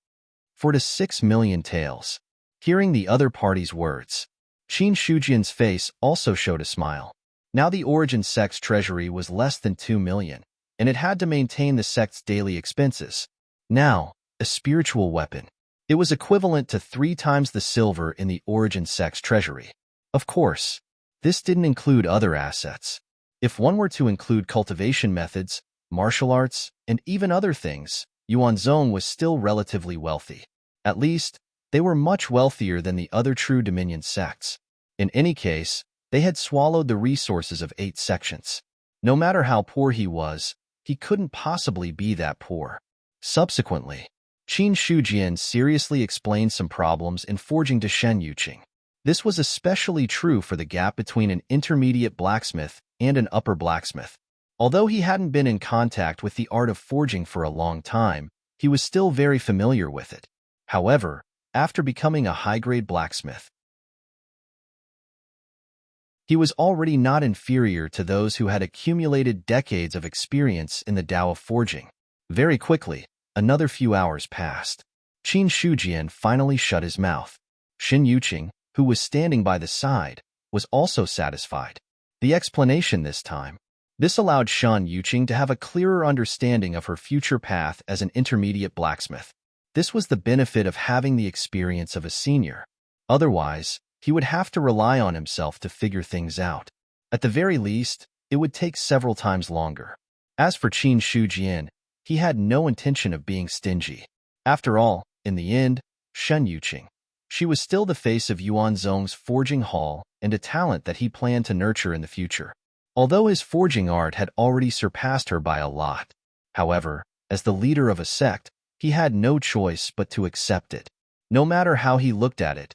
4 to 6 million taels." Hearing the other party's words, Qin Shujian's face also showed a smile. Now the Origin sect's treasury was less than 2 million, and it had to maintain the sect's daily expenses. Now, a spiritual weapon. It was equivalent to 3 times the silver in the Origin sect's treasury. Of course, this didn't include other assets. If one were to include cultivation methods, martial arts, and even other things, Yuanzhong was still relatively wealthy. At least, they were much wealthier than the other true Dominion sects. In any case, they had swallowed the resources of 8 sections. No matter how poor he was, he couldn't possibly be that poor. Subsequently, Qin Shujian seriously explained some problems in forging to Shen Yuqing. This was especially true for the gap between an intermediate blacksmith and an upper blacksmith. Although he hadn't been in contact with the art of forging for a long time, he was still very familiar with it. However, after becoming a high-grade blacksmith, he was already not inferior to those who had accumulated decades of experience in the Tao of forging. Very quickly, another few hours passed. Qin Shujian finally shut his mouth. Shin Yuqing, who was standing by the side, was also satisfied. The explanation this time. This allowed Shan Yuqing to have a clearer understanding of her future path as an intermediate blacksmith. This was the benefit of having the experience of a senior. Otherwise, he would have to rely on himself to figure things out. At the very least, it would take several times longer. As for Qin Shujian, he had no intention of being stingy. After all, in the end, Shen Yuqing. She was still the face of Yuanzhong's forging hall and a talent that he planned to nurture in the future. Although his forging art had already surpassed her by a lot. However, as the leader of a sect, he had no choice but to accept it. No matter how he looked at it,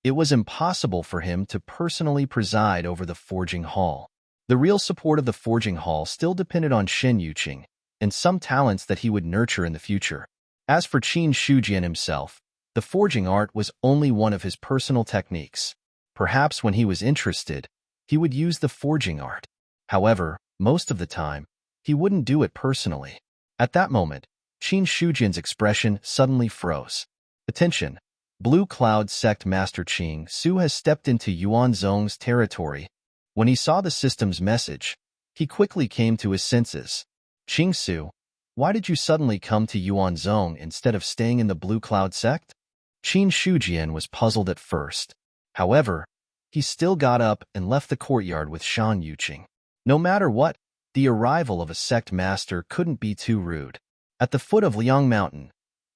it was impossible for him to personally preside over the forging hall. The real support of the forging hall still depended on Shen Yuqing and some talents that he would nurture in the future. As for Qin Shujian himself, the forging art was only one of his personal techniques. Perhaps when he was interested, he would use the forging art. However, most of the time, he wouldn't do it personally. At that moment, Qin Shujian's expression suddenly froze. "Attention! Blue Cloud Sect Master Qing Su has stepped into Yuanzhong's territory." When he saw the system's message, he quickly came to his senses. "Qing Su, why did you suddenly come to Yuanzhong instead of staying in the Blue Cloud Sect?" Qin Shujian was puzzled at first. However, he still got up and left the courtyard with Shan Yuqing. No matter what, the arrival of a sect master couldn't be too rude. At the foot of Liang Mountain,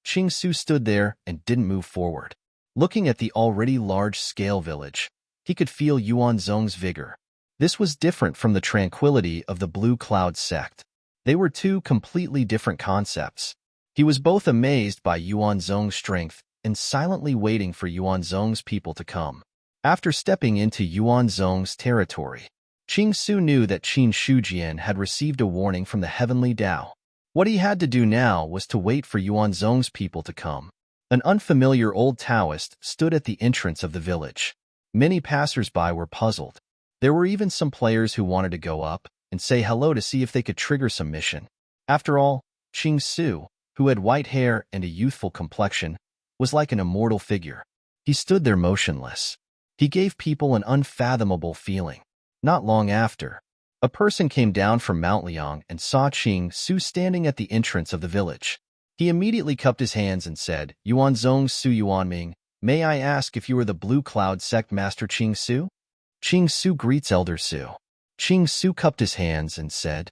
Qing Su stood there and didn't move forward. Looking at the already large-scale village, he could feel Yuan Zhong's vigor. This was different from the tranquility of the Blue Cloud sect. They were two completely different concepts. He was both amazed by Yuan Zhong's strength and silently waiting for Yuan Zhong's people to come. After stepping into Yuan Zhong's territory, Qing Su knew that Qin Shujian had received a warning from the Heavenly Tao. What he had to do now was to wait for Yuan Zhong's people to come. An unfamiliar old Taoist stood at the entrance of the village. Many passers-by were puzzled. There were even some players who wanted to go up and say hello to see if they could trigger some mission. After all, Qing Su, who had white hair and a youthful complexion, was like an immortal figure. He stood there motionless. He gave people an unfathomable feeling. Not long after, a person came down from Mount Liang and saw Qing Su standing at the entrance of the village. He immediately cupped his hands and said, "Yuan Zhong Su Yuanming, may I ask if you are the Blue Cloud sect master Qing Su?" Qing Su greets Elder Su. Qing Su cupped his hands and said,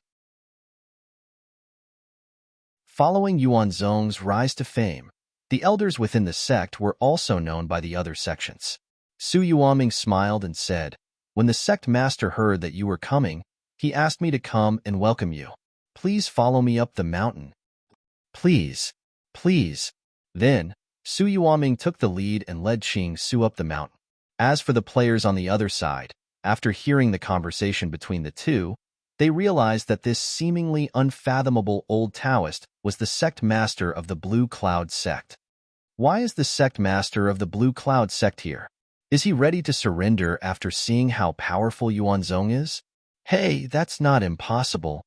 following Yuan Zhong's rise to fame, the elders within the sect were also known by the other sections. Su Yuanming smiled and said, "When the sect master heard that you were coming, he asked me to come and welcome you. Please follow me up the mountain." Please. Then, Su Yuanming took the lead and led Qing Su up the mountain. As for the players on the other side, after hearing the conversation between the two, they realized that this seemingly unfathomable old Taoist was the sect master of the Blue Cloud sect. Why is the sect master of the Blue Cloud sect here? Is he ready to surrender after seeing how powerful Yuan Zhong is? Hey, that's not impossible.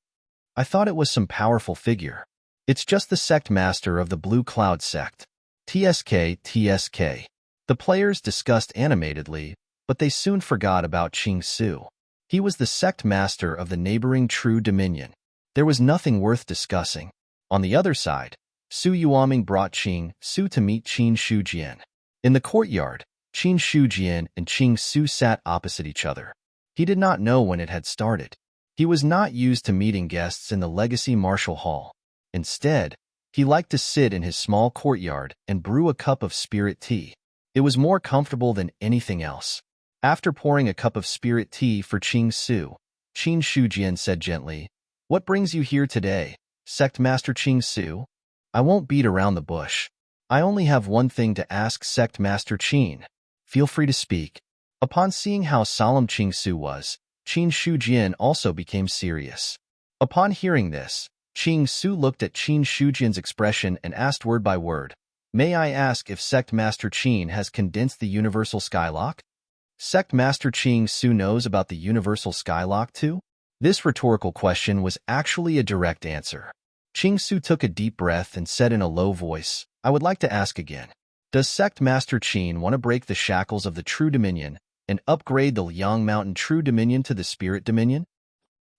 I thought it was some powerful figure. It's just the sect master of the Blue Cloud sect. TSK. The players discussed animatedly, but they soon forgot about Qing Su. He was the sect master of the neighboring True Dominion. There was nothing worth discussing. On the other side, Su Yuanming brought Qing Su to meet Qin Shujian. In the courtyard, Qin Shujian and Qing Su sat opposite each other. He did not know when it had started. He was not used to meeting guests in the Legacy Martial Hall. Instead, he liked to sit in his small courtyard and brew a cup of spirit tea. It was more comfortable than anything else. After pouring a cup of spirit tea for Qing Su, Qin Shujian said gently, "What brings you here today, Sect Master Qing Su?" "I won't beat around the bush. I only have one thing to ask Sect Master Qin. Feel free to speak." Upon seeing how solemn Qing Su was, Qin Shujian also became serious. Upon hearing this, Qing Su looked at Qin Shujian's expression and asked word by word, "May I ask if Sect Master Qin has condensed the Universal Skylock?" Sect Master Qing Su knows about the Universal Skylock too? This rhetorical question was actually a direct answer. Qing Su took a deep breath and said in a low voice, "I would like to ask again. Does Sect Master Qin want to break the shackles of the True Dominion and upgrade the Liang Mountain True Dominion to the Spirit Dominion?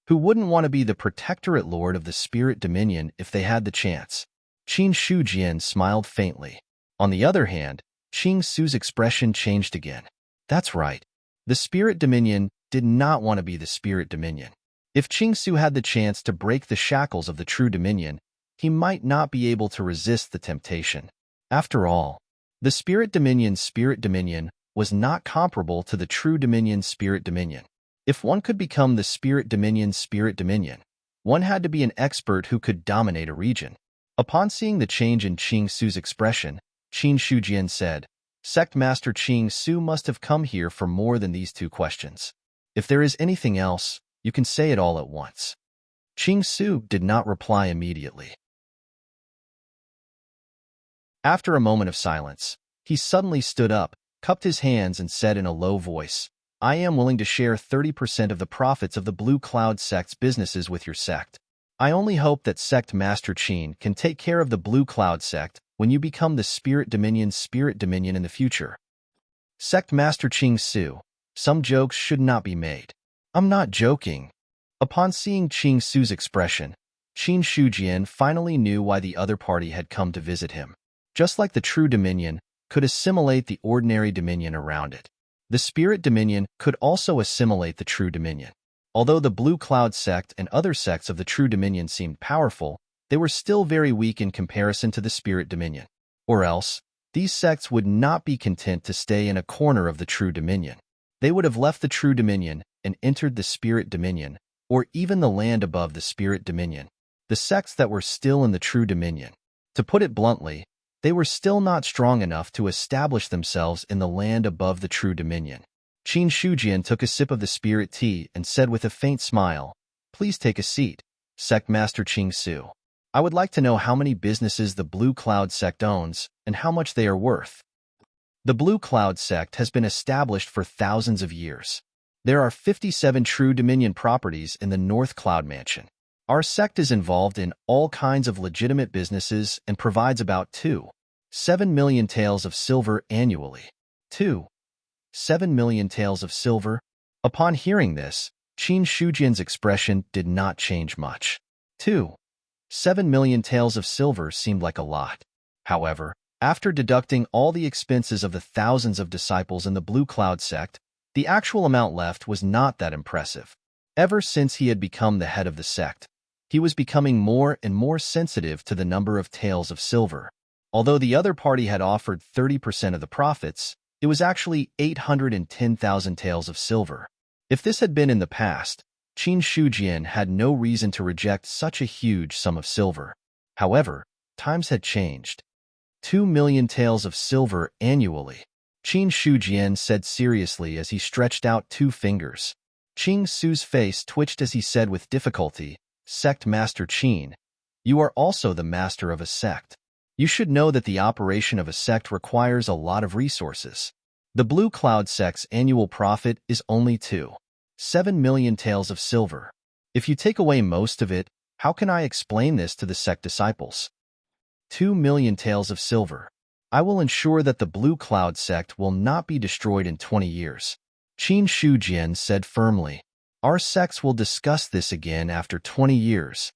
Who wouldn't want to be the Protectorate Lord of the Spirit Dominion if they had the chance?" Qin Shujian smiled faintly. On the other hand, Qing Su's expression changed again. That's right. The Spirit Dominion did not want to be the Spirit Dominion. If Qing Su had the chance to break the shackles of the True Dominion, he might not be able to resist the temptation. After all, the Spirit Dominion was not comparable to the True Dominion Spirit Dominion. If one could become the Spirit Dominion, one had to be an expert who could dominate a region. Upon seeing the change in Qing Su's expression, Qin Shujian said, "Sect Master Qing Su must have come here for more than these two questions. If there is anything else, you can say it all at once." Qing Su did not reply immediately. After a moment of silence, he suddenly stood up, cupped his hands and said in a low voice, "I am willing to share 30% of the profits of the Blue Cloud sect's businesses with your sect. I only hope that Sect Master Qin can take care of the Blue Cloud sect when you become the Spirit Dominion in the future." Sect Master Qing Su, some jokes should not be made. I'm not joking. Upon seeing Qing Su's expression, Qin Shujian finally knew why the other party had come to visit him. Just like the True Dominion, could assimilate the ordinary dominion around it. The spirit dominion could also assimilate the true dominion. Although the Blue Cloud sect and other sects of the true dominion seemed powerful, they were still very weak in comparison to the spirit dominion. Or else, these sects would not be content to stay in a corner of the true dominion. They would have left the true dominion and entered the spirit dominion, or even the land above the spirit dominion. The sects that were still in the true dominion. To put it bluntly, they were still not strong enough to establish themselves in the land above the true dominion. Qin Shujian took a sip of the spirit tea and said with a faint smile, "Please take a seat, Sect Master Qing Su. I would like to know how many businesses the Blue Cloud sect owns and how much they are worth." The Blue Cloud sect has been established for thousands of years. There are 57 true dominion properties in the North Cloud Mansion. Our sect is involved in all kinds of legitimate businesses and provides about 7 million taels of silver annually. 7 million taels of silver? Upon hearing this, Qin Shujian's expression did not change much. 7 million taels of silver seemed like a lot. However, after deducting all the expenses of the thousands of disciples in the Blue Cloud sect, the actual amount left was not that impressive. Ever since he had become the head of the sect, he was becoming more and more sensitive to the number of taels of silver. Although the other party had offered 30% of the profits, it was actually 810,000 taels of silver. If this had been in the past, Qin Shujian had no reason to reject such a huge sum of silver. However, times had changed. 2 million taels of silver annually. Qin Shujian said seriously as he stretched out 2 fingers. Qing Su's face twitched as he said with difficulty, "Sect Master Qin, you are also the master of a sect. You should know that the operation of a sect requires a lot of resources. The Blue Cloud sect's annual profit is only 7 million taels of silver. If you take away most of it, how can I explain this to the sect disciples? 2 million taels of silver. I will ensure that the Blue Cloud sect will not be destroyed in 20 years. Qin Shujian said firmly. Our sects will discuss this again after 20 years.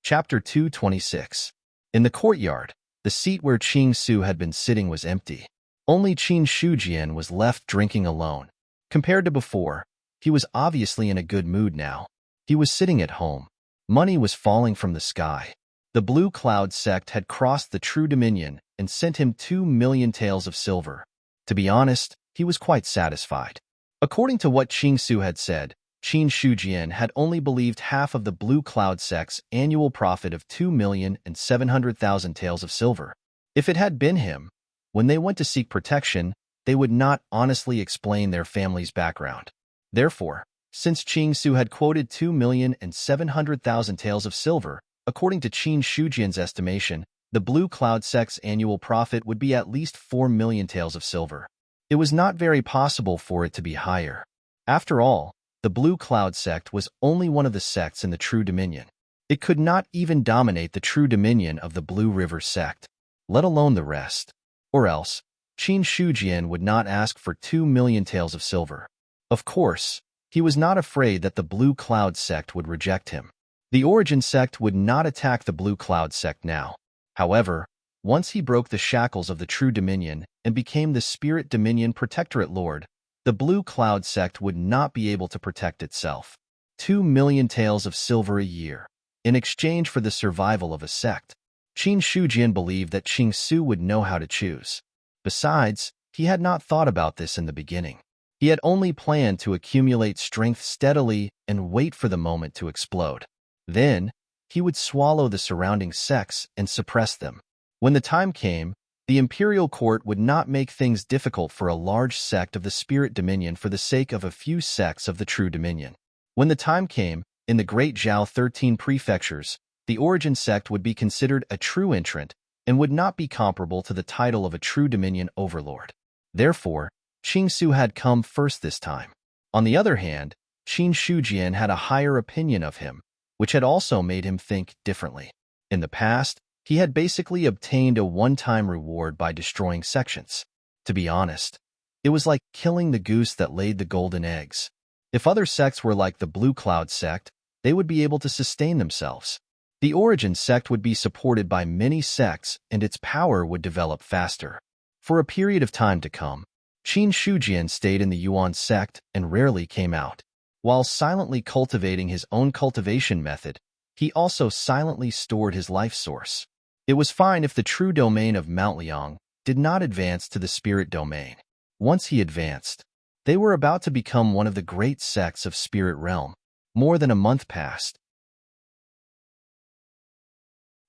Chapter 226. In the courtyard, the seat where Qing Su had been sitting was empty. Only Qin Shujian was left drinking alone. Compared to before, he was obviously in a good mood now. He was sitting at home. Money was falling from the sky. The Blue Cloud sect had crossed the true dominion and sent him 2 million taels of silver. To be honest, he was quite satisfied. According to what Qing Su had said, Qin Shujian had only believed half of the Blue Cloud sect's annual profit of 2,700,000 taels of silver. If it had been him, when they went to seek protection, they would not honestly explain their family's background. Therefore, since Qing Su had quoted 2,700,000 taels of silver, according to Qin Shujian's estimation, the Blue Cloud sect's annual profit would be at least 4 million taels of silver. It was not very possible for it to be higher. After all, the Blue Cloud sect was only one of the sects in the True Dominion. It could not even dominate the True Dominion of the Blue River sect, let alone the rest. Or else, Qin Shujian would not ask for 2 million taels of silver. Of course, he was not afraid that the Blue Cloud sect would reject him. The Origin sect would not attack the Blue Cloud sect now. However, once he broke the shackles of the True Dominion and became the Spirit Dominion Protectorate Lord, the Blue Cloud sect would not be able to protect itself. 2 million taels of silver a year, in exchange for the survival of a sect. Qin Shujian believed that Qing Su would know how to choose. Besides, he had not thought about this in the beginning. He had only planned to accumulate strength steadily and wait for the moment to explode. Then, he would swallow the surrounding sects and suppress them. When the time came, the imperial court would not make things difficult for a large sect of the Spirit Dominion for the sake of a few sects of the True Dominion. When the time came, in the Great Zhao 13 prefectures, the Origin sect would be considered a true entrant and would not be comparable to the title of a True Dominion overlord. Therefore, Qing Su had come first this time. On the other hand, Qin Shujian had a higher opinion of him, which had also made him think differently. In the past, he had basically obtained a one-time reward by destroying sections. To be honest, it was like killing the goose that laid the golden eggs. If other sects were like the Blue Cloud sect, they would be able to sustain themselves. The origin sect would be supported by many sects and its power would develop faster. For a period of time to come, Qin Shujian stayed in the Yuan sect and rarely came out. While silently cultivating his own cultivation method, he also silently stored his life source. It was fine if the true domain of Mount Liang did not advance to the spirit domain. Once he advanced, they were about to become one of the great sects of spirit realm. More than a month passed.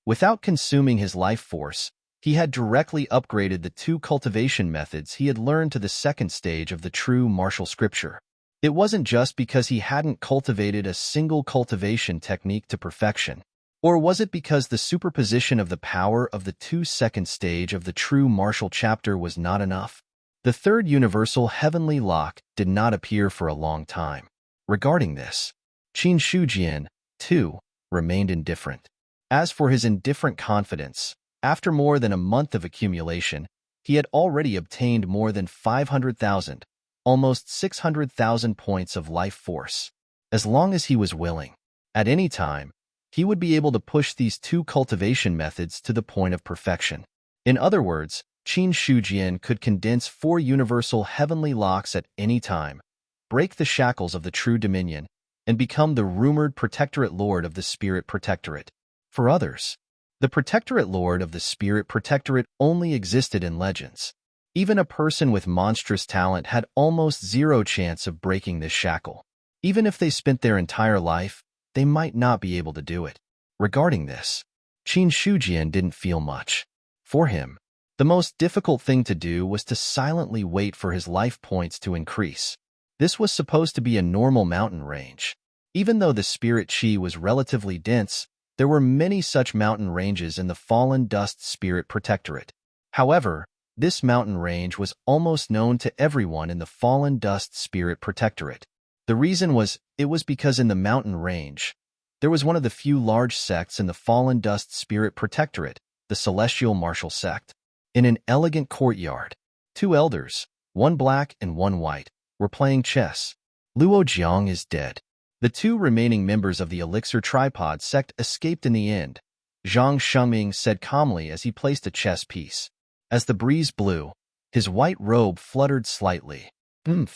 Without consuming his life force, he had directly upgraded the 2 cultivation methods he had learned to the 2nd stage of the true martial scripture. It wasn't just because he hadn't cultivated a single cultivation technique to perfection. Or was it because the superposition of the power of the 2 second stage of the true martial chapter was not enough? The 3rd universal heavenly lock did not appear for a long time. Regarding this, Qin Shujian, too, remained indifferent. As for his indifferent confidence, after more than a month of accumulation, he had already obtained more than 500,000, almost 600,000 points of life force. As long as he was willing, at any time, he would be able to push these 2 cultivation methods to the point of perfection. In other words, Qin Shujian could condense 4 universal heavenly locks at any time, break the shackles of the true dominion, and become the rumored protectorate lord of the spirit protectorate. For others, the protectorate lord of the spirit protectorate only existed in legends. Even a person with monstrous talent had almost zero chance of breaking this shackle. Even if they spent their entire life, they might not be able to do it. Regarding this, Qin Shujian didn't feel much. For him, the most difficult thing to do was to silently wait for his life points to increase. This was supposed to be a normal mountain range. Even though the spirit chi was relatively dense, there were many such mountain ranges in the Fallen Dust Spirit Protectorate. However, this mountain range was almost known to everyone in the Fallen Dust Spirit Protectorate. The reason was, it was because in the mountain range, there was one of the few large sects in the Fallen Dust Spirit Protectorate, the Celestial Martial Sect. In an elegant courtyard, 2 elders, one black and one white, were playing chess. Luo Jiang is dead. The 2 remaining members of the Elixir Tripod sect escaped in the end, Zhang Shengming said calmly as he placed a chess piece. As the breeze blew, his white robe fluttered slightly. Luo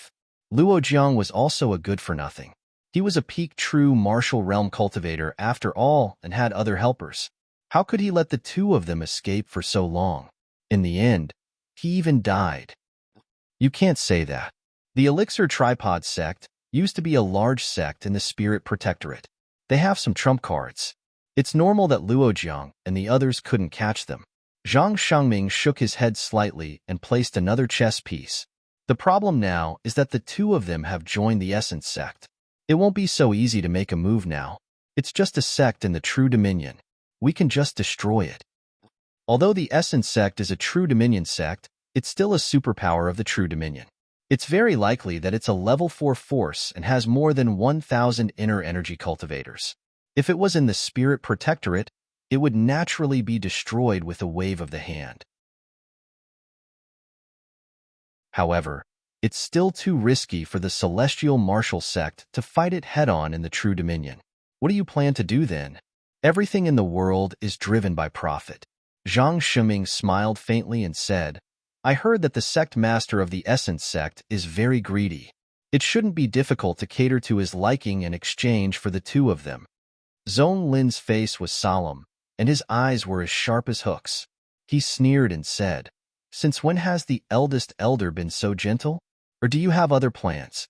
Jiang was also a good-for-nothing. He was a peak true martial realm cultivator after all and had other helpers. How could he let the 2 of them escape for so long? In the end, he even died. You can't say that. The Elixir Tripod sect used to be a large sect in the Spirit Protectorate. They have some trump cards. It's normal that Luo Jiang and the others couldn't catch them. Zhang Shengming shook his head slightly and placed another chess piece. The problem now is that the 2 of them have joined the Essence sect. It won't be so easy to make a move now. It's just a sect in the True Dominion. We can just destroy it. Although the Essence sect is a True Dominion sect, it's still a superpower of the True Dominion. It's very likely that it's a level 4 force and has more than 1,000 inner energy cultivators. If it was in the Spirit Protectorate, it would naturally be destroyed with a wave of the hand. However, it's still too risky for the Celestial Martial Sect to fight it head-on in the True Dominion. What do you plan to do then? Everything in the world is driven by profit. Zhang Shengming smiled faintly and said, I heard that the sect master of the Essence sect is very greedy. It shouldn't be difficult to cater to his liking in exchange for the 2 of them. Zhong Lin's face was solemn, and his eyes were as sharp as hooks. He sneered and said, Since when has the eldest elder been so gentle? Or do you have other plans?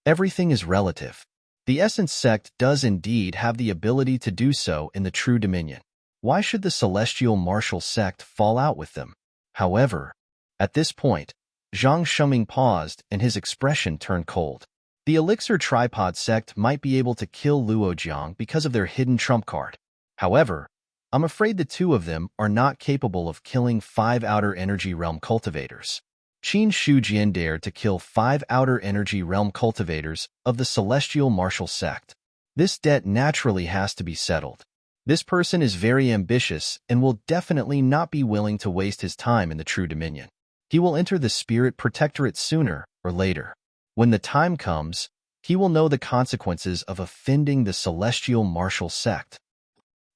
Everything is relative. The Essence sect does indeed have the ability to do so in the True Dominion. Why should the Celestial Martial sect fall out with them? However, at this point, Zhang Shengming paused and his expression turned cold. The Elixir Tripod sect might be able to kill Luo Jiang because of their hidden trump card. However, I'm afraid the 2 of them are not capable of killing 5 Outer Energy Realm cultivators. Qin Shujian dared to kill 5 Outer Energy Realm cultivators of the Celestial Martial sect. This debt naturally has to be settled. This person is very ambitious and will definitely not be willing to waste his time in the True Dominion. He will enter the Spirit Protectorate sooner or later. When the time comes, he will know the consequences of offending the Celestial Martial sect.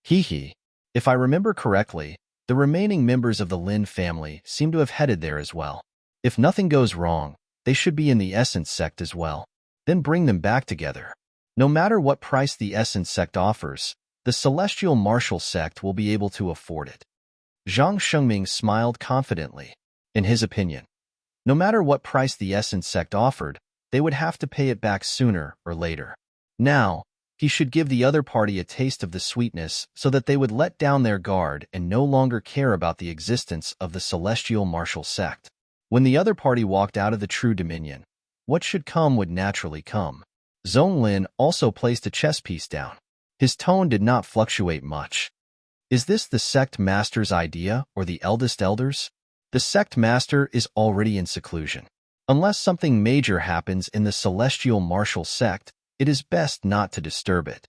Hee. If I remember correctly, the remaining members of the Lin family seem to have headed there as well. If nothing goes wrong, they should be in the Essence sect as well. Then bring them back together. No matter what price the Essence sect offers, the Celestial Martial sect will be able to afford it. Zhang Shengming smiled confidently. In his opinion, no matter what price the Essence sect offered, they would have to pay it back sooner or later. Now, he should give the other party a taste of the sweetness so that they would let down their guard and no longer care about the existence of the Celestial Martial sect. When the other party walked out of the True Dominion, what should come would naturally come. Zonglin also placed a chess piece down. His tone did not fluctuate much. Is this the sect master's idea or the eldest elder's? The sect master is already in seclusion. Unless something major happens in the Celestial Martial sect, it is best not to disturb it.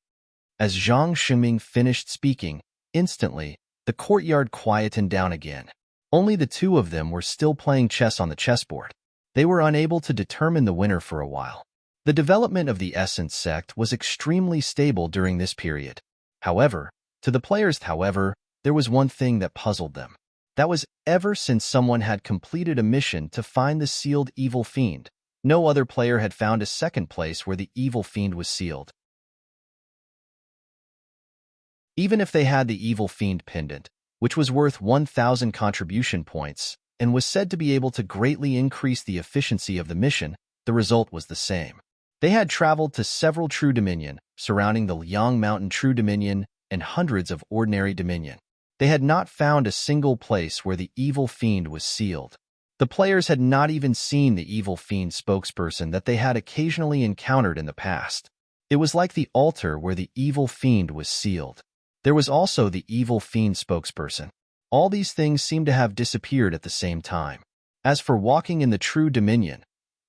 As Zhang Shengming finished speaking, instantly, the courtyard quietened down again. Only the two of them were still playing chess on the chessboard. They were unable to determine the winner for a while. The development of the Essence sect was extremely stable during this period. However, there was one thing that puzzled them. That was ever since someone had completed a mission to find the sealed evil fiend, no other player had found a second place where the evil fiend was sealed. Even if they had the evil fiend pendant, which was worth 1,000 contribution points and was said to be able to greatly increase the efficiency of the mission, the result was the same. They had traveled to several True Dominion, surrounding the Liang Mountain True Dominion and hundreds of ordinary Dominion. They had not found a single place where the evil fiend was sealed. The players had not even seen the evil fiend spokesperson that they had occasionally encountered in the past. It was like the altar where the evil fiend was sealed. There was also the evil fiend spokesperson. All these things seemed to have disappeared at the same time. As for walking in the True Dominion,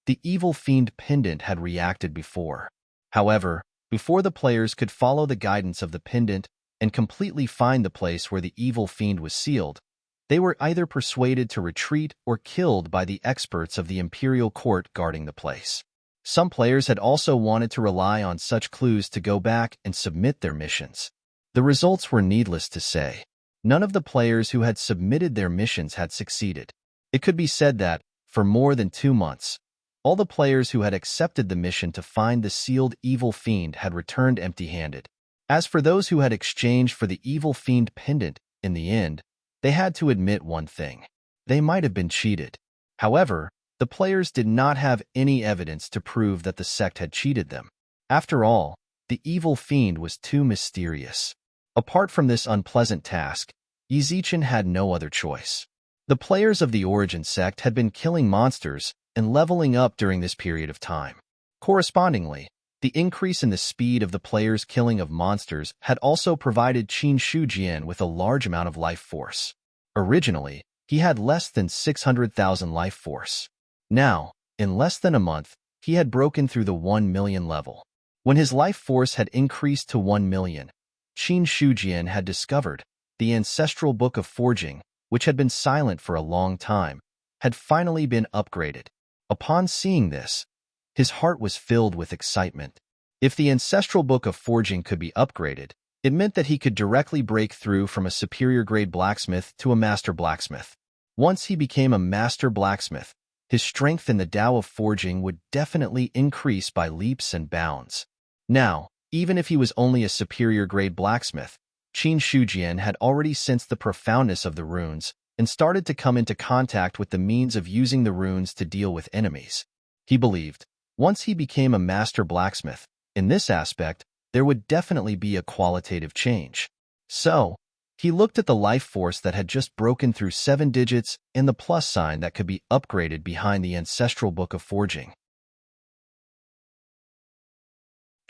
the evil fiend pendant had reacted before. However, before the players could follow the guidance of the pendant and completely find the place where the evil fiend was sealed, they were either persuaded to retreat or killed by the experts of the Imperial Court guarding the place. Some players had also wanted to rely on such clues to go back and submit their missions. The results were needless to say. None of the players who had submitted their missions had succeeded. It could be said that, for more than 2 months, all the players who had accepted the mission to find the sealed evil fiend had returned empty-handed. As for those who had exchanged for the evil fiend pendant, in the end, they had to admit one thing. They might have been cheated. However, the players did not have any evidence to prove that the sect had cheated them. After all, the evil fiend was too mysterious. Apart from this unpleasant task, Yizichen had no other choice. The players of the Origin sect had been killing monsters and leveling up during this period of time. Correspondingly, the increase in the speed of the players' killing of monsters had also provided Qin Shujian with a large amount of life force. Originally, he had less than 600,000 life force. Now, in less than a month, he had broken through the 1 million level. When his life force had increased to 1 million, Qin Shujian had discovered the ancestral book of forging, which had been silent for a long time, had finally been upgraded. Upon seeing this, his heart was filled with excitement. If the ancestral book of forging could be upgraded, it meant that he could directly break through from a superior grade blacksmith to a master blacksmith. Once he became a master blacksmith, his strength in the Tao of forging would definitely increase by leaps and bounds. Now, even if he was only a superior grade blacksmith, Qin Shujian had already sensed the profoundness of the runes and started to come into contact with the means of using the runes to deal with enemies. He believed, once he became a master blacksmith, in this aspect, there would definitely be a qualitative change. So, he looked at the life force that had just broken through 7 digits and the plus sign that could be upgraded behind the ancestral book of forging.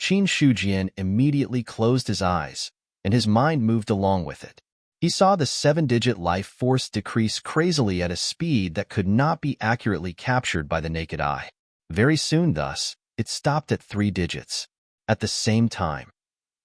Qin Shujian immediately closed his eyes, and his mind moved along with it. He saw the 7-digit life force decrease crazily at a speed that could not be accurately captured by the naked eye. Very soon, thus, it stopped at 3 digits. At the same time,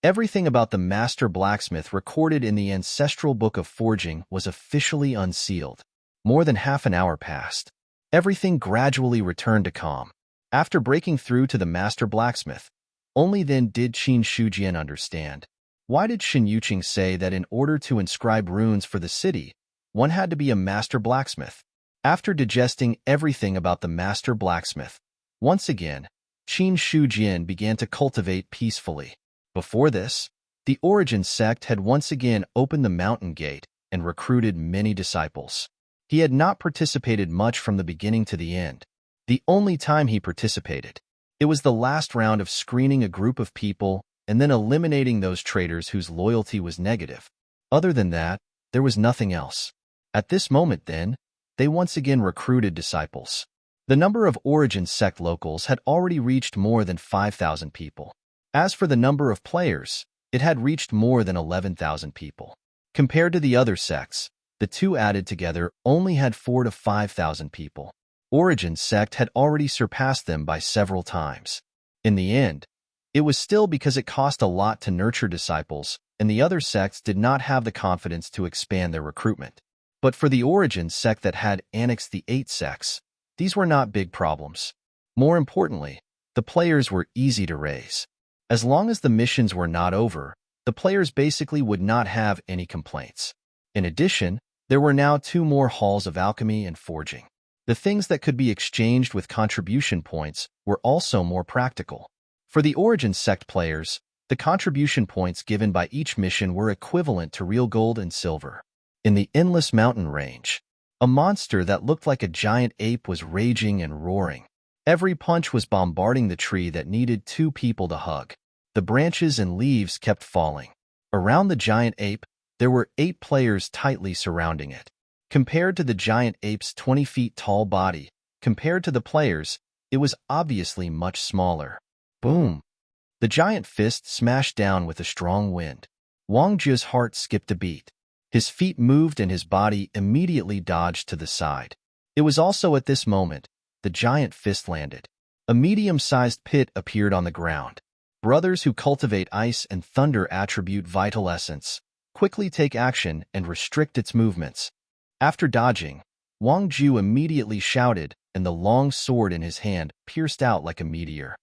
everything about the master blacksmith recorded in the ancestral book of forging was officially unsealed. More than half an hour passed. Everything gradually returned to calm. After breaking through to the master blacksmith, only then did Qin Shujian understand. Why did Shen Yuqing say that in order to inscribe runes for the city, one had to be a master blacksmith? After digesting everything about the master blacksmith, once again, Qin Shujin began to cultivate peacefully. Before this, the Origin sect had once again opened the mountain gate and recruited many disciples. He had not participated much from the beginning to the end. The only time he participated, it was the last round of screening a group of people and then eliminating those traitors whose loyalty was negative. Other than that, there was nothing else. At this moment, then, they once again recruited disciples. The number of Origin sect locals had already reached more than 5,000 people. As for the number of players, it had reached more than 11,000 people. Compared to the other sects, the two added together only had 4,000 to 5,000 people. Origin sect had already surpassed them by several times. In the end, it was still because it cost a lot to nurture disciples, and the other sects did not have the confidence to expand their recruitment. But for the Origin sect that had annexed the 8 sects, these were not big problems. More importantly, the players were easy to raise. As long as the missions were not over, the players basically would not have any complaints. In addition, there were now 2 more halls of alchemy and forging. The things that could be exchanged with contribution points were also more practical. For the Origin sect players, the contribution points given by each mission were equivalent to real gold and silver. In the endless mountain range, a monster that looked like a giant ape was raging and roaring. Every punch was bombarding the tree that needed 2 people to hug. The branches and leaves kept falling. Around the giant ape, there were 8 players tightly surrounding it. Compared to the giant ape's 20 feet tall body, compared to the players, it was obviously much smaller. Boom! The giant fist smashed down with a strong wind. Wang Jia's heart skipped a beat. His feet moved and his body immediately dodged to the side. It was also at this moment the giant fist landed. A medium-sized pit appeared on the ground. Brothers who cultivate ice and thunder attribute vital essence quickly take action and restrict its movements. After dodging, Wang Jiu immediately shouted, and the long sword in his hand pierced out like a meteor.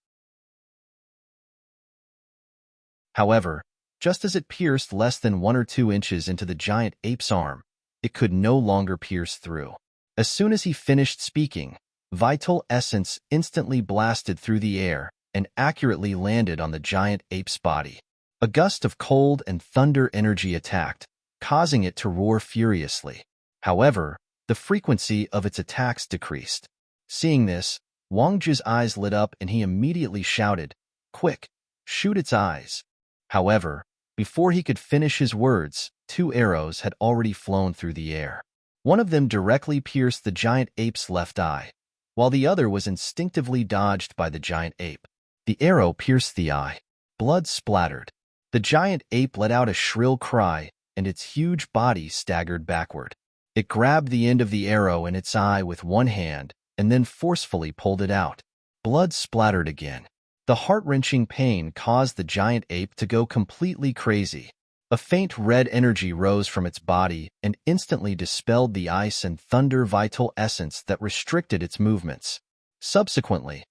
However, just as it pierced less than 1 or 2 inches into the giant ape's arm, it could no longer pierce through. As soon as he finished speaking, vital essence instantly blasted through the air and accurately landed on the giant ape's body. A gust of cold and thunder energy attacked, causing it to roar furiously. However, the frequency of its attacks decreased. Seeing this, Wang Ji's eyes lit up and he immediately shouted, "Quick, shoot its eyes." However, before he could finish his words, 2 arrows had already flown through the air. One of them directly pierced the giant ape's left eye, while the other was instinctively dodged by the giant ape. The arrow pierced the eye. Blood splattered. The giant ape let out a shrill cry, and its huge body staggered backward. It grabbed the end of the arrow in its eye with one hand and then forcefully pulled it out. Blood splattered again. The heart-wrenching pain caused the giant ape to go completely crazy. A faint red energy rose from its body and instantly dispelled the ice and thunder vital essence that restricted its movements. Subsequently,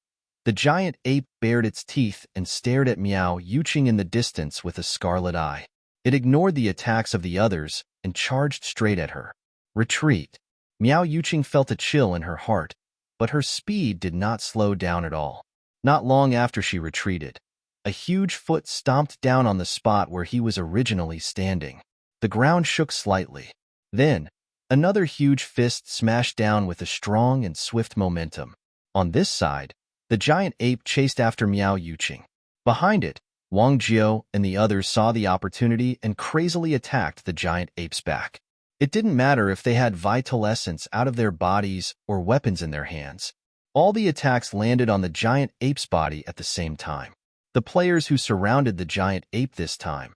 the giant ape bared its teeth and stared at Miao Yuqing in the distance with a scarlet eye. It ignored the attacks of the others and charged straight at her. Retreat. Miao Yuqing felt a chill in her heart, but her speed did not slow down at all. Not long after she retreated, a huge foot stomped down on the spot where he was originally standing. The ground shook slightly. Then, another huge fist smashed down with a strong and swift momentum. On this side, the giant ape chased after Miao Yuqing. Behind it, Wang Jiu and the others saw the opportunity and crazily attacked the giant ape's back. It didn't matter if they had vital essence out of their bodies or weapons in their hands. All the attacks landed on the giant ape's body at the same time. The players who surrounded the giant ape this time,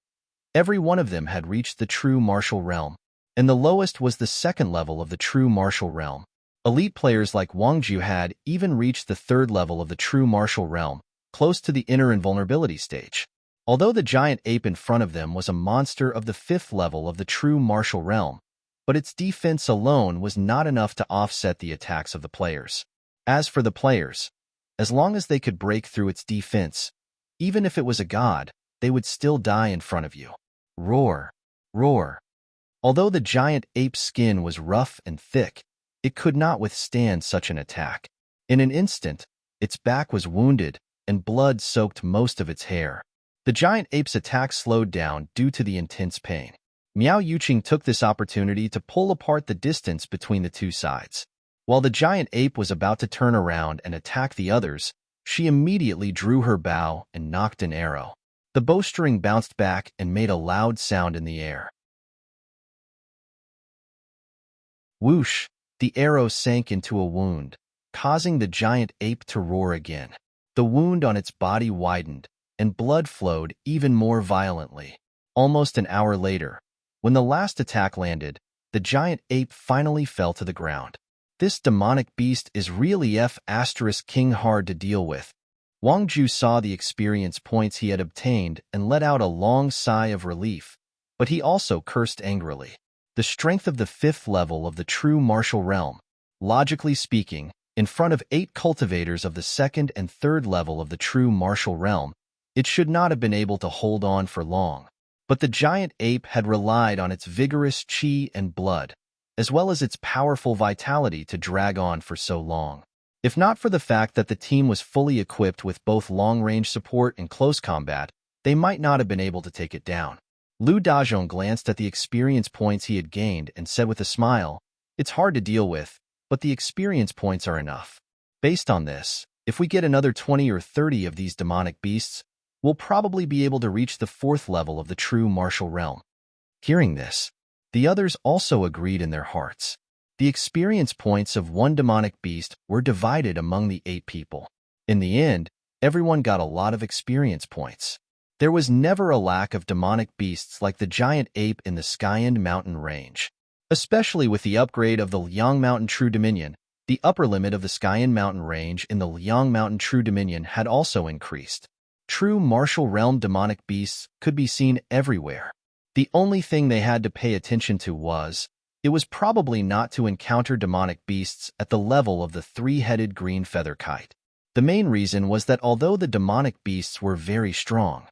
every one of them had reached the true martial realm, and the lowest was the 2nd level of the true martial realm. Elite players like Wang Jiu had even reached the 3rd level of the true martial realm, close to the inner invulnerability stage. Although the giant ape in front of them was a monster of the 5th level of the true martial realm, but its defense alone was not enough to offset the attacks of the players. As for the players, as long as they could break through its defense, even if it was a god, they would still die in front of you. Roar, roar. Although the giant ape's skin was rough and thick, it could not withstand such an attack. In an instant, its back was wounded, and blood soaked most of its hair. The giant ape's attack slowed down due to the intense pain. Miao Yuqing took this opportunity to pull apart the distance between the two sides. While the giant ape was about to turn around and attack the others, she immediately drew her bow and nocked an arrow. The bowstring bounced back and made a loud sound in the air. Whoosh! The arrow sank into a wound, causing the giant ape to roar again. The wound on its body widened, and blood flowed even more violently. Almost an hour later, when the last attack landed, the giant ape finally fell to the ground. This demonic beast is really King hard to deal with. Wang Ju saw the experience points he had obtained and let out a long sigh of relief, but he also cursed angrily. The strength of the 5th level of the true martial realm, logically speaking, in front of 8 cultivators of the 2nd and 3rd level of the true martial realm, it should not have been able to hold on for long. But the giant ape had relied on its vigorous qi and blood, as well as its powerful vitality to drag on for so long. If not for the fact that the team was fully equipped with both long-range support and close combat, they might not have been able to take it down. Lu Dazhong glanced at the experience points he had gained and said with a smile, "It's hard to deal with, but the experience points are enough. Based on this, if we get another 20 or 30 of these demonic beasts, we'll probably be able to reach the 4th level of the true martial realm." Hearing this, the others also agreed in their hearts. The experience points of one demonic beast were divided among the 8 people. In the end, everyone got a lot of experience points. There was never a lack of demonic beasts like the giant ape in the Skyend Mountain range. Especially with the upgrade of the Liang Mountain True Dominion, the upper limit of the Skyend Mountain range in the Liang Mountain True Dominion had also increased. True martial realm demonic beasts could be seen everywhere. The only thing they had to pay attention to was, it was probably not to encounter demonic beasts at the level of the 3-headed green feather kite. The main reason was that although the demonic beasts were very strong,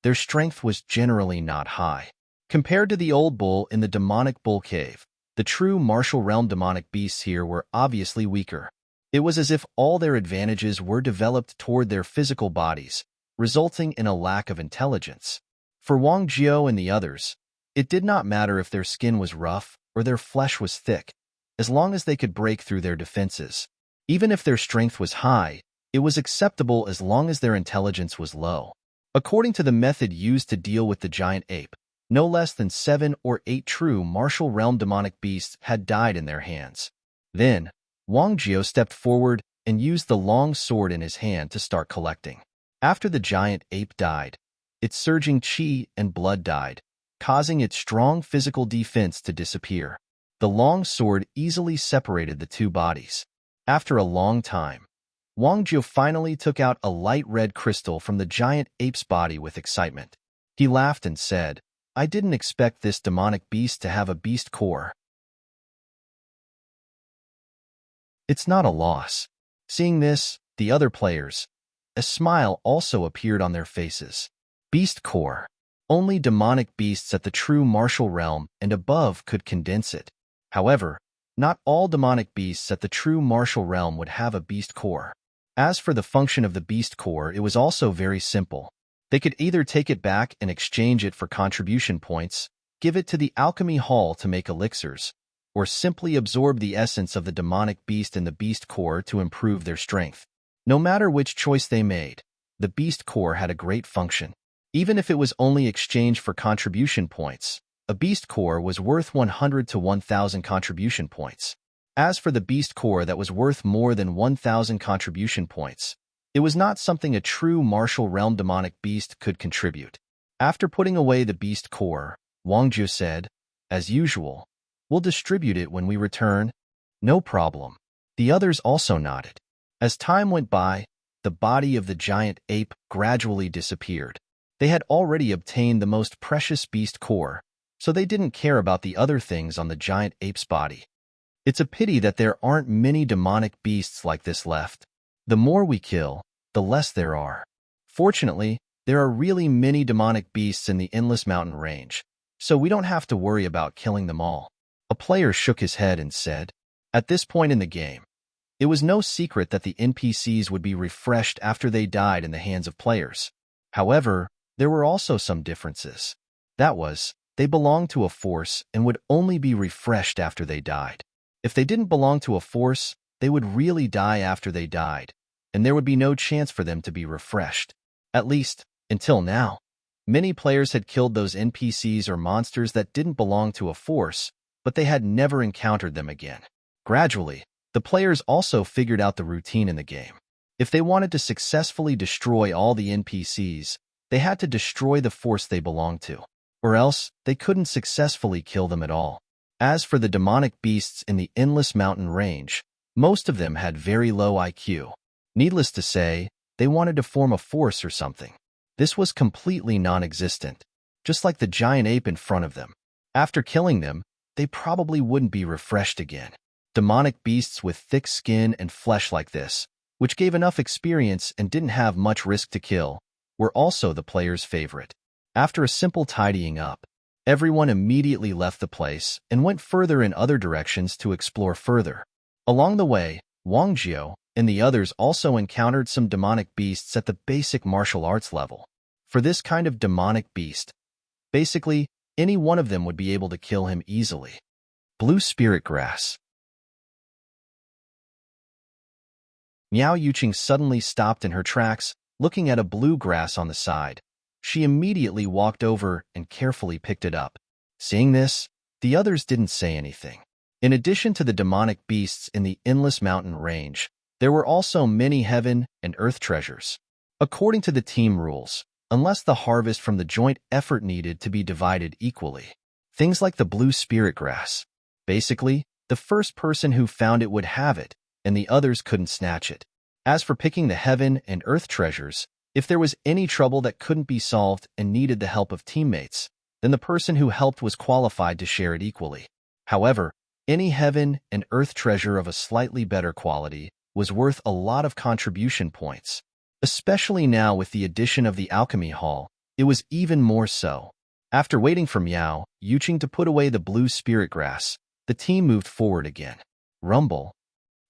their strength was generally not high. Compared to the old bull in the demonic bull cave, the true martial realm demonic beasts here were obviously weaker. It was as if all their advantages were developed toward their physical bodies, resulting in a lack of intelligence. For Wang Jiao and the others, it did not matter if their skin was rough or their flesh was thick, as long as they could break through their defenses. Even if their strength was high, it was acceptable as long as their intelligence was low. According to the method used to deal with the giant ape, no less than 7 or 8 true martial realm demonic beasts had died in their hands. Then, Wang Jiao stepped forward and used the long sword in his hand to start collecting. After the giant ape died, its surging qi and blood died, causing its strong physical defense to disappear. The long sword easily separated the two bodies. After a long time, Wang Jiao finally took out a light red crystal from the giant ape's body with excitement. He laughed and said, "I didn't expect this demonic beast to have a beast core. It's not a loss." Seeing this, the other players, a smile also appeared on their faces. Beast core. Only demonic beasts at the true martial realm and above could condense it. However, not all demonic beasts at the true martial realm would have a beast core. As for the function of the beast core, it was also very simple. They could either take it back and exchange it for contribution points, give it to the alchemy hall to make elixirs, or simply absorb the essence of the demonic beast in the beast core to improve their strength. No matter which choice they made, the beast core had a great function. Even if it was only exchanged for contribution points, a beast core was worth 100 to 1,000 contribution points. As for the beast core that was worth more than 1,000 contribution points, it was not something a true martial realm demonic beast could contribute. After putting away the beast core, Wang Jiao said, "As usual, we'll distribute it when we return." "No problem." The others also nodded. As time went by, the body of the giant ape gradually disappeared. They had already obtained the most precious beast core, so they didn't care about the other things on the giant ape's body. It's a pity that there aren't many demonic beasts like this left. The more we kill, the less there are. Fortunately, there are really many demonic beasts in the Endless Mountain range, so we don't have to worry about killing them all. A player shook his head and said, at this point in the game, it was no secret that the NPCs would be refreshed after they died in the hands of players. However, there were also some differences. That was, they belonged to a force and would only be refreshed after they died. If they didn't belong to a force, they would really die after they died, and there would be no chance for them to be refreshed. At least, until now. Many players had killed those NPCs or monsters that didn't belong to a force, but they had never encountered them again. Gradually, the players also figured out the routine in the game. If they wanted to successfully destroy all the NPCs, they had to destroy the force they belonged to, or else they couldn't successfully kill them at all. As for the demonic beasts in the Endless Mountain Range, most of them had very low IQ. Needless to say, they wanted to form a force or something. This was completely non-existent, just like the giant ape in front of them. After killing them, they probably wouldn't be refreshed again. Demonic beasts with thick skin and flesh like this, which gave enough experience and didn't have much risk to kill, were also the player's favorite. After a simple tidying up, everyone immediately left the place and went further in other directions to explore further. Along the way, Wang Jiao and the others also encountered some demonic beasts at the basic martial arts level. For this kind of demonic beast, basically, any one of them would be able to kill him easily. Blue spirit grass. Miao Yuqing suddenly stopped in her tracks, looking at a blue grass on the side. She immediately walked over and carefully picked it up. Seeing this, the others didn't say anything. In addition to the demonic beasts in the Endless Mountain Range, there were also many heaven and earth treasures. According to the team rules, unless the harvest from the joint effort needed to be divided equally. Things like the blue spirit grass. Basically, the first person who found it would have it, and the others couldn't snatch it. As for picking the heaven and earth treasures, if there was any trouble that couldn't be solved and needed the help of teammates, then the person who helped was qualified to share it equally. However, any heaven and earth treasure of a slightly better quality was worth a lot of contribution points. Especially now with the addition of the alchemy hall, it was even more so. After waiting for Miao Yuqing to put away the blue spirit grass, the team moved forward again. Rumble.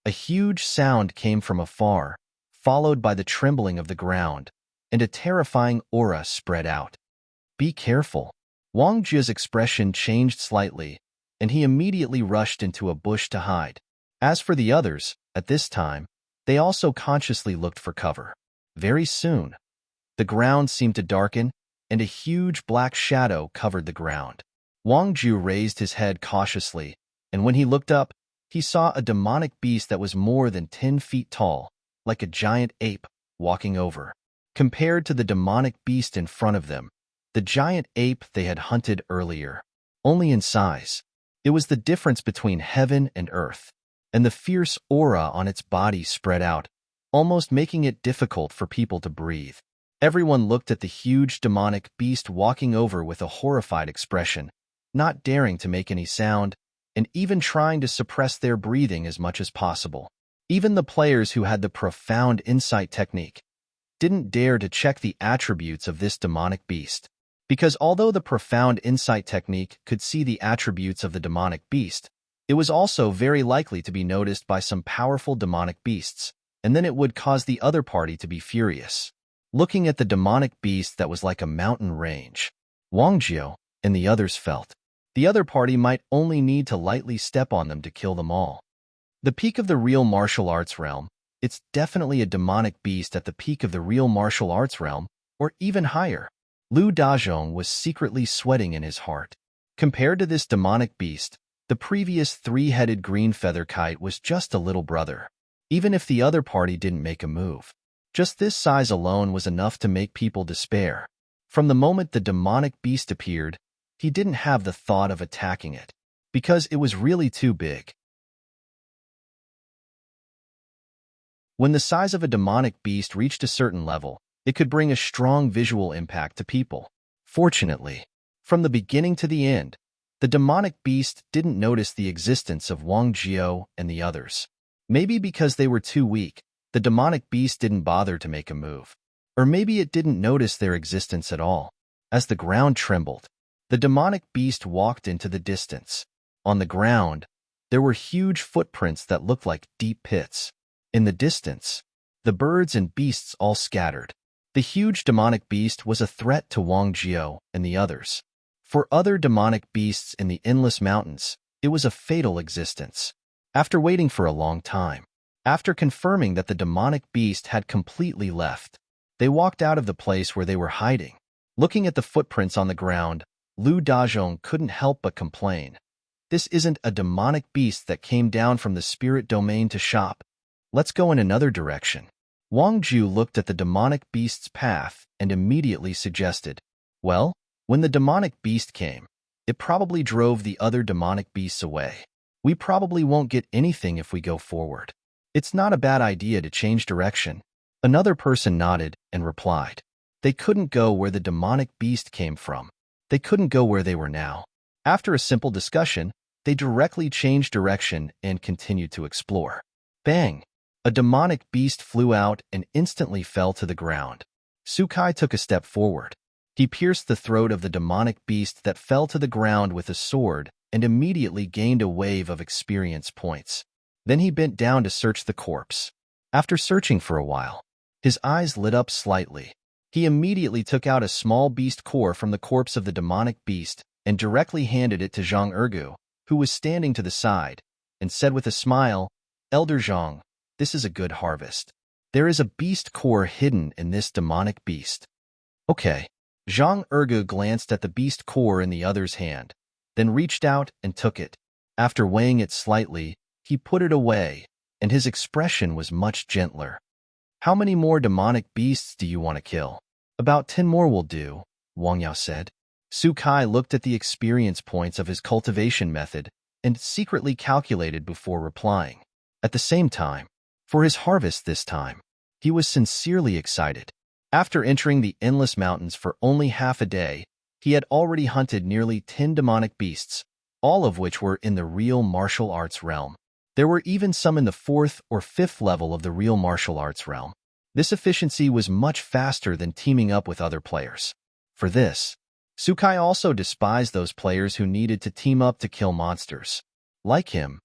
A huge sound came from afar, followed by the trembling of the ground, and a terrifying aura spread out. Be careful. Wang Jia's expression changed slightly, and he immediately rushed into a bush to hide. As for the others, at this time, they also consciously looked for cover. Very soon, the ground seemed to darken, and a huge black shadow covered the ground. Wang Jiu raised his head cautiously, and when he looked up, he saw a demonic beast that was more than 10 feet tall, like a giant ape, walking over. Compared to the demonic beast in front of them, the giant ape they had hunted earlier, only in size. It was the difference between heaven and earth, and the fierce aura on its body spread out, almost making it difficult for people to breathe. Everyone looked at the huge demonic beast walking over with a horrified expression, not daring to make any sound, and even trying to suppress their breathing as much as possible. Even the players who had the profound insight technique didn't dare to check the attributes of this demonic beast, because although the profound insight technique could see the attributes of the demonic beast, it was also very likely to be noticed by some powerful demonic beasts, and then it would cause the other party to be furious. Looking at the demonic beast that was like a mountain range, Wang Jiao and the others felt the other party might only need to lightly step on them to kill them all. The peak of the real martial arts realm, it's definitely a demonic beast at the peak of the real martial arts realm, or even higher. Lu Dazhong was secretly sweating in his heart. Compared to this demonic beast, the previous three-headed green feather kite was just a little brother. Even if the other party didn't make a move, just this size alone was enough to make people despair. From the moment the demonic beast appeared, he didn't have the thought of attacking it, because it was really too big. When the size of a demonic beast reached a certain level, it could bring a strong visual impact to people. Fortunately, from the beginning to the end, the demonic beast didn't notice the existence of Wang Jiao and the others. Maybe because they were too weak, the demonic beast didn't bother to make a move. Or maybe it didn't notice their existence at all. As the ground trembled, The demonic beast walked into the distance. On the ground, there were huge footprints that looked like deep pits. In the distance, the birds and beasts all scattered. The huge demonic beast was a threat to Wang Jiao and the others. For other demonic beasts in the endless mountains, it was a fatal existence. After waiting for a long time, after confirming that the demonic beast had completely left, they walked out of the place where they were hiding. Looking at the footprints on the ground, Lu Dazhong couldn't help but complain. This isn't a demonic beast that came down from the spirit domain to shop. Let's go in another direction. Wang Ju looked at the demonic beast's path and immediately suggested, well, when the demonic beast came, it probably drove the other demonic beasts away. We probably won't get anything if we go forward. It's not a bad idea to change direction. Another person nodded and replied. They couldn't go where the demonic beast came from. They couldn't go where they were now. After a simple discussion, they directly changed direction and continued to explore. Bang! A demonic beast flew out and instantly fell to the ground. Sukai took a step forward. He pierced the throat of the demonic beast that fell to the ground with a sword and immediately gained a wave of experience points. Then he bent down to search the corpse. After searching for a while, his eyes lit up slightly. He immediately took out a small beast core from the corpse of the demonic beast and directly handed it to Zhang Ergu, who was standing to the side, and said with a smile, Elder Zhang, this is a good harvest. There is a beast core hidden in this demonic beast. Okay. Zhang Ergu glanced at the beast core in the other's hand, then reached out and took it. After weighing it slightly, he put it away, and his expression was much gentler. How many more demonic beasts do you want to kill? About 10 more will do, Wang Yao said. Sukai looked at the experience points of his cultivation method and secretly calculated before replying. At the same time, for his harvest this time, he was sincerely excited. After entering the endless mountains for only half a day, he had already hunted nearly 10 demonic beasts, all of which were in the real martial arts realm. There were even some in the 4th or 5th level of the real martial arts realm. This efficiency was much faster than teaming up with other players. For this, Sukai also despised those players who needed to team up to kill monsters. Like him,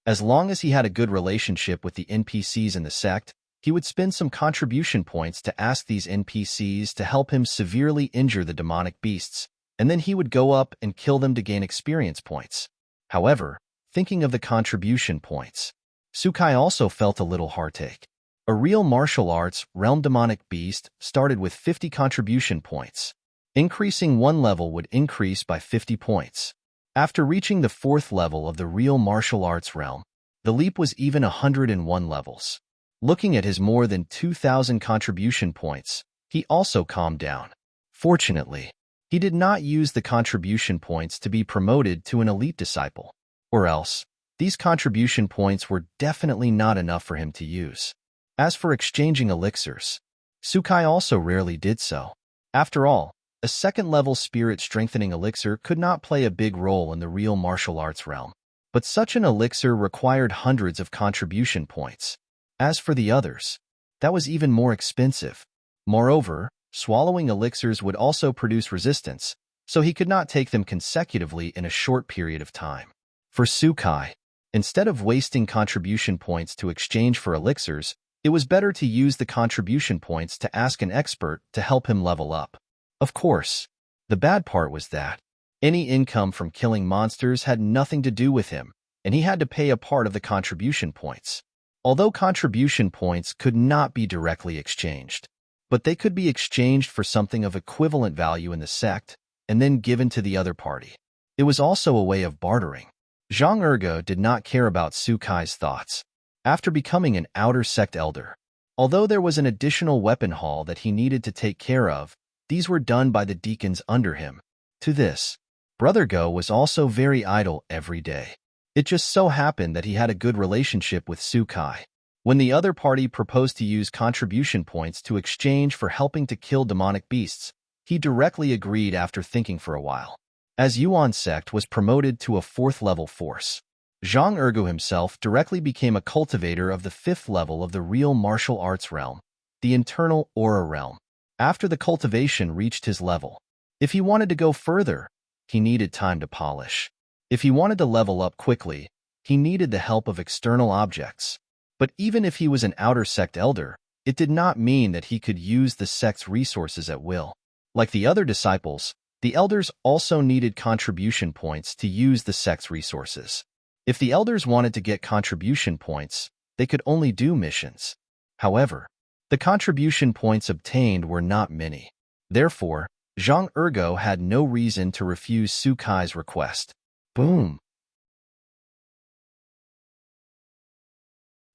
as long as he had a good relationship with the NPCs in the sect, he would spend some contribution points to ask these NPCs to help him severely injure the demonic beasts, and then he would go up and kill them to gain experience points. However, thinking of the contribution points, Sukai also felt a little heartache. A real martial arts realm demonic beast started with 50 contribution points. Increasing one level would increase by 50 points. After reaching the 4th level of the real martial arts realm, the leap was even 101 levels. Looking at his more than 2,000 contribution points, he also calmed down. Fortunately, he did not use the contribution points to be promoted to an elite disciple, or else, these contribution points were definitely not enough for him to use. As for exchanging elixirs, Sukai also rarely did so. After all, a 2nd-level spirit-strengthening elixir could not play a big role in the real martial arts realm, but such an elixir required hundreds of contribution points. As for the others, that was even more expensive. Moreover, swallowing elixirs would also produce resistance, so he could not take them consecutively in a short period of time. For Sukai, instead of wasting contribution points to exchange for elixirs, it was better to use the contribution points to ask an expert to help him level up. Of course, the bad part was that any income from killing monsters had nothing to do with him, and he had to pay a part of the contribution points. Although contribution points could not be directly exchanged, but they could be exchanged for something of equivalent value in the sect and then given to the other party. It was also a way of bartering. Zhang Ergu did not care about Sukai's thoughts. After becoming an outer sect elder, although there was an additional weapon hall that he needed to take care of, these were done by the deacons under him. To this, Brother Go was also very idle every day. It just so happened that he had a good relationship with Sukai. When the other party proposed to use contribution points to exchange for helping to kill demonic beasts, he directly agreed after thinking for a while. As Yuan sect was promoted to a 4th-level force, Zhang Ergu himself directly became a cultivator of the 5th level of the real martial arts realm, the internal aura realm. after the cultivation reached his level. If he wanted to go further, he needed time to polish. If he wanted to level up quickly, he needed the help of external objects. But even if he was an outer sect elder, it did not mean that he could use the sect's resources at will. Like the other disciples, the elders also needed contribution points to use the sect's resources. If the elders wanted to get contribution points, they could only do missions. However, the contribution points obtained were not many. Therefore, Zhang Ergo had no reason to refuse Su Kai's request. Boom!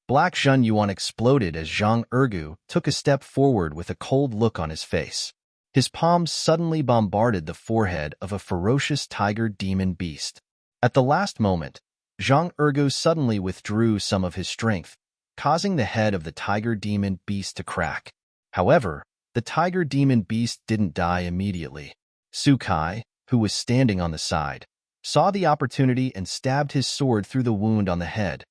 Black Zhun Yuan exploded as Zhang Ergo took a step forward with a cold look on his face. His palms suddenly bombarded the forehead of a ferocious tiger demon beast. At the last moment, Zhang Ergo suddenly withdrew some of his strength, causing the head of the tiger demon beast to crack. However, the tiger demon beast didn't die immediately. Su Kai, who was standing on the side, saw the opportunity and stabbed his sword through the wound on the head,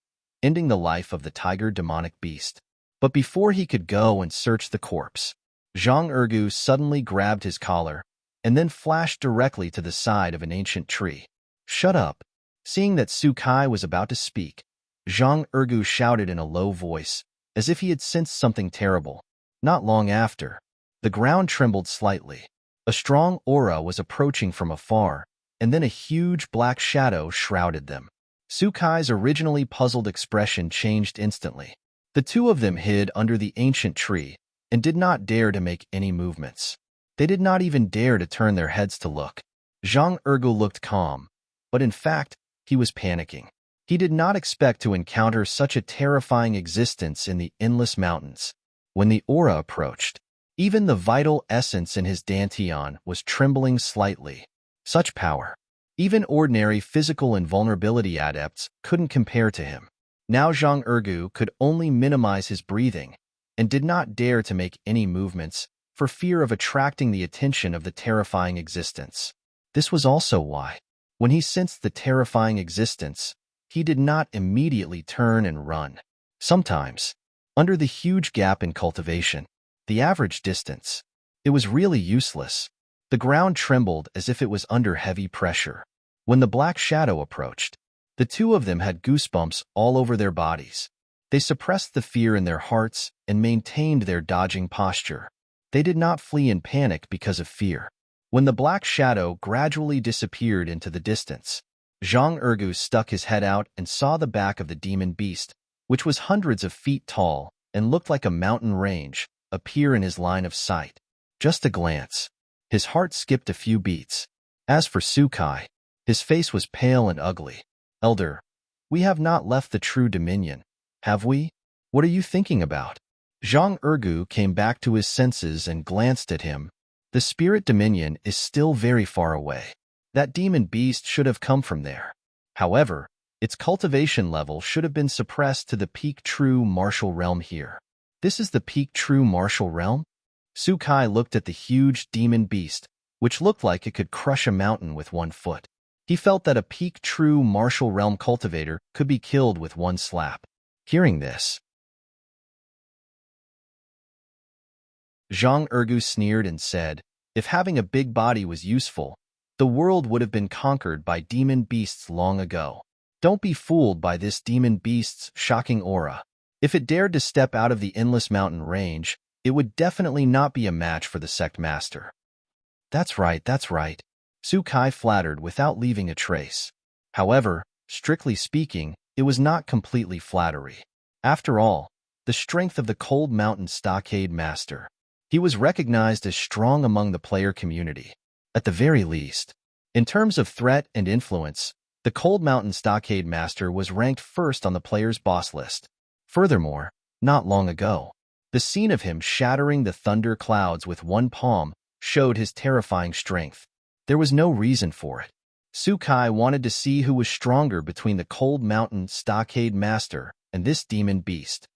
ending the life of the tiger demonic beast. But before he could go and search the corpse, Zhang Ergo suddenly grabbed his collar and then flashed directly to the side of an ancient tree. "Shut up!" Seeing that Su Kai was about to speak, Zhang Ergo shouted in a low voice, as if he had sensed something terrible. Not long after, the ground trembled slightly. A strong aura was approaching from afar, and then a huge black shadow shrouded them. Su Kai's originally puzzled expression changed instantly. The two of them hid under the ancient tree and did not dare to make any movements. They did not even dare to turn their heads to look. Zhang Ergo looked calm, but in fact, he was panicking. He did not expect to encounter such a terrifying existence in the endless mountains. When the aura approached, even the vital essence in his dantian was trembling slightly. Such power. Even ordinary physical invulnerability adepts couldn't compare to him. Now Zhang Ergo could only minimize his breathing and did not dare to make any movements for fear of attracting the attention of the terrifying existence. This was also why, when he sensed the terrifying existence, he did not immediately turn and run. Sometimes, under the huge gap in cultivation, the average distance, it was really useless. The ground trembled as if it was under heavy pressure. When the black shadow approached, the two of them had goosebumps all over their bodies. They suppressed the fear in their hearts and maintained their dodging posture. They did not flee in panic because of fear. When the black shadow gradually disappeared into the distance, Zhang Ergo stuck his head out and saw the back of the demon beast, which was hundreds of feet tall and looked like a mountain range, appear in his line of sight. Just a glance. His heart skipped a few beats. As for Su Kai, his face was pale and ugly. "Elder, we have not left the true dominion, have we? What are you thinking about?" Zhang Ergo came back to his senses and glanced at him. The spirit dominion is still very far away. That demon beast should have come from there. However, its cultivation level should have been suppressed to the peak true martial realm here. This is the peak true martial realm? Su Kai looked at the huge demon beast, which looked like it could crush a mountain with one foot. He felt that a peak true martial realm cultivator could be killed with one slap. Hearing this, Zhang Ergo sneered and said, "If having a big body was useful, the world would have been conquered by demon beasts long ago. Don't be fooled by this demon beast's shocking aura. If it dared to step out of the endless mountain range, it would definitely not be a match for the sect master." That's right. Su Kai flattered without leaving a trace. However, strictly speaking, it was not completely flattery. After all, the strength of the Cold Mountain Stockade Master. He was recognized as strong among the player community. At the very least, in terms of threat and influence, the Cold Mountain Stockade Master was ranked first on the player's boss list. Furthermore, not long ago, the scene of him shattering the thunder clouds with one palm showed his terrifying strength. There was no reason for it. Su Kai wanted to see who was stronger between the Cold Mountain Stockade Master and this demon beast.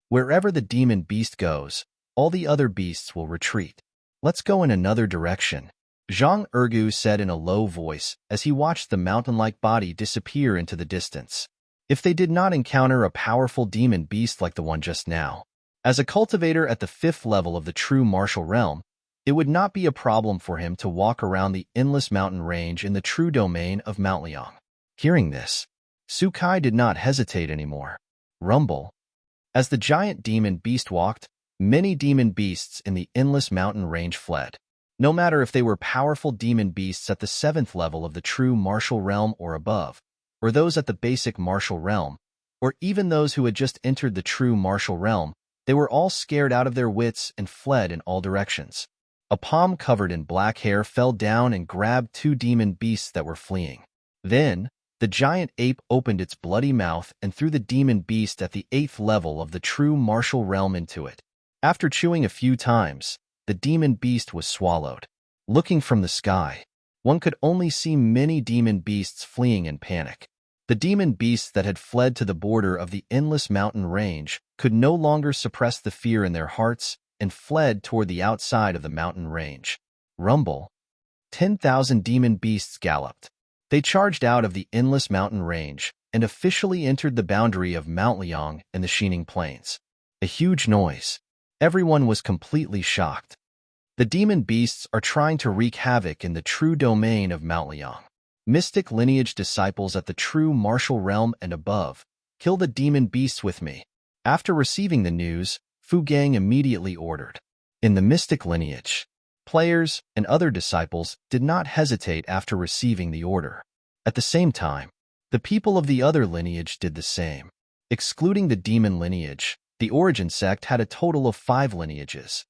Wherever the demon beast goes, all the other beasts will retreat. Let's go in another direction, Zhang Ergo said in a low voice as he watched the mountain-like body disappear into the distance. If they did not encounter a powerful demon beast like the one just now, as a cultivator at the 5th level of the true martial realm, It would not be a problem for him to walk around the endless mountain range in the true domain of Mount Liang. Hearing this, Sukai did not hesitate anymore. Rumble. As the giant demon beast walked, many demon beasts in the endless mountain range fled. No matter if they were powerful demon beasts at the 7th level of the true martial realm or above, or those at the basic martial realm, or even those who had just entered the true martial realm, they were all scared out of their wits and fled in all directions. A palm covered in black hair fell down and grabbed 2 demon beasts that were fleeing. Then, the giant ape opened its bloody mouth and threw the demon beast at the 8th level of the true martial realm into it. After chewing a few times, the demon beast was swallowed. Looking from the sky, one could only see many demon beasts fleeing in panic. The demon beasts that had fled to the border of the endless mountain range could no longer suppress the fear in their hearts and fled toward the outside of the mountain range. Rumble. 10,000 demon beasts galloped. They charged out of the endless mountain range and officially entered the boundary of Mount Liang and the Shining Plains. A huge noise. Everyone was completely shocked. The demon beasts are trying to wreak havoc in the true domain of Mount Liang. Mystic lineage disciples at the true martial realm and above, kill the demon beasts with me. After receiving the news, Fu Gang immediately ordered. In the mystic lineage, players and other disciples did not hesitate after receiving the order. At the same time, the people of the other lineage did the same. Excluding the demon lineage, the origin sect had a total of 5 lineages.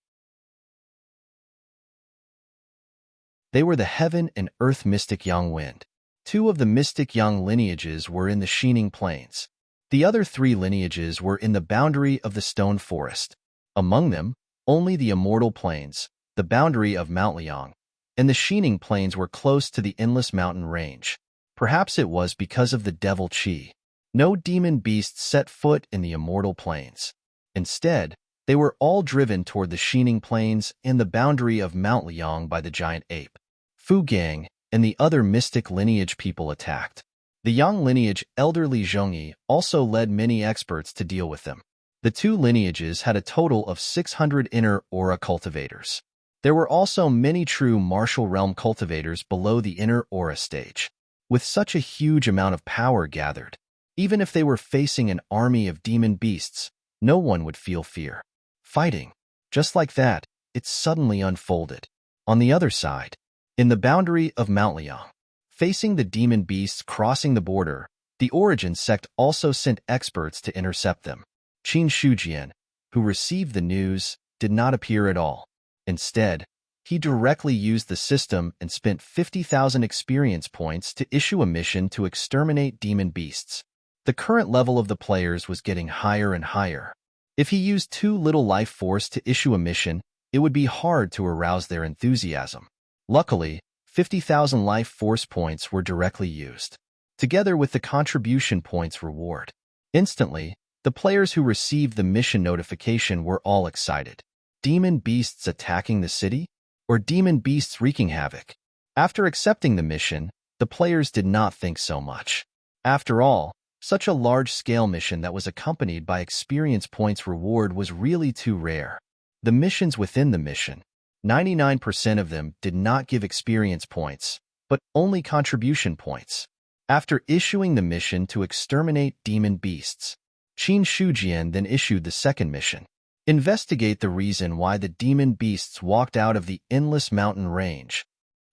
They were the Heaven and Earth Mystic Yang Wind. 2 of the Mystic Yang lineages were in the Shining Plains. The other 3 lineages were in the boundary of the Stone Forest. Among them, only the Immortal Plains, the boundary of Mount Liang, and the Shining Plains were close to the Endless Mountain Range. Perhaps it was because of the Devil Chi. No demon beasts set foot in the Immortal Plains. Instead, they were all driven toward the Shining Plains and the boundary of Mount Liang by the giant ape. Fu Gang and the other mystic lineage people attacked. The Yang lineage elderly Zhongyi also led many experts to deal with them. The 2 lineages had a total of 600 inner aura cultivators. There were also many true martial realm cultivators below the inner aura stage. With such a huge amount of power gathered, even if they were facing an army of demon beasts, no one would feel fear. Fighting. Just like that, it suddenly unfolded. On the other side, in the boundary of Mount Liang, facing the demon beasts crossing the border, the Origin sect also sent experts to intercept them. Qin Shujian, who received the news, did not appear at all. Instead, he directly used the system and spent 50,000 experience points to issue a mission to exterminate demon beasts. The current level of the players was getting higher and higher. If he used too little life force to issue a mission, it would be hard to arouse their enthusiasm. Luckily, 50,000 life force points were directly used, together with the contribution points reward. Instantly, the players who received the mission notification were all excited. Demon beasts attacking the city? Or demon beasts wreaking havoc? After accepting the mission, the players did not think so much. After all, such a large-scale mission that was accompanied by experience points reward was really too rare. The missions within the mission, 99% of them did not give experience points, but only contribution points. After issuing the mission to exterminate demon beasts, Qin Shujian then issued the second mission. Investigate the reason why the demon beasts walked out of the endless mountain range.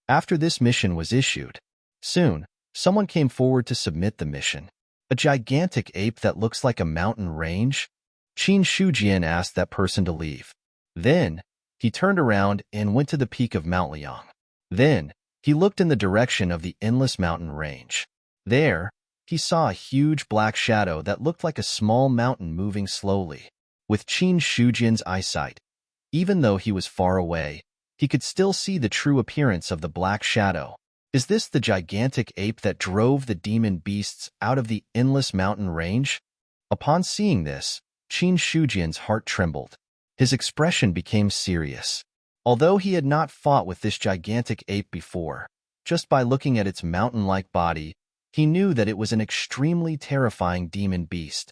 After this mission was issued, soon, someone came forward to submit the mission. A gigantic ape that looks like a mountain range? Qin Shujian asked that person to leave. Then, he turned around and went to the peak of Mount Liang. Then, he looked in the direction of the endless mountain range. There, he saw a huge black shadow that looked like a small mountain moving slowly. With Qin Shujian's eyesight, even though he was far away, he could still see the true appearance of the black shadow. Is this the gigantic ape that drove the demon beasts out of the endless mountain range? Upon seeing this, Qin Shujian's heart trembled. His expression became serious. Although he had not fought with this gigantic ape before, just by looking at its mountain-like body, he knew that it was an extremely terrifying demon beast.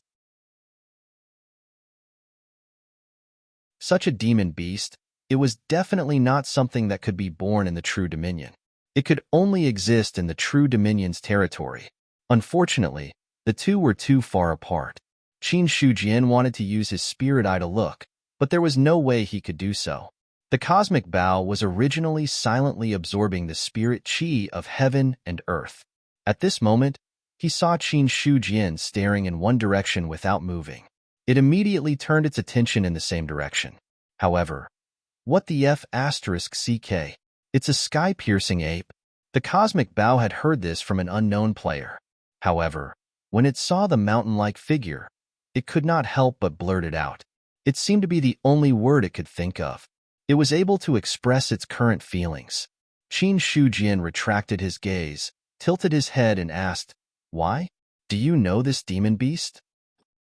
Such a demon beast, It was definitely not something that could be born in the True Dominion. It could only exist in the True Dominion's territory. Unfortunately, the two were too far apart. Qin Shujian wanted to use his spirit eye to look, but there was no way he could do so. The cosmic bow was originally silently absorbing the spirit qi of heaven and earth. At this moment, he saw Qin Shujian staring in one direction without moving. It immediately turned its attention in the same direction. However, what the F***CK? It's a sky-piercing ape. The cosmic bow had heard this from an unknown player. However, when it saw the mountain-like figure, it could not help but blurt it out. It seemed to be the only word it could think of. It was able to express its current feelings. Qin Shujian retracted his gaze, tilted his head and asked, "Why? Do you know this demon beast?"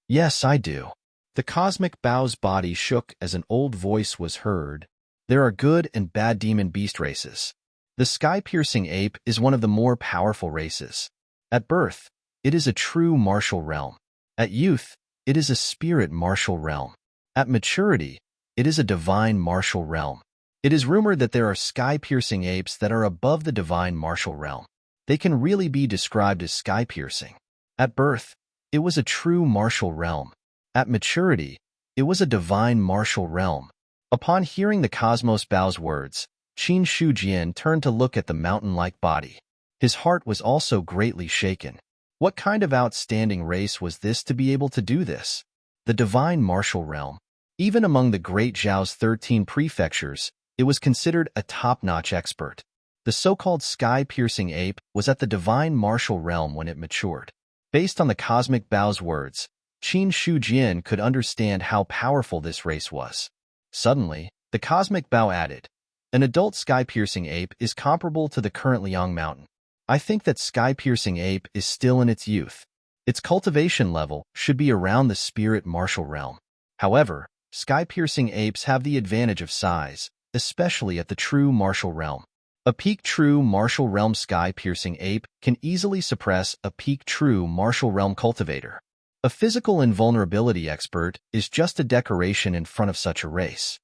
"Yes, I do." The cosmic bow's body shook as an old voice was heard. There are good and bad demon beast races. The sky-piercing ape is one of the more powerful races. At birth, it is a true martial realm. At youth, it is a spirit martial realm. At maturity, it is a divine martial realm. It is rumored that there are sky-piercing apes that are above the divine martial realm. They can really be described as sky-piercing. At birth, it was a true martial realm. At maturity, it was a divine martial realm. Upon hearing the Cosmos Bow's words, Qin Shujian turned to look at the mountain-like body. His heart was also greatly shaken. What kind of outstanding race was this to be able to do this? The divine martial realm. Even among the great Zhao's 13 prefectures, it was considered a top-notch expert. The so-called sky-piercing ape was at the divine martial realm when it matured. Based on the cosmic bow's words, Qin Shujian could understand how powerful this race was. Suddenly, the cosmic bow added, "An adult sky-piercing ape is comparable to the current Liang Mountain. I think that sky-piercing ape is still in its youth. Its cultivation level should be around the spirit martial realm. However, sky-piercing apes have the advantage of size, especially at the true martial realm. A peak true martial realm sky-piercing ape can easily suppress a peak true martial realm cultivator. A physical invulnerability expert is just a decoration in front of such a race."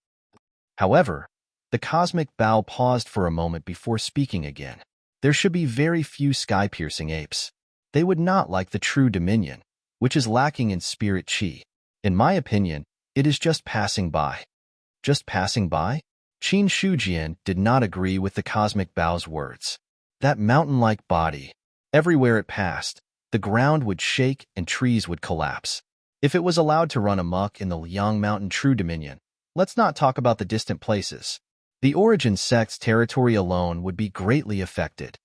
However, the cosmic bow paused for a moment before speaking again. There should be very few sky-piercing apes. They would not like the True Dominion, which is lacking in spirit qi. In my opinion, it is just passing by. Just passing by? Qin Shujian did not agree with the cosmic bow's words. That mountain-like body. Everywhere it passed, the ground would shake and trees would collapse. If it was allowed to run amok in the Liang Mountain True Dominion, let's not talk about the distant places. The Origin sect's territory alone would be greatly affected.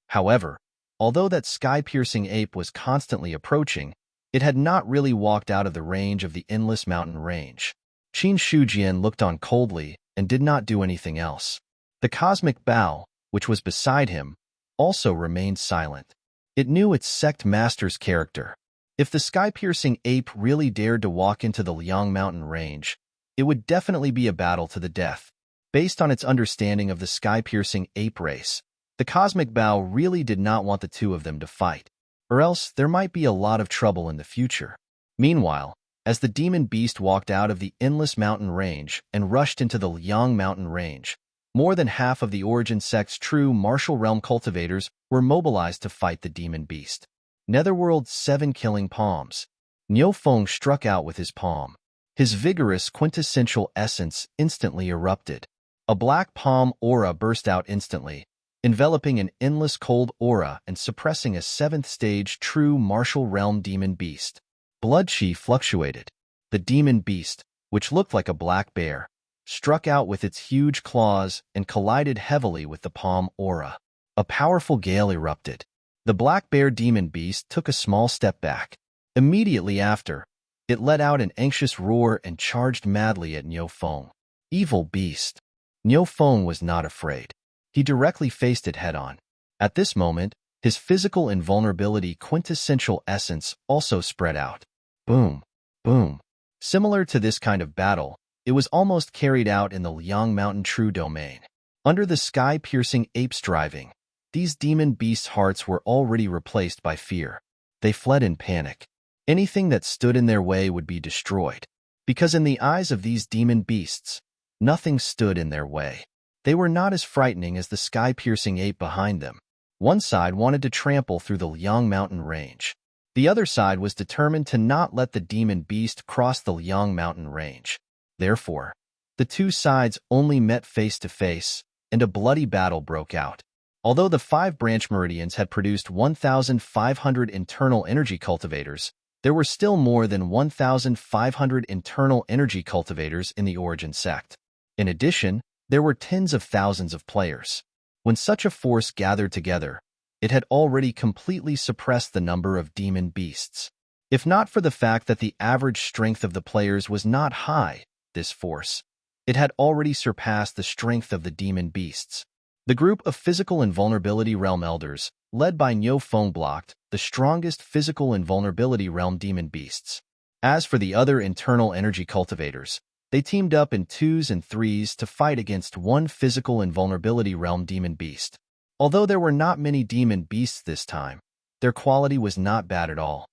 However, although that sky-piercing ape was constantly approaching, it had not really walked out of the range of the endless mountain range. Qin Shujian looked on coldly and did not do anything else. The cosmic bow, which was beside him, also remained silent. It knew its sect master's character. If the sky-piercing ape really dared to walk into the Liang Mountain range, it would definitely be a battle to the death. Based on its understanding of the sky-piercing ape race, the cosmic bow really did not want the two of them to fight, or else there might be a lot of trouble in the future. Meanwhile, as the demon beast walked out of the endless mountain range and rushed into the Liang Mountain range, more than half of the Origin sect's true martial realm cultivators were mobilized to fight the demon beast. Netherworld's 7 killing palms. Niu Feng struck out with his palm. His vigorous quintessential essence instantly erupted. A black palm aura burst out instantly, enveloping an endless cold aura and suppressing a 7th stage true martial realm demon beast. Blood chi fluctuated. The demon beast, which looked like a black bear, struck out with its huge claws and collided heavily with the palm aura. A powerful gale erupted. The black bear demon beast took a small step back. Immediately after, it let out an anxious roar and charged madly at Niu Feng. Evil beast. Niu Feng was not afraid. He directly faced it head-on. At this moment, his physical invulnerability quintessential essence also spread out. Boom, boom. Similar to this kind of battle, it was almost carried out in the Liang Mountain True Domain. Under the sky-piercing ape's driving, these demon beasts' hearts were already replaced by fear. They fled in panic. Anything that stood in their way would be destroyed. because in the eyes of these demon beasts, nothing stood in their way. They were not as frightening as the sky-piercing ape behind them. One side wanted to trample through the Liang mountain range. The other side was determined to not let the demon beast cross the Liang mountain range. Therefore, the two sides only met face to face, and a bloody battle broke out. Although the 5 branch meridians had produced 1,500 internal energy cultivators, there were still more than 1,500 internal energy cultivators in the origin sect. In addition, there were tens of thousands of players. When such a force gathered together, it had already completely suppressed the number of demon beasts. If not for the fact that the average strength of the players was not high, this force, it had already surpassed the strength of the demon beasts. The group of physical invulnerability realm elders, led by Nyo Feng, blocked the strongest physical invulnerability realm demon beasts. As for the other internal energy cultivators, they teamed up in 2s and 3s to fight against one physical invulnerability realm demon beast. Although there were not many demon beasts this time, their quality was not bad at all.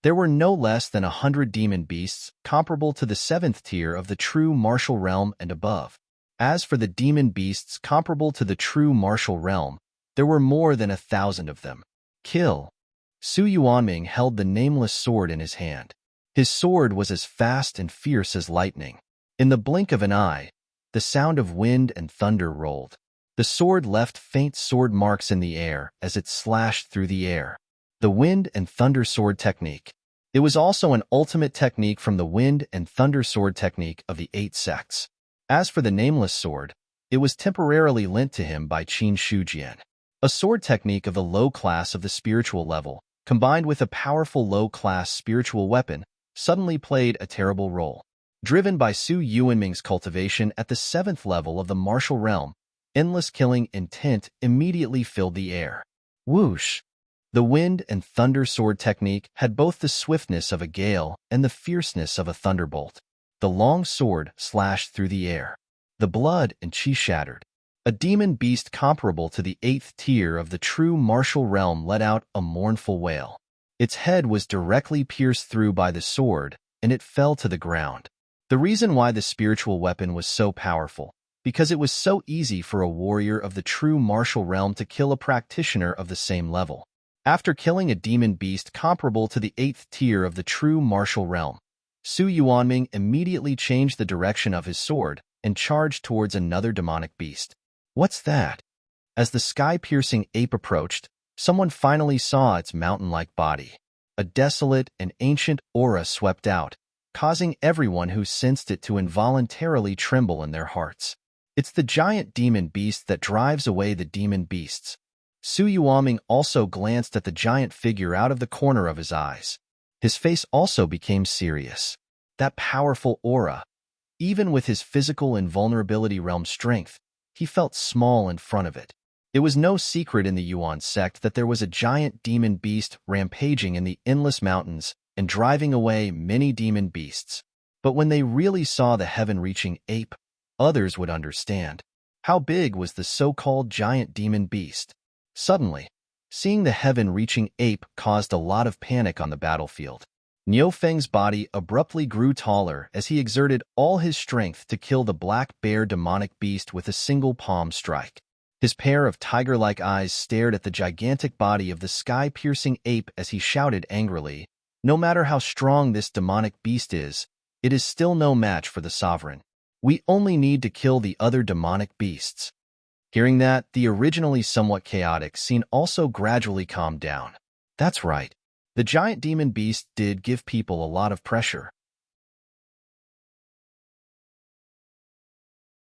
There were no less than 100 demon beasts, comparable to the 7th tier of the true martial realm and above. As for the demon beasts comparable to the true martial realm, there were more than 1,000 of them. Kill. Su Yuanming held the nameless sword in his hand. His sword was as fast and fierce as lightning. In the blink of an eye, the sound of wind and thunder rolled. The sword left faint sword marks in the air as it slashed through the air. The wind and thunder sword technique. It was also an ultimate technique from the wind and thunder sword technique of the 8 sects. As for the nameless sword, it was temporarily lent to him by Qin Shujian. A sword technique of the low class of the spiritual level, combined with a powerful low-class spiritual weapon, suddenly played a terrible role. Driven by Su Yuanming's cultivation at the 7th level of the martial realm, endless killing intent immediately filled the air. Whoosh! The wind and thunder sword technique had both the swiftness of a gale and the fierceness of a thunderbolt. The long sword slashed through the air. The blood and chi shattered. A demon beast comparable to the 8th tier of the true martial realm let out a mournful wail. Its head was directly pierced through by the sword, and it fell to the ground. The reason why the spiritual weapon was so powerful, because it was so easy for a warrior of the true martial realm to kill a practitioner of the same level. After killing a demon beast comparable to the 8th tier of the true martial realm, Su Yuanming immediately changed the direction of his sword and charged towards another demonic beast. What's that? As the sky-piercing ape approached, someone finally saw its mountain-like body. A desolate and ancient aura swept out, causing everyone who sensed it to involuntarily tremble in their hearts. It's the giant demon beast that drives away the demon beasts. Su Yuanming also glanced at the giant figure out of the corner of his eyes. His face also became serious. That powerful aura, even with his physical invulnerability realm strength, he felt small in front of it. It was no secret in the Yuan sect that there was a giant demon beast rampaging in the endless mountains and driving away many demon beasts. But when they really saw the heaven-reaching ape, others would understand. How big was the so-called giant demon beast? Suddenly, seeing the heaven-reaching ape caused a lot of panic on the battlefield. Niu Feng's body abruptly grew taller as he exerted all his strength to kill the black bear demonic beast with a single palm strike. His pair of tiger-like eyes stared at the gigantic body of the sky-piercing ape as he shouted angrily, "No matter how strong this demonic beast is, it is still no match for the sovereign. We only need to kill the other demonic beasts." Hearing that, the originally somewhat chaotic scene also gradually calmed down. That's right. The giant demon beast did give people a lot of pressure.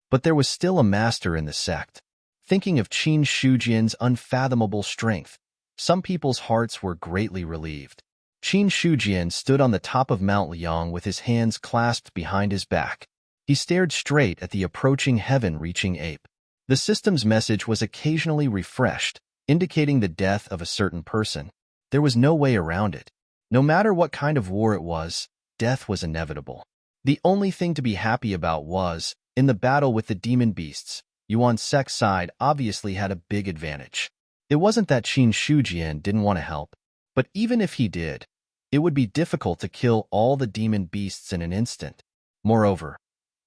But there was still a master in the sect. Thinking of Qin Shujian's unfathomable strength, some people's hearts were greatly relieved. Qin Shujian stood on the top of Mount Liang with his hands clasped behind his back. He stared straight at the approaching heaven-reaching ape. The system's message was occasionally refreshed, indicating the death of a certain person. There was no way around it. No matter what kind of war it was, death was inevitable. The only thing to be happy about was, in the battle with the demon beasts, Yuan sect's side obviously had a big advantage. It wasn't that Qin Shujian didn't want to help, but even if he did, It would be difficult to kill all the demon beasts in an instant. Moreover,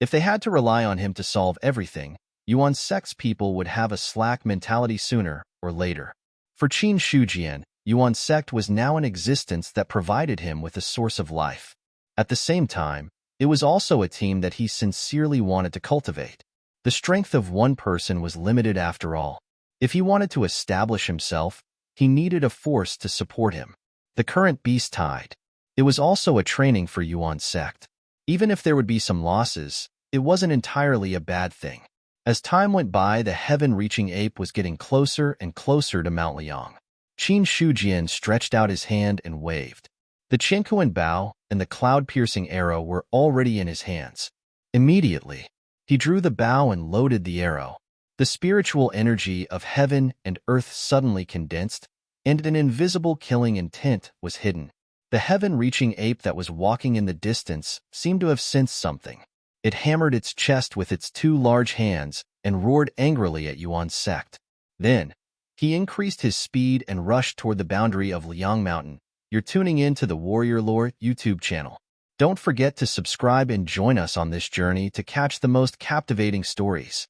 if they had to rely on him to solve everything, Yuan Sect's people would have a slack mentality sooner or later. For Qin Shujian, Yuan Sect was now an existence that provided him with a source of life. At the same time, it was also a team that he sincerely wanted to cultivate. The strength of one person was limited after all. If he wanted to establish himself, he needed a force to support him. The current beast tide. It was also a training for Yuan Sect. Even if there would be some losses, it wasn't entirely a bad thing. As time went by, the heaven-reaching ape was getting closer and closer to Mount Liang. Qin Shujian stretched out his hand and waved. The Chenkuan bow and the cloud-piercing arrow were already in his hands. Immediately, he drew the bow and loaded the arrow. The spiritual energy of heaven and earth suddenly condensed, and an invisible killing intent was hidden. The heaven-reaching ape that was walking in the distance seemed to have sensed something. It hammered its chest with its two large hands and roared angrily at Yuan Sect. Then, he increased his speed and rushed toward the boundary of Liang Mountain. You're tuning in to the Warrior Lore YouTube channel. Don't forget to subscribe and join us on this journey to catch the most captivating stories.